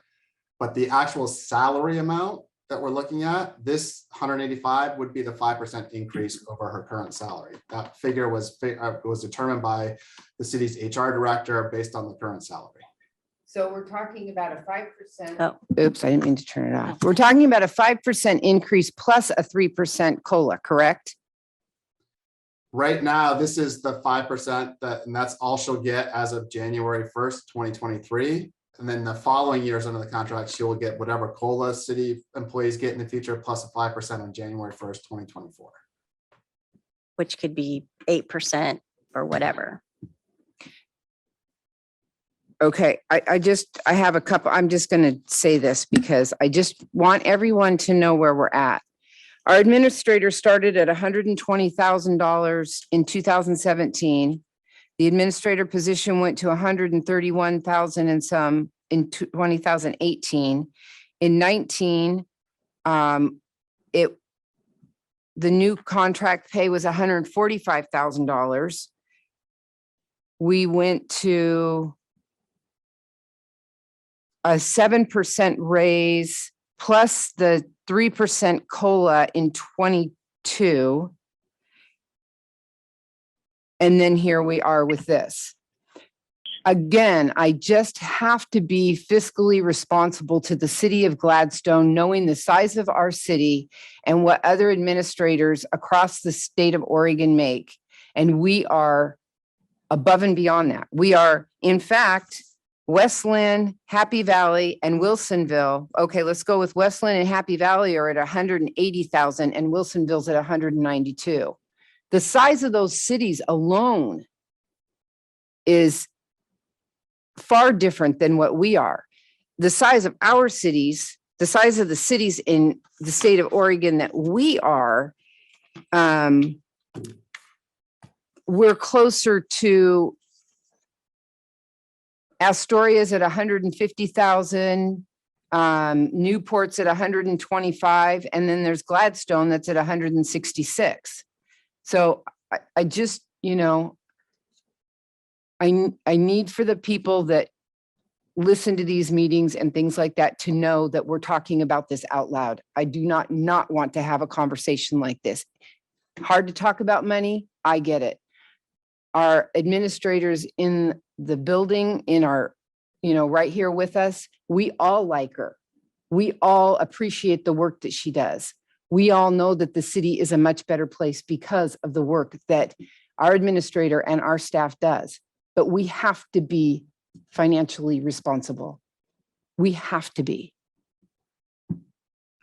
But the actual salary amount that we're looking at, this 185 would be the 5% increase over her current salary. That figure was determined by the city's HR director based on the current salary. So we're talking about a 5%. Oh, oops, I didn't mean to turn it off. We're talking about a 5% increase plus a 3% COLA, correct? Right now, this is the 5% and that's all she'll get as of January 1st, 2023. And then the following years under the contract, she will get whatever COLA city employees get in the future, plus a 5% on January 1st, 2024. Which could be 8% or whatever. Okay, I have a couple, I'm just going to say this because I just want everyone to know where we're at. Our administrator started at $120,000 in 2017. The administrator position went to 131,000 and some in 2018. In 19, the new contract pay was $145,000. We went to a 7% raise plus the 3% COLA in 22. And then here we are with this. Again, I just have to be fiscally responsible to the city of Gladstone, knowing the size of our city and what other administrators across the state of Oregon make. And we are above and beyond that. We are, in fact, West Lynn, Happy Valley, and Wilsonville. Okay, let's go with West Lynn and Happy Valley are at 180,000 and Wilsonville's at 192. The size of those cities alone is far different than what we are. The size of our cities, the size of the cities in the state of Oregon that we are, we're closer to Astoria's at 150,000. Newport's at 125, and then there's Gladstone that's at 166. So I just, you know, I need for the people that listen to these meetings and things like that to know that we're talking about this out loud. I do not want to have a conversation like this. Hard to talk about money. I get it. Our administrators in the building, in our, you know, right here with us, we all like her. We all appreciate the work that she does. We all know that the city is a much better place because of the work that our administrator and our staff does. But we have to be financially responsible. We have to be.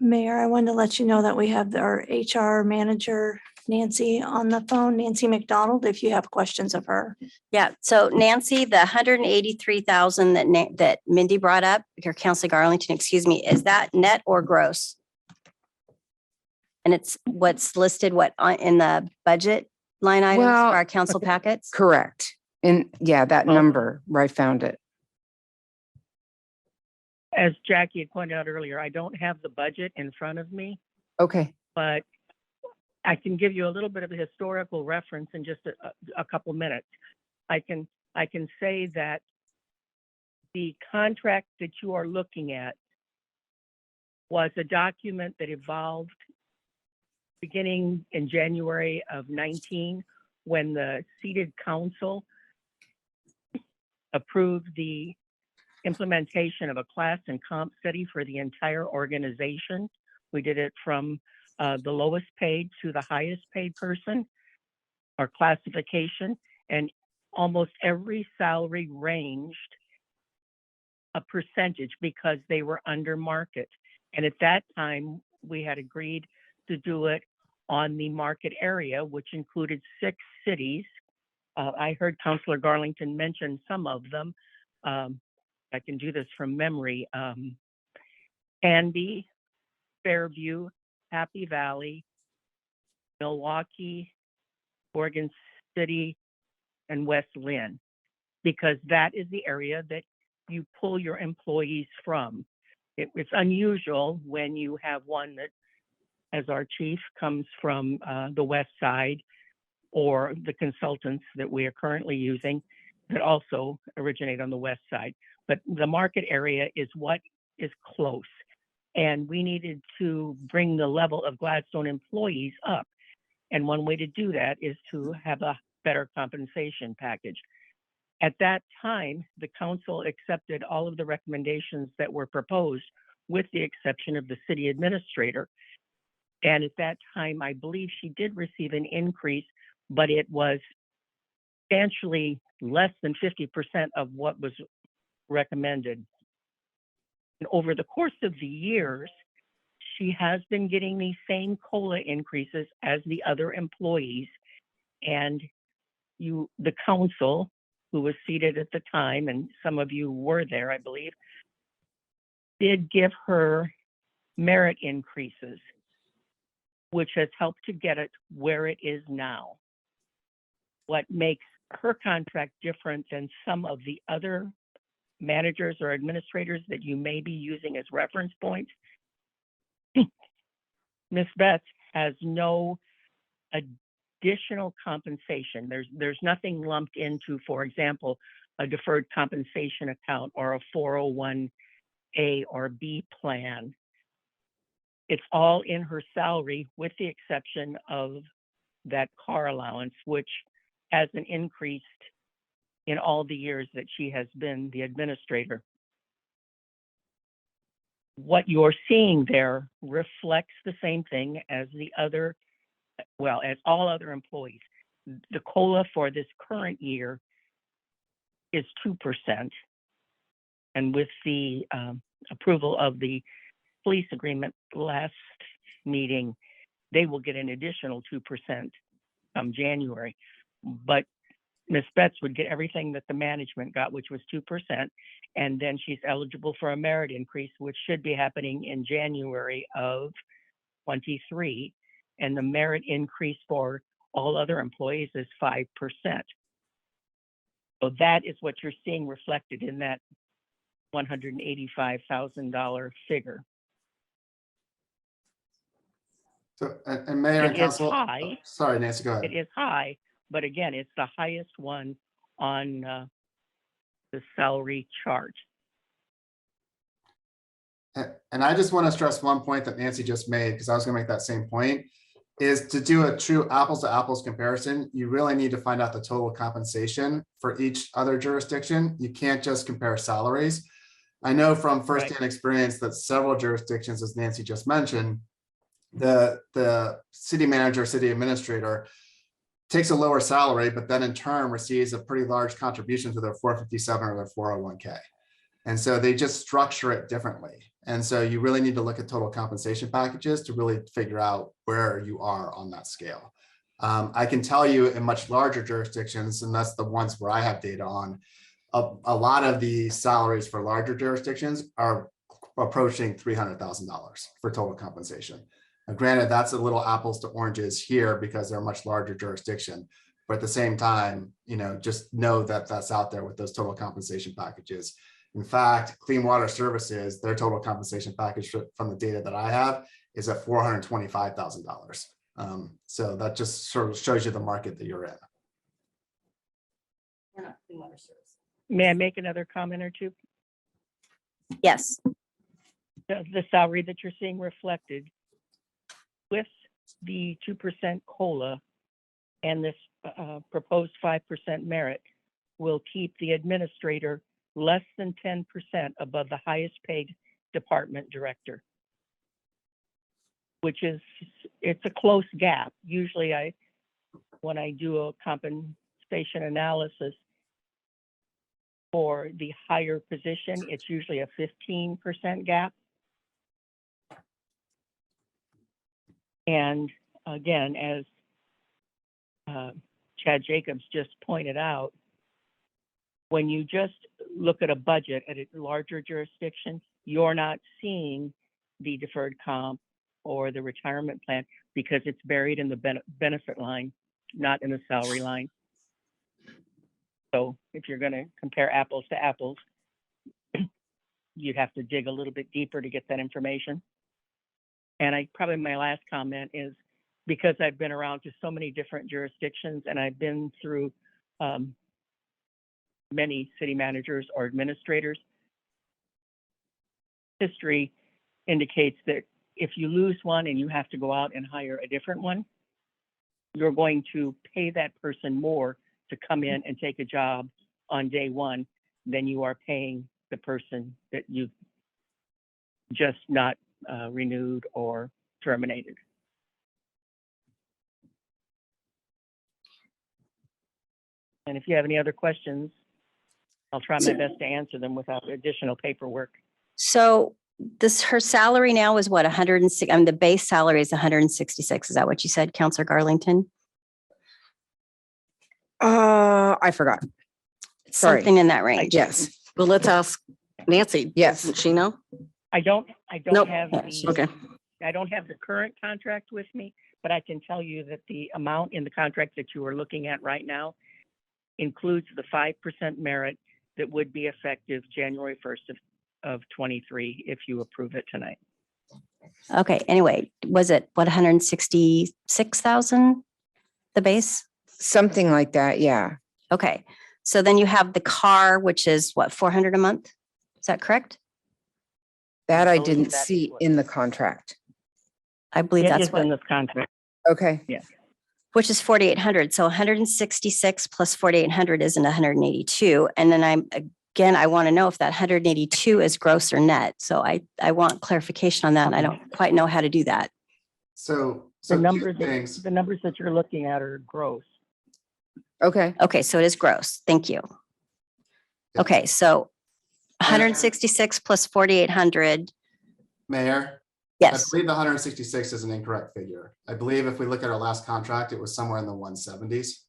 Mayor, I wanted to let you know that we have our HR manager, Nancy, on the phone, Nancy McDonald, if you have questions of her. Yeah, so Nancy, the 183,000 that Mindy brought up, your Councilor Garlington, excuse me, is that net or gross? And it's what's listed in the budget line items for Well, our council packets? Correct. And yeah, that number where I found it. As Jackie had pointed out earlier, I don't have the budget in front of me, Okay. but I can give you a little bit of a historical reference in just a couple minutes. I can say that the contract that you are looking at was a document that evolved beginning in January of 19, when the seated council approved the implementation of a class and comp study for the entire organization. We did it from the lowest paid to the highest paid person, or classification, and almost every salary ranged a percentage because they were under market. And at that time, we had agreed to do it on the market area, which included 6 cities. I heard Councilor Garlington mention some of them. I can do this from memory. Canby, Fairview, Happy Valley, Milwaukee, Oregon City, and West Lynn, because that is the area that you pull your employees from. It's unusual when you have one that, as our chief, comes from the west side, or the consultants that we are currently using that also originate on the west side. But the market area is what is close. And we needed to bring the level of Gladstone employees up. And one way to do that is to have a better compensation package. At that time, the council accepted all of the recommendations that were proposed, with the exception of the city administrator. And at that time, I believe she did receive an increase, but it was substantially less than 50% of what was recommended. And over the course of the years, she has been getting the same COLA increases as the other employees. And the council, who was seated at the time, and some of you were there, I believe, did give her merit increases, which has helped to get it where it is now. What makes her contract different than some of the other managers or administrators that you may be using as reference points, Ms. Betts has no additional compensation. There's nothing lumped into, for example, a deferred compensation account or a 401A or B plan. It's all in her salary, with the exception of that car allowance, which hasn't increased in all the years that she has been the administrator. What you're seeing there reflects the same thing as as all other employees. The COLA for this current year is 2%. And with the approval of the police agreement last meeting, they will get an additional 2% come January. But Ms. Betts would get everything that the management got, which was 2%. And then she's eligible for a merit increase, which should be happening in January of 23. And the merit increase for all other employees is 5%. So that is what you're seeing reflected in that $185,000 figure. So, and Mayor and It is Council, high. sorry, Nancy, go ahead. It is high, but again, it's the highest one on the salary chart. And I just want to stress one point that Nancy just made, because I was going to make that same point, is to do a true apples to apples comparison. You really need to find out the total compensation for each other jurisdiction. You can't just compare salaries. I know from firsthand experience that several jurisdictions, as Nancy just mentioned, the city manager, city administrator takes a lower salary, but then in turn receives a pretty large contribution to their 457 or their 401k. And so they just structure it differently. And so you really need to look at total compensation packages to really figure out where you are on that scale. I can tell you in much larger jurisdictions, and that's the ones where I have data on, a lot of the salaries for larger jurisdictions are approaching $300,000 for total compensation. Now, granted, that's a little apples to oranges here because they're a much larger jurisdiction. But at the same time, just know that that's out there with those total compensation packages. In fact, Clean Water Services, their total compensation package from the data that I have is at $425,000. So that just sort of shows you the market that you're in. May I make another comment or two? Yes. The salary that you're seeing reflected with the 2% COLA and this proposed 5% merit will keep the administrator less than 10% above the highest paid department director, which is, it's a close gap. Usually when I do a compensation analysis for the higher position, it's usually a 15% gap. And again, as Chad Jacobs just pointed out, when you just look at a budget at a larger jurisdiction, you're not seeing the deferred comp or the retirement plan because it's buried in the benefit line, not in the salary line. So if you're going to compare apples to apples, you'd have to dig a little bit deeper to get that information. And probably my last comment is, because I've been around to so many different jurisdictions and I've been through many city managers or administrators, history indicates that if you lose one and you have to go out and hire a different one, you're going to pay that person more to come in and take a job on day one than you are paying the person that you've just not renewed or terminated. And if you have any other questions, I'll try my best to answer them without additional paperwork. So her salary now is what, 106? I mean, the base salary is 166. Is that what you said, Counselor Garlington? I forgot. Sorry. Something in that range. Yes. Well, let's ask Nancy. Yes. Doesn't she know? I don't Nope. have the Okay. I don't have the current contract with me, but I can tell you that the amount in the contract that you are looking at right now includes the 5% merit that would be effective January 1st of 23 if you approve it tonight. Okay. Anyway, was it what, 166,000, the base? Something like that. Yeah. Okay. So then you have the car, which is what, 400 a month? Is that correct? That I believe didn't that is see what- in the contract. I believe It that's is what, in this contract. Okay. Yeah. which is 4,800. So 166 plus 4,800 isn't 182. And then I want to know if that 182 is gross or net. So I want clarification on that. And I don't quite know how to do that. So The two numbers things. the numbers that you're looking at are gross. Okay. Okay. So it is gross. Thank you. Okay. So 166 plus 4,800. Mayor? Yes. I believe the 166 is an incorrect figure. I believe if we look at our last contract, it was somewhere in the 170s.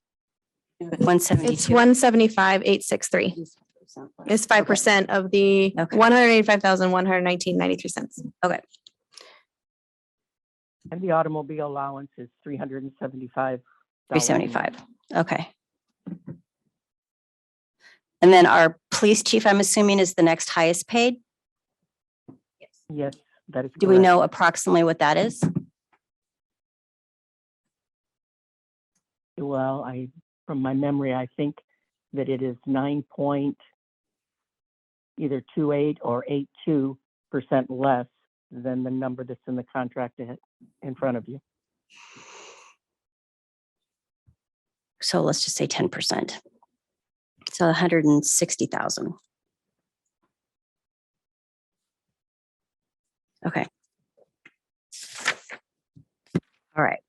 172. It's 175,863. It's 5% of the 185,119.93. Okay. And the automobile allowance is $375. 375. Okay. And then our police chief, I'm assuming, is the next highest paid. Yes, that is. Do we correct. know approximately what that is? Well, from my memory, I think that it is 9 either 28 or 82% less than the number that's in the contract in front of you. So let's just say 10%. So 160,000. Okay. All right.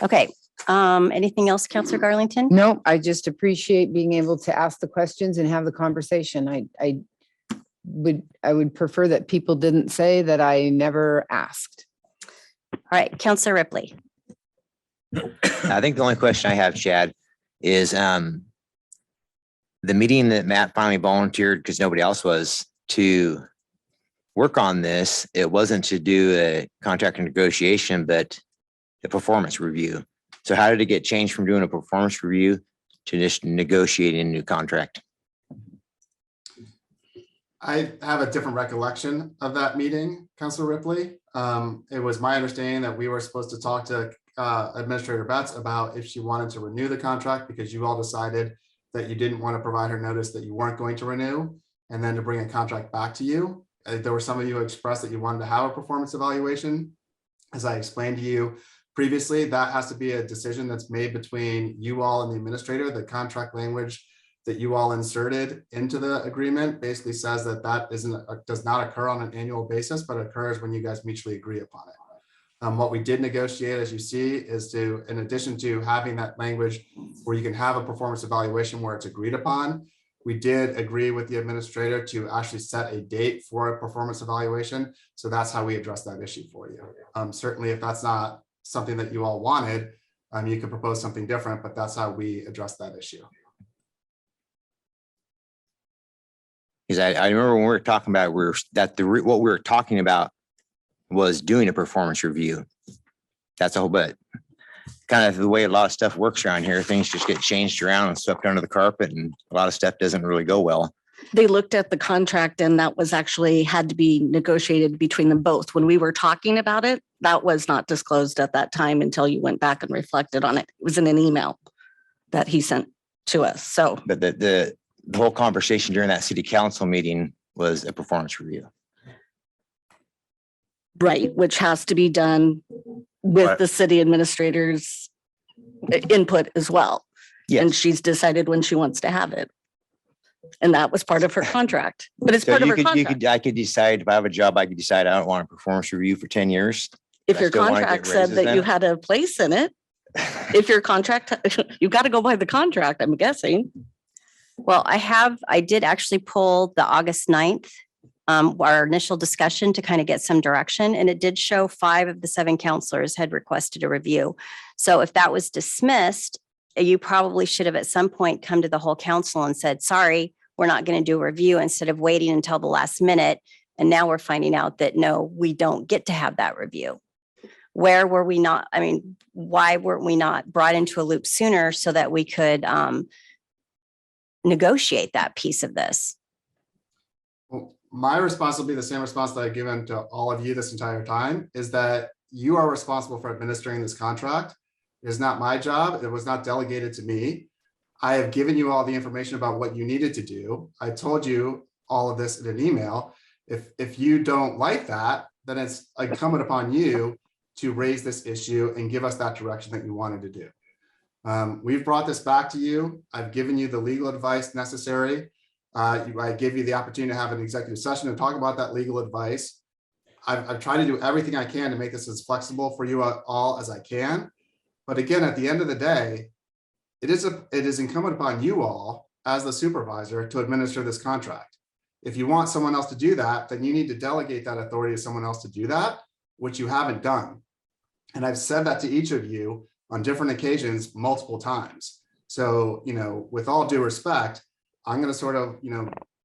Okay. Anything else, Counselor Garlington? No, I just appreciate being able to ask the questions and have the conversation. I would prefer that people didn't say that I never asked. All right, Counselor Ripley. I think the only question I have, Chad, is the meeting that Matt finally volunteered, because nobody else was, to work on this. It wasn't to do a contract negotiation, but a performance review. So how did it get changed from doing a performance review to just negotiating a new contract? I have a different recollection of that meeting, Councilor Ripley. It was my understanding that we were supposed to talk to Administrator Betts about if she wanted to renew the contract, because you all decided that you didn't want to provide her notice that you weren't going to renew, and then to bring a contract back to you. There were some of you who expressed that you wanted to have a performance evaluation. As I explained to you previously, that has to be a decision that's made between you all and the administrator. The contract language that you all inserted into the agreement basically says that does not occur on an annual basis, but occurs when you guys mutually agree upon it. What we did negotiate, as you see, is to, in addition to having that language where you can have a performance evaluation where it's agreed upon, we did agree with the administrator to actually set a date for a performance evaluation. So that's how we address that issue for you. Certainly, if that's not something that you all wanted, you could propose something different, but that's how we address that issue. Because I remember when we were talking about what we were talking about was doing a performance review. That's a whole, but kind of the way a lot of stuff works around here, things just get changed around and swept under the carpet, and a lot of stuff doesn't really go well. They looked at the contract and that was actually had to be negotiated between them both. When we were talking about it, that was not disclosed at that time until you went back and reflected on it. It was in an email that he sent to us. So, But the whole conversation during that city council meeting was a performance review. right, which has to be done with Right. the city administrator's input as well. Yes. And she's decided when she wants to have it. And that was part of her contract, but it's So part of her you contract. could, I could decide if I have a job, I could decide I don't want a performance review for 10 years. If I your still wanna get contract said raises that you then? had a place in it, if your contract, you got to go by the contract, I'm guessing. Well, I did actually pull the August 9th, our initial discussion to kind of get some direction, and it did show 5 of the 7 counselors had requested a review. So if that was dismissed, you probably should have at some point come to the whole council and said, sorry, we're not going to do a review, instead of waiting until the last minute. And now we're finding out that no, we don't get to have that review. Where were we not? I mean, why weren't we not brought into a loop sooner so that we could negotiate that piece of this? Well, my response will be the same response that I've given to all of you this entire time, is that you are responsible for administering this contract. It is not my job. It was not delegated to me. I have given you all the information about what you needed to do. I told you all of this in an email. If you don't like that, then it's incumbent upon you to raise this issue and give us that direction that you wanted to do. We've brought this back to you. I've given you the legal advice necessary. I gave you the opportunity to have an executive session and talk about that legal advice. I've tried to do everything I can to make this as flexible for you all as I can. But again, at the end of the day, it is incumbent upon you all as the supervisor to administer this contract. If you want someone else to do that, then you need to delegate that authority to someone else to do that, which you haven't done. And I've said that to each of you on different occasions, multiple times. So, with all due respect, I'm going to sort of,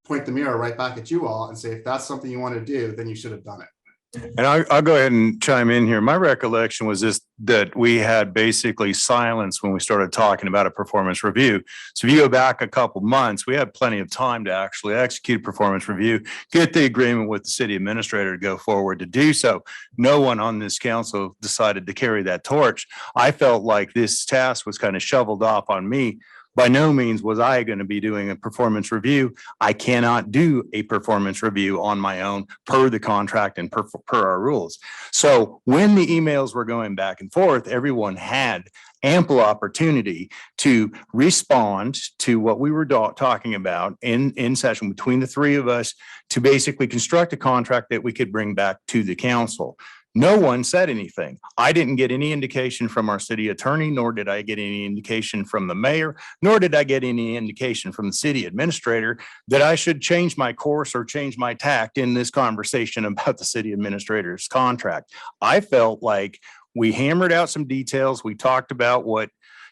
point the mirror right back at you all and say, if that's something you want to do, then you should have done it. And I'll go ahead and chime in here. My recollection was just that we had basically silence when we started talking about a performance review. So if you go back a couple months, we had plenty of time to actually execute a performance review, get the agreement with the city administrator to go forward to do so. No one on this council decided to carry that torch. I felt like this task was kind of shoveled off on me. By no means was I going to be doing a performance review. I cannot do a performance review on my own per the contract and per our rules. So when the emails were going back and forth, everyone had ample opportunity to respond to what we were talking about in session between the three of us to basically construct a contract that we could bring back to the council. No one said anything. I didn't get any indication from our city attorney, nor did I get any indication from the mayor, nor did I get any indication from the city administrator that I should change my course or change my tact in this conversation about the city administrator's contract. I felt like we hammered out some details. We talked about what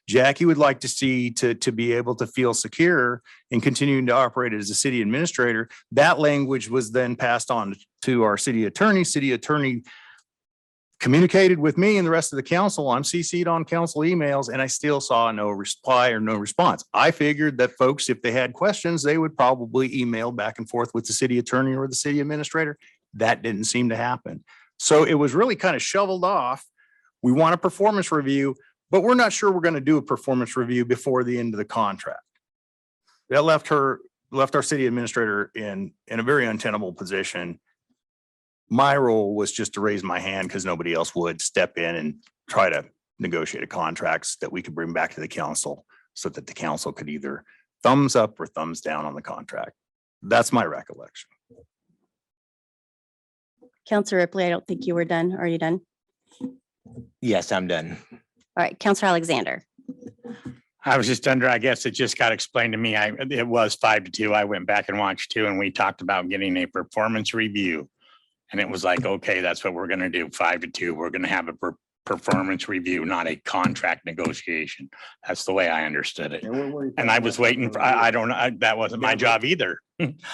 Jackie would like to see to be able to feel secure in continuing to operate as a city administrator. That language was then passed on to our city attorney. City attorney communicated with me and the rest of the council. I'm CC'd on council emails and I still saw no reply or no response. I figured that folks, if they had questions, they would probably email back and forth with the city attorney or the city administrator. That didn't seem to happen. So it was really kind of shoveled off. We want a performance review, but we're not sure we're going to do a performance review before the end of the contract. That left our city administrator in a very untenable position. My role was just to raise my hand because nobody else would step in and try to negotiate a contracts that we could bring back to the council so that the council could either thumbs up or thumbs down on the contract. That's my recollection. Counselor Ripley, I don't think you were done. Are you done? Yes, I'm done. All right, Counselor Alexander. I was just under, I guess it just got explained to me. It was 5-2. I went back and watched 2 and we talked about getting a performance review. And it was like, okay, that's what we're going to do. 5-2. We're going to have a performance review, not a contract negotiation. That's the way I understood it. And I was waiting for, I don't know, that wasn't my job either.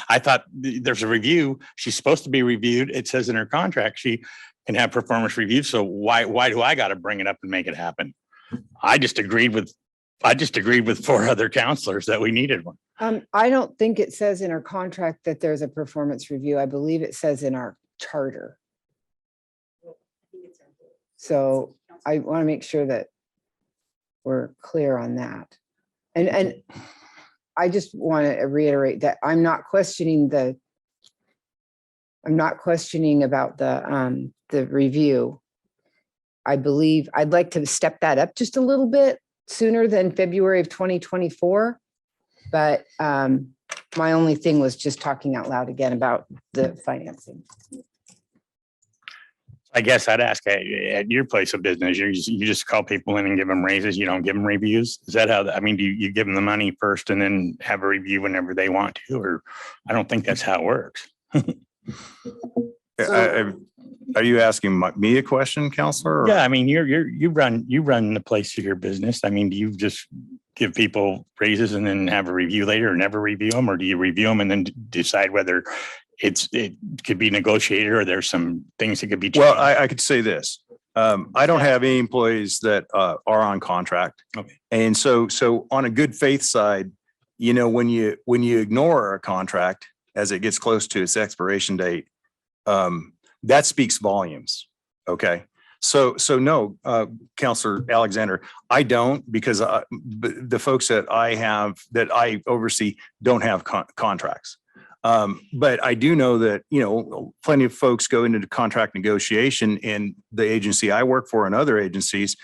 I thought there's a review. She's supposed to be reviewed. It says in her contract, she can have performance review. So why do I got to bring it up and make it happen? I just agreed with 4 other counselors that we needed one. I don't think it says in our contract that there's a performance review. I believe it says in our charter. So I want to make sure that we're clear on that. And I just want to reiterate that I'm not questioning about the review. I believe I'd like to step that up just a little bit sooner than February of 2024. But my only thing was just talking out loud again about the financing. I guess I'd ask at your place of business, you just call people in and give them raises. You don't give them reviews. Is that how, I mean, do you give them the money first and then have a review whenever they want to, or I don't think that's how it works. Are you asking me a question, Counselor? Yeah, I mean, you run the place of your business. I mean, do you just give people raises and then have a review later or never review them? Or do you review them and then decide whether it could be negotiated or there's some things that could be changed? Well, I could say this. I don't have any employees that are on contract. Okay. And so on a good faith side, you know, when you ignore a contract as it gets close to its expiration date, that speaks volumes. Okay. So no, Counselor Alexander, I don't, because the folks that I oversee don't have contracts. But I do know that, you know, plenty of folks go into the contract negotiation in the agency I work for and other agencies.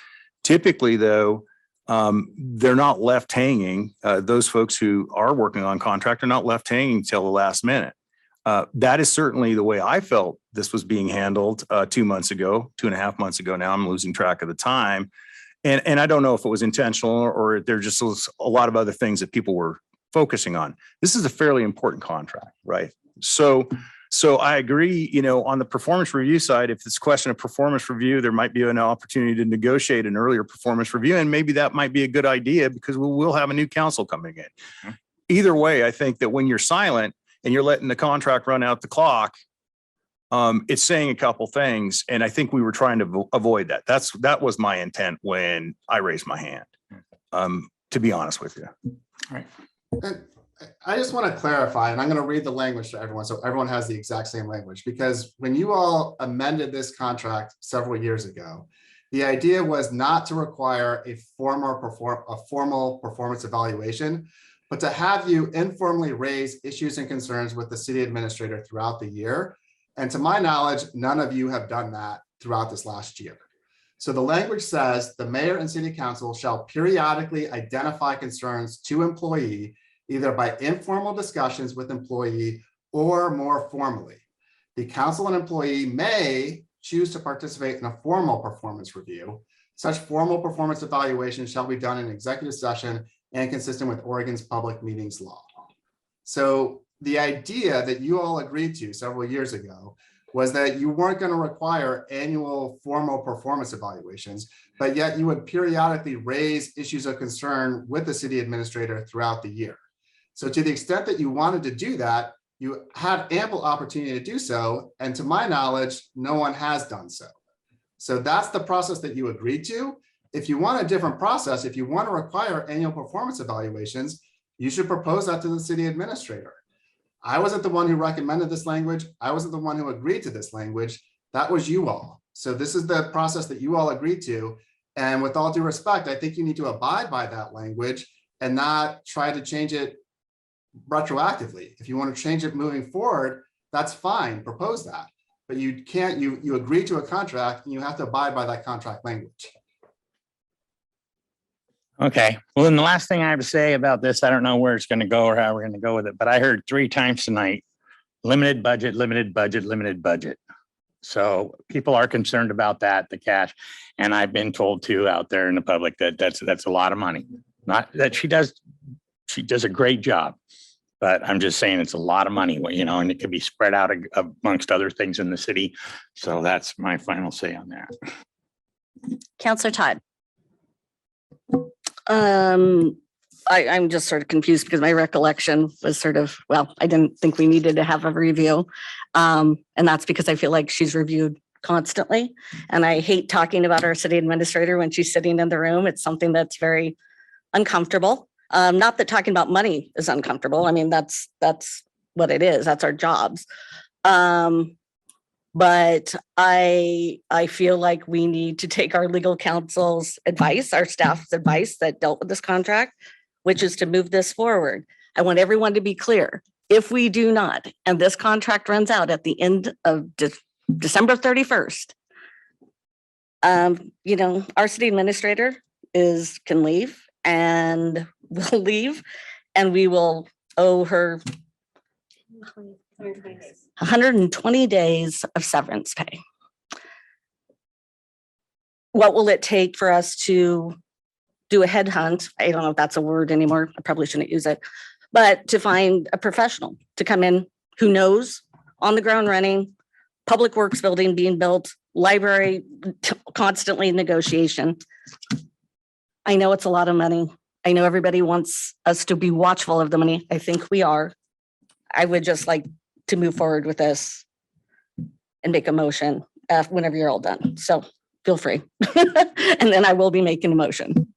Typically, though, they're not left hanging. Those folks who are working on contract are not left hanging till the last minute. That is certainly the way I felt this was being handled 2 months ago, 2.5 months ago. Now I'm losing track of the time. And I don't know if it was intentional or there just was a lot of other things that people were focusing on. This is a fairly important contract, right? So I agree, you know, on the performance review side, if it's a question of performance review, there might be an opportunity to negotiate an earlier performance review. And maybe that might be a good idea because we'll have a new council coming in. Mm-hmm. Either way, I think that when you're silent and you're letting the contract run out the clock, it's saying a couple things, and I think we were trying to avoid that. That was my intent when I raised my hand, to be honest with you. And I just want to clarify, and I'm going to read the language to everyone so everyone has the exact same language, because when you all amended this contract several years ago, the idea was not to require a formal performance evaluation, but to have you informally raise issues and concerns with the city administrator throughout the year. And to my knowledge, none of you have done that throughout this last year. So the language says the mayor and city council shall periodically identify concerns to employee, either by informal discussions with employee or more formally. The council and employee may choose to participate in a formal performance review. Such formal performance evaluation shall be done in executive session and consistent with Oregon's public meetings law. So the idea that you all agreed to several years ago was that you weren't going to require annual formal performance evaluations, but yet you would periodically raise issues of concern with the city administrator throughout the year. So to the extent that you wanted to do that, you had ample opportunity to do so. And to my knowledge, no one has done so. So that's the process that you agreed to. If you want a different process, if you want to require annual performance evaluations, you should propose that to the city administrator. I wasn't the one who recommended this language. I wasn't the one who agreed to this language. That was you all. So this is the process that you all agreed to. And with all due respect, I think you need to abide by that language and not try to change it retroactively. If you want to change it moving forward, that's fine, propose that. But you can't, you agree to a contract and you have to abide by that contract language. Okay, well, then the last thing I have to say about this, I don't know where it's going to go or how we're going to go with it, but I heard 3 times tonight, limited budget, limited budget, limited budget. So people are concerned about that, the cash. And I've been told too out there in the public that that's a lot of money. Not that she does a great job, but I'm just saying it's a lot of money, you know, and it could be spread out amongst other things in the city. So that's my final say on that. Counselor Todd. I'm just sort of confused because my recollection was sort of, well, I didn't think we needed to have a review. And that's because I feel like she's reviewed constantly. And I hate talking about our city administrator when she's sitting in the room. It's something that's very uncomfortable. Not that talking about money is uncomfortable. I mean, that's what it is. That's our jobs. But I feel like we need to take our legal counsel's advice, our staff's advice that dealt with this contract, which is to move this forward. I want everyone to be clear. If we do not, and this contract runs out at the end of December 31st, you know, our city administrator can leave and will leave, and we will owe her 120 days of severance pay. What will it take for us to do a headhunt? I don't know if that's a word anymore. I probably shouldn't use it, but to find a professional to come in who knows on the ground running, public works building being built, library constantly in negotiation. I know it's a lot of money. I know everybody wants us to be watchful of the money. I think we are. I would just like to move forward with this and make a motion whenever you're all done. So feel free. And then I will be making a motion.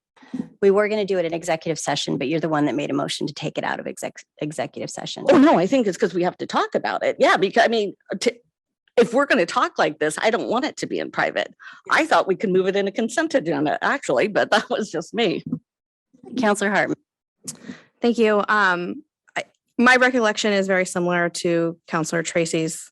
We were going to do it in executive session, but you're the one that made a motion to take it out of executive session. Oh, no, I think it's because we have to talk about it. Yeah, because I mean, if we're going to talk like this, I don't want it to be in private. I thought we could move it in a consent agenda, actually, but that was just me. Counselor Hartman. Thank you. My recollection is very similar to Counselor Tracy's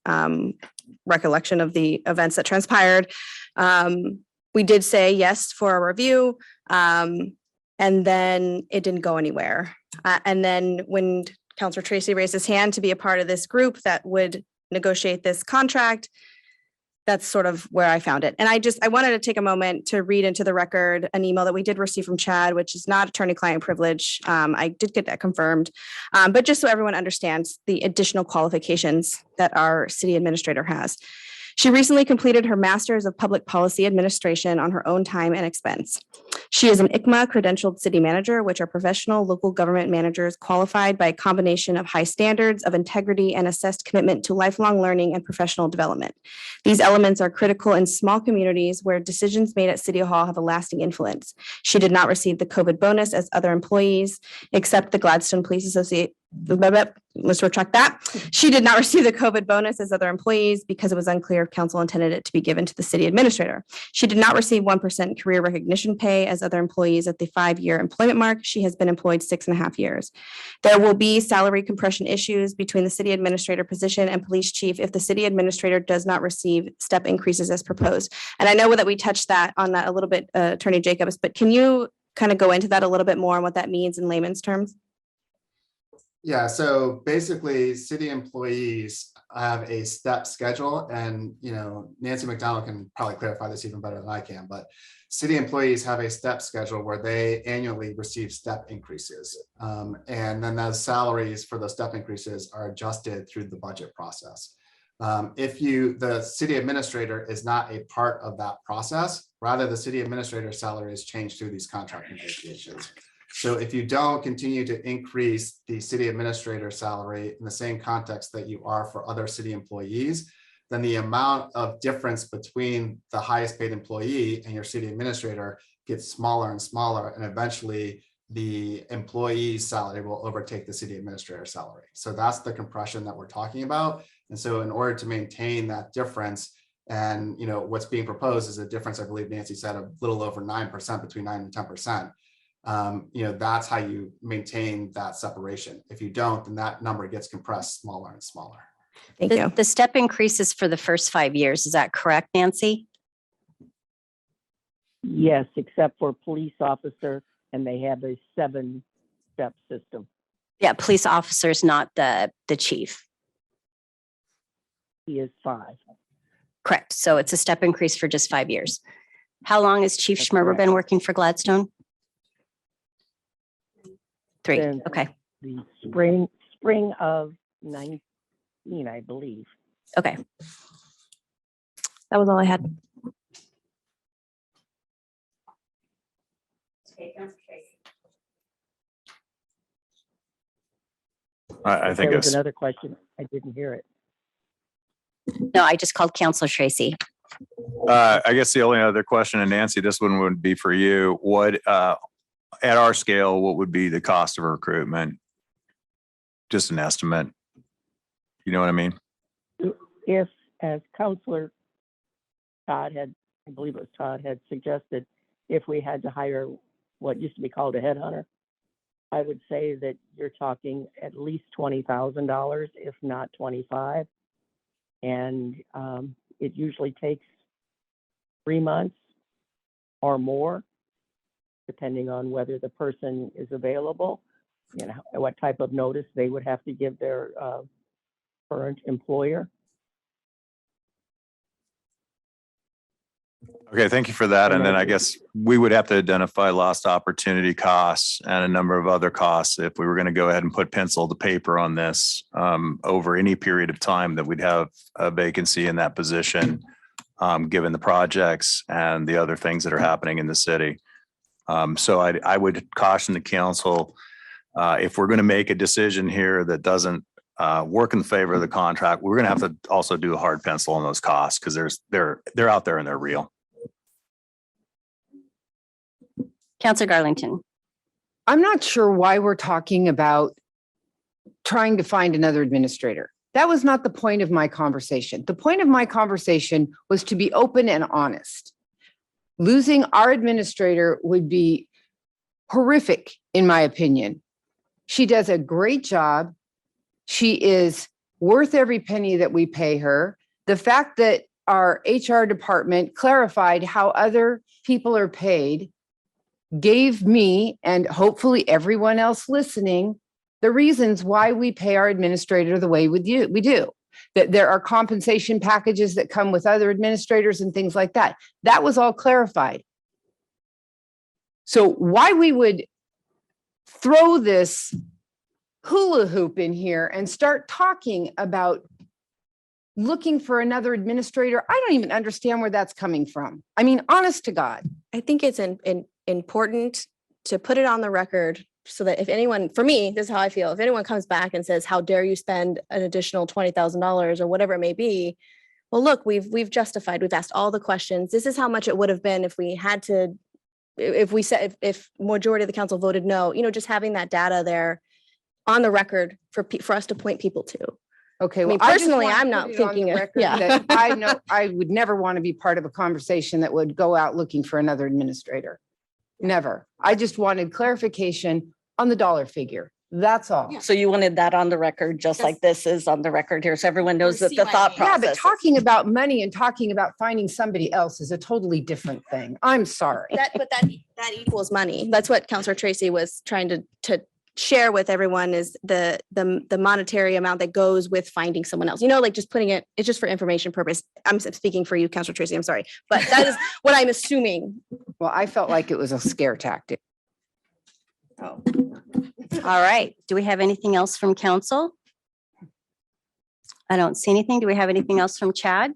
recollection of the events that transpired. We did say yes for a review, and then it didn't go anywhere. And then when Counselor Tracy raised his hand to be a part of this group that would negotiate this contract, that's sort of where I found it. And I wanted to take a moment to read into the record an email that we did receive from Chad, which is not attorney-client privilege. I did get that confirmed, but just so everyone understands the additional qualifications that our city administrator has. She recently completed her Master's of Public Policy Administration on her own time and expense. She is an ICMA credentialed city manager, which are professional local government managers qualified by a combination of high standards of integrity and assessed commitment to lifelong learning and professional development. These elements are critical in small communities where decisions made at City Hall have a lasting influence. She did not receive the COVID bonus as other employees, except the Gladstone Police Association. Let's retract that. She did not receive the COVID bonus as other employees because it was unclear if council intended it to be given to the city administrator. She did not receive 1% career recognition pay as other employees at the 5-year employment mark. She has been employed 6.5 years. There will be salary compression issues between the city administrator position and police chief if the city administrator does not receive step increases as proposed. And I know that we touched on that a little bit, Attorney Jacobs, but can you kind of go into that a little bit more and what that means in layman's terms? Yeah, so basically city employees have a step schedule, and Nancy McDonald can probably clarify this even better than I can, but city employees have a step schedule where they annually receive step increases. And then those salaries for those step increases are adjusted through the budget process. If the city administrator is not a part of that process, rather the city administrator's salary is changed through these contract negotiations. So if you don't continue to increase the city administrator salary in the same context that you are for other city employees, then the amount of difference between the highest paid employee and your city administrator gets smaller and smaller, and eventually the employee's salary will overtake the city administrator salary. So that's the compression that we're talking about. And so in order to maintain that difference, and what's being proposed is a difference, I believe Nancy said, a little over 9%, between 9 and 10%. That's how you maintain that separation. If you don't, then that number gets compressed smaller and smaller. Thank you. The step increases for the first 5 years. Is that correct, Nancy? Yes, except for police officer, and they have a 7-step system. Yeah, police officers, not the chief. He is 5. Correct. So it's a step increase for just 5 years. How long has Chief That's Schmerber correct. been working for Gladstone? 3. Since Okay. The spring of 19, I believe. Okay. That was all I had. I think There was it's, another question. I didn't hear it. No, I just called Counselor Tracy. I guess the only other question, and Nancy, this one would be for you. What, at our scale, what would be the cost of recruitment? Just an estimate. You know what I mean? If, as Counselor Todd had, I believe it was Todd, had suggested, if we had to hire what used to be called a headhunter, I would say that you're talking at least $20,000, if not 25. And it usually takes 3 months or more, depending on whether the person is available, what type of notice they would have to give their current employer. Okay, thank you for that. And then I guess we would have to identify lost opportunity costs and a number of other costs if we were going to go ahead and put pencil to paper on this over any period of time that we'd have a vacancy in that position, given the projects and the other things that are happening in the city. So I would caution the council, if we're going to make a decision here that doesn't work in favor of the contract, we're going to have to also do a hard pencil on those costs because they're out there and they're real. Counselor Garlington. I'm not sure why we're talking about trying to find another administrator. That was not the point of my conversation. The point of my conversation was to be open and honest. Losing our administrator would be horrific, in my opinion. She does a great job. She is worth every penny that we pay her. The fact that our HR department clarified how other people are paid gave me, and hopefully everyone else listening, the reasons why we pay our administrator the way we do. That there are compensation packages that come with other administrators and things like that. That was all clarified. So why we would throw this hula hoop in here and start talking about looking for another administrator, I don't even understand where that's coming from. I mean, honest to God. I think it's important to put it on the record so that if anyone, for me, this is how I feel. If anyone comes back and says, how dare you spend an additional $20,000 or whatever it may be? Well, look, we've justified, we've asked all the questions. This is how much it would have been if we had to, if we said, if majority of the council voted no, just having that data there on the record for us to point people to. Okay. I mean, well, I just personally, wanna I'm put not it on thinking the it- record yeah. that I know I would never want to be part of a conversation that would go out looking for another administrator. Never. I just wanted clarification on the dollar figure. That's all. So you wanted that on the record, just like this is on the record here, so everyone knows that the thought Yeah, process. but talking about money and talking about finding somebody else is a totally different thing. I'm sorry. That equals money. That's what Counselor Tracy was trying to share with everyone is the monetary amount that goes with finding someone else. Like just putting it's just for information purpose. I'm speaking for you, Counselor Tracy. I'm sorry, but that is what I'm assuming. Well, I felt like it was a scare tactic. Oh. All right. Do we have anything else from council? I don't see anything. Do we have anything else from Chad?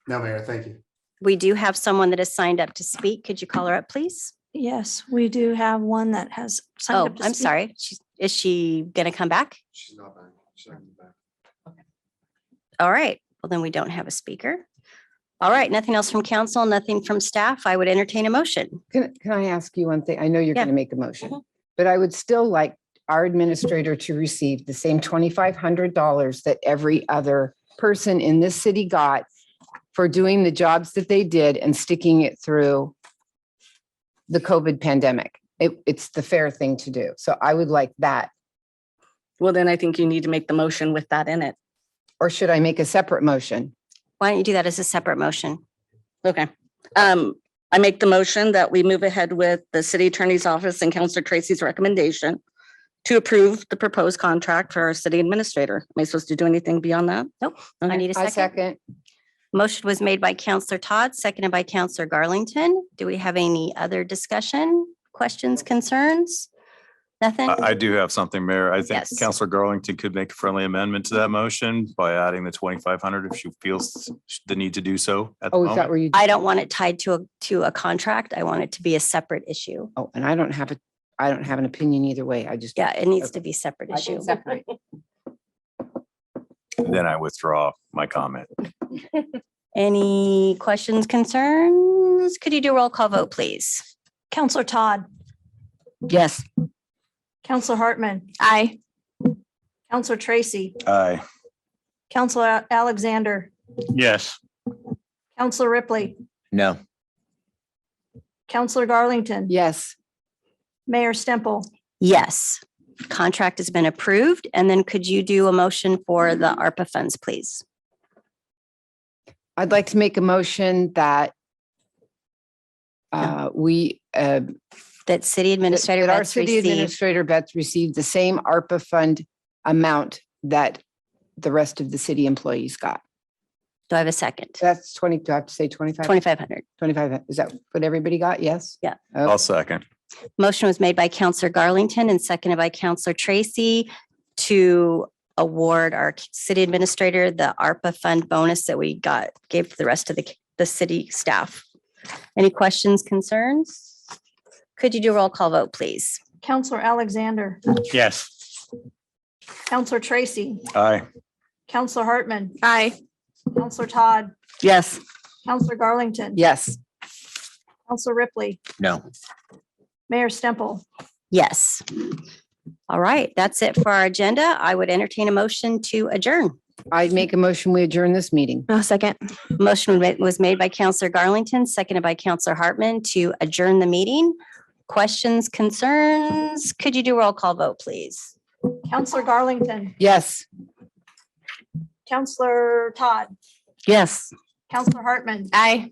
No, Mayor, thank you. We do have someone that has signed up to speak. Could you call her up, please? Yes, we do have one that has signed Oh, up to I'm speak. sorry. Is she going to come back? She's not back. She's not back. All right. Well, then we don't have a speaker. All right. Nothing else from council, nothing from staff. I would entertain a motion. Can I ask you one thing? I know you're Yeah. going to make a motion, but I would still like our administrator to receive the same $2,500 that every other person in this city got for doing the jobs that they did and sticking it through the COVID pandemic. It's the fair thing to do. So I would like that. Well, then I think you need to make the motion with that in it. Or should I make a separate motion? Why don't you do that as a separate motion? Okay. I make the motion that we move ahead with the city attorney's office and Counselor Tracy's recommendation to approve the proposed contract for our city administrator. Am I supposed to do anything beyond that? Nope. I need a I second. second. Motion was made by Counselor Todd, seconded by Counselor Garlington. Do we have any other discussion, questions, concerns? Nothing? I do have something, Mayor. I think Yes. Counselor Garlington could make a friendly amendment to that motion by adding the 2,500 if she feels the need to do so at the Oh, is that moment. where you? I don't want it tied to a contract. I want it to be a separate issue. Oh, and I don't have an opinion either way. I just. Yeah, it needs to be separate I can issue. separate. Then I withdraw my comment. Any questions, concerns? Could you do a roll call vote, please? Counselor Todd, Yes. Counselor Hartman, Aye. Counselor Tracy, Aye. Counselor Alexander, Yes. Counselor Ripley, No. Counselor Garlington, Yes. Mayor Stemple. Yes. Contract has been approved. And then could you do a motion for the ARPA funds, please? I'd like to make a motion that we That city administrator that our Betts city received. administrator Betts received the same ARPA fund amount that the rest of the city employees got. Do I have a second? That's 20, do I have to say 25? 2,500. 25, is that what everybody got? Yes? Yeah. Oh, I'll second. Motion was made by Counselor Garlington and seconded by Counselor Tracy to award our city administrator the ARPA fund bonus that we gave to the rest of the city staff. Any questions, concerns? Could you do a roll call vote, please? Counselor Alexander, Yes. Counselor Tracy, Aye. Counselor Hartman, Aye. Counselor Todd, Yes. Counselor Garlington. yes. Counselor Ripley, No. Mayor Stemple. Yes. All right, that's it for our agenda. I would entertain a motion to adjourn. I'd make a motion, we adjourn this meeting. Second. Motion was made by Counselor Garlington, seconded by Counselor Hartman to adjourn the meeting. Questions, concerns? Could you do a roll call vote, please? Counselor Garlington, Yes. Counselor Todd, Yes. Counselor Hartman, Aye.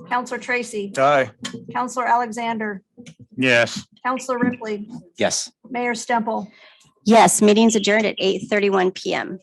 Counselor Tracy, Aye. Counselor Alexander, Yes. Counselor Ripley, Yes. Mayor Stemple. Yes, meeting's adjourned at 8:31 PM.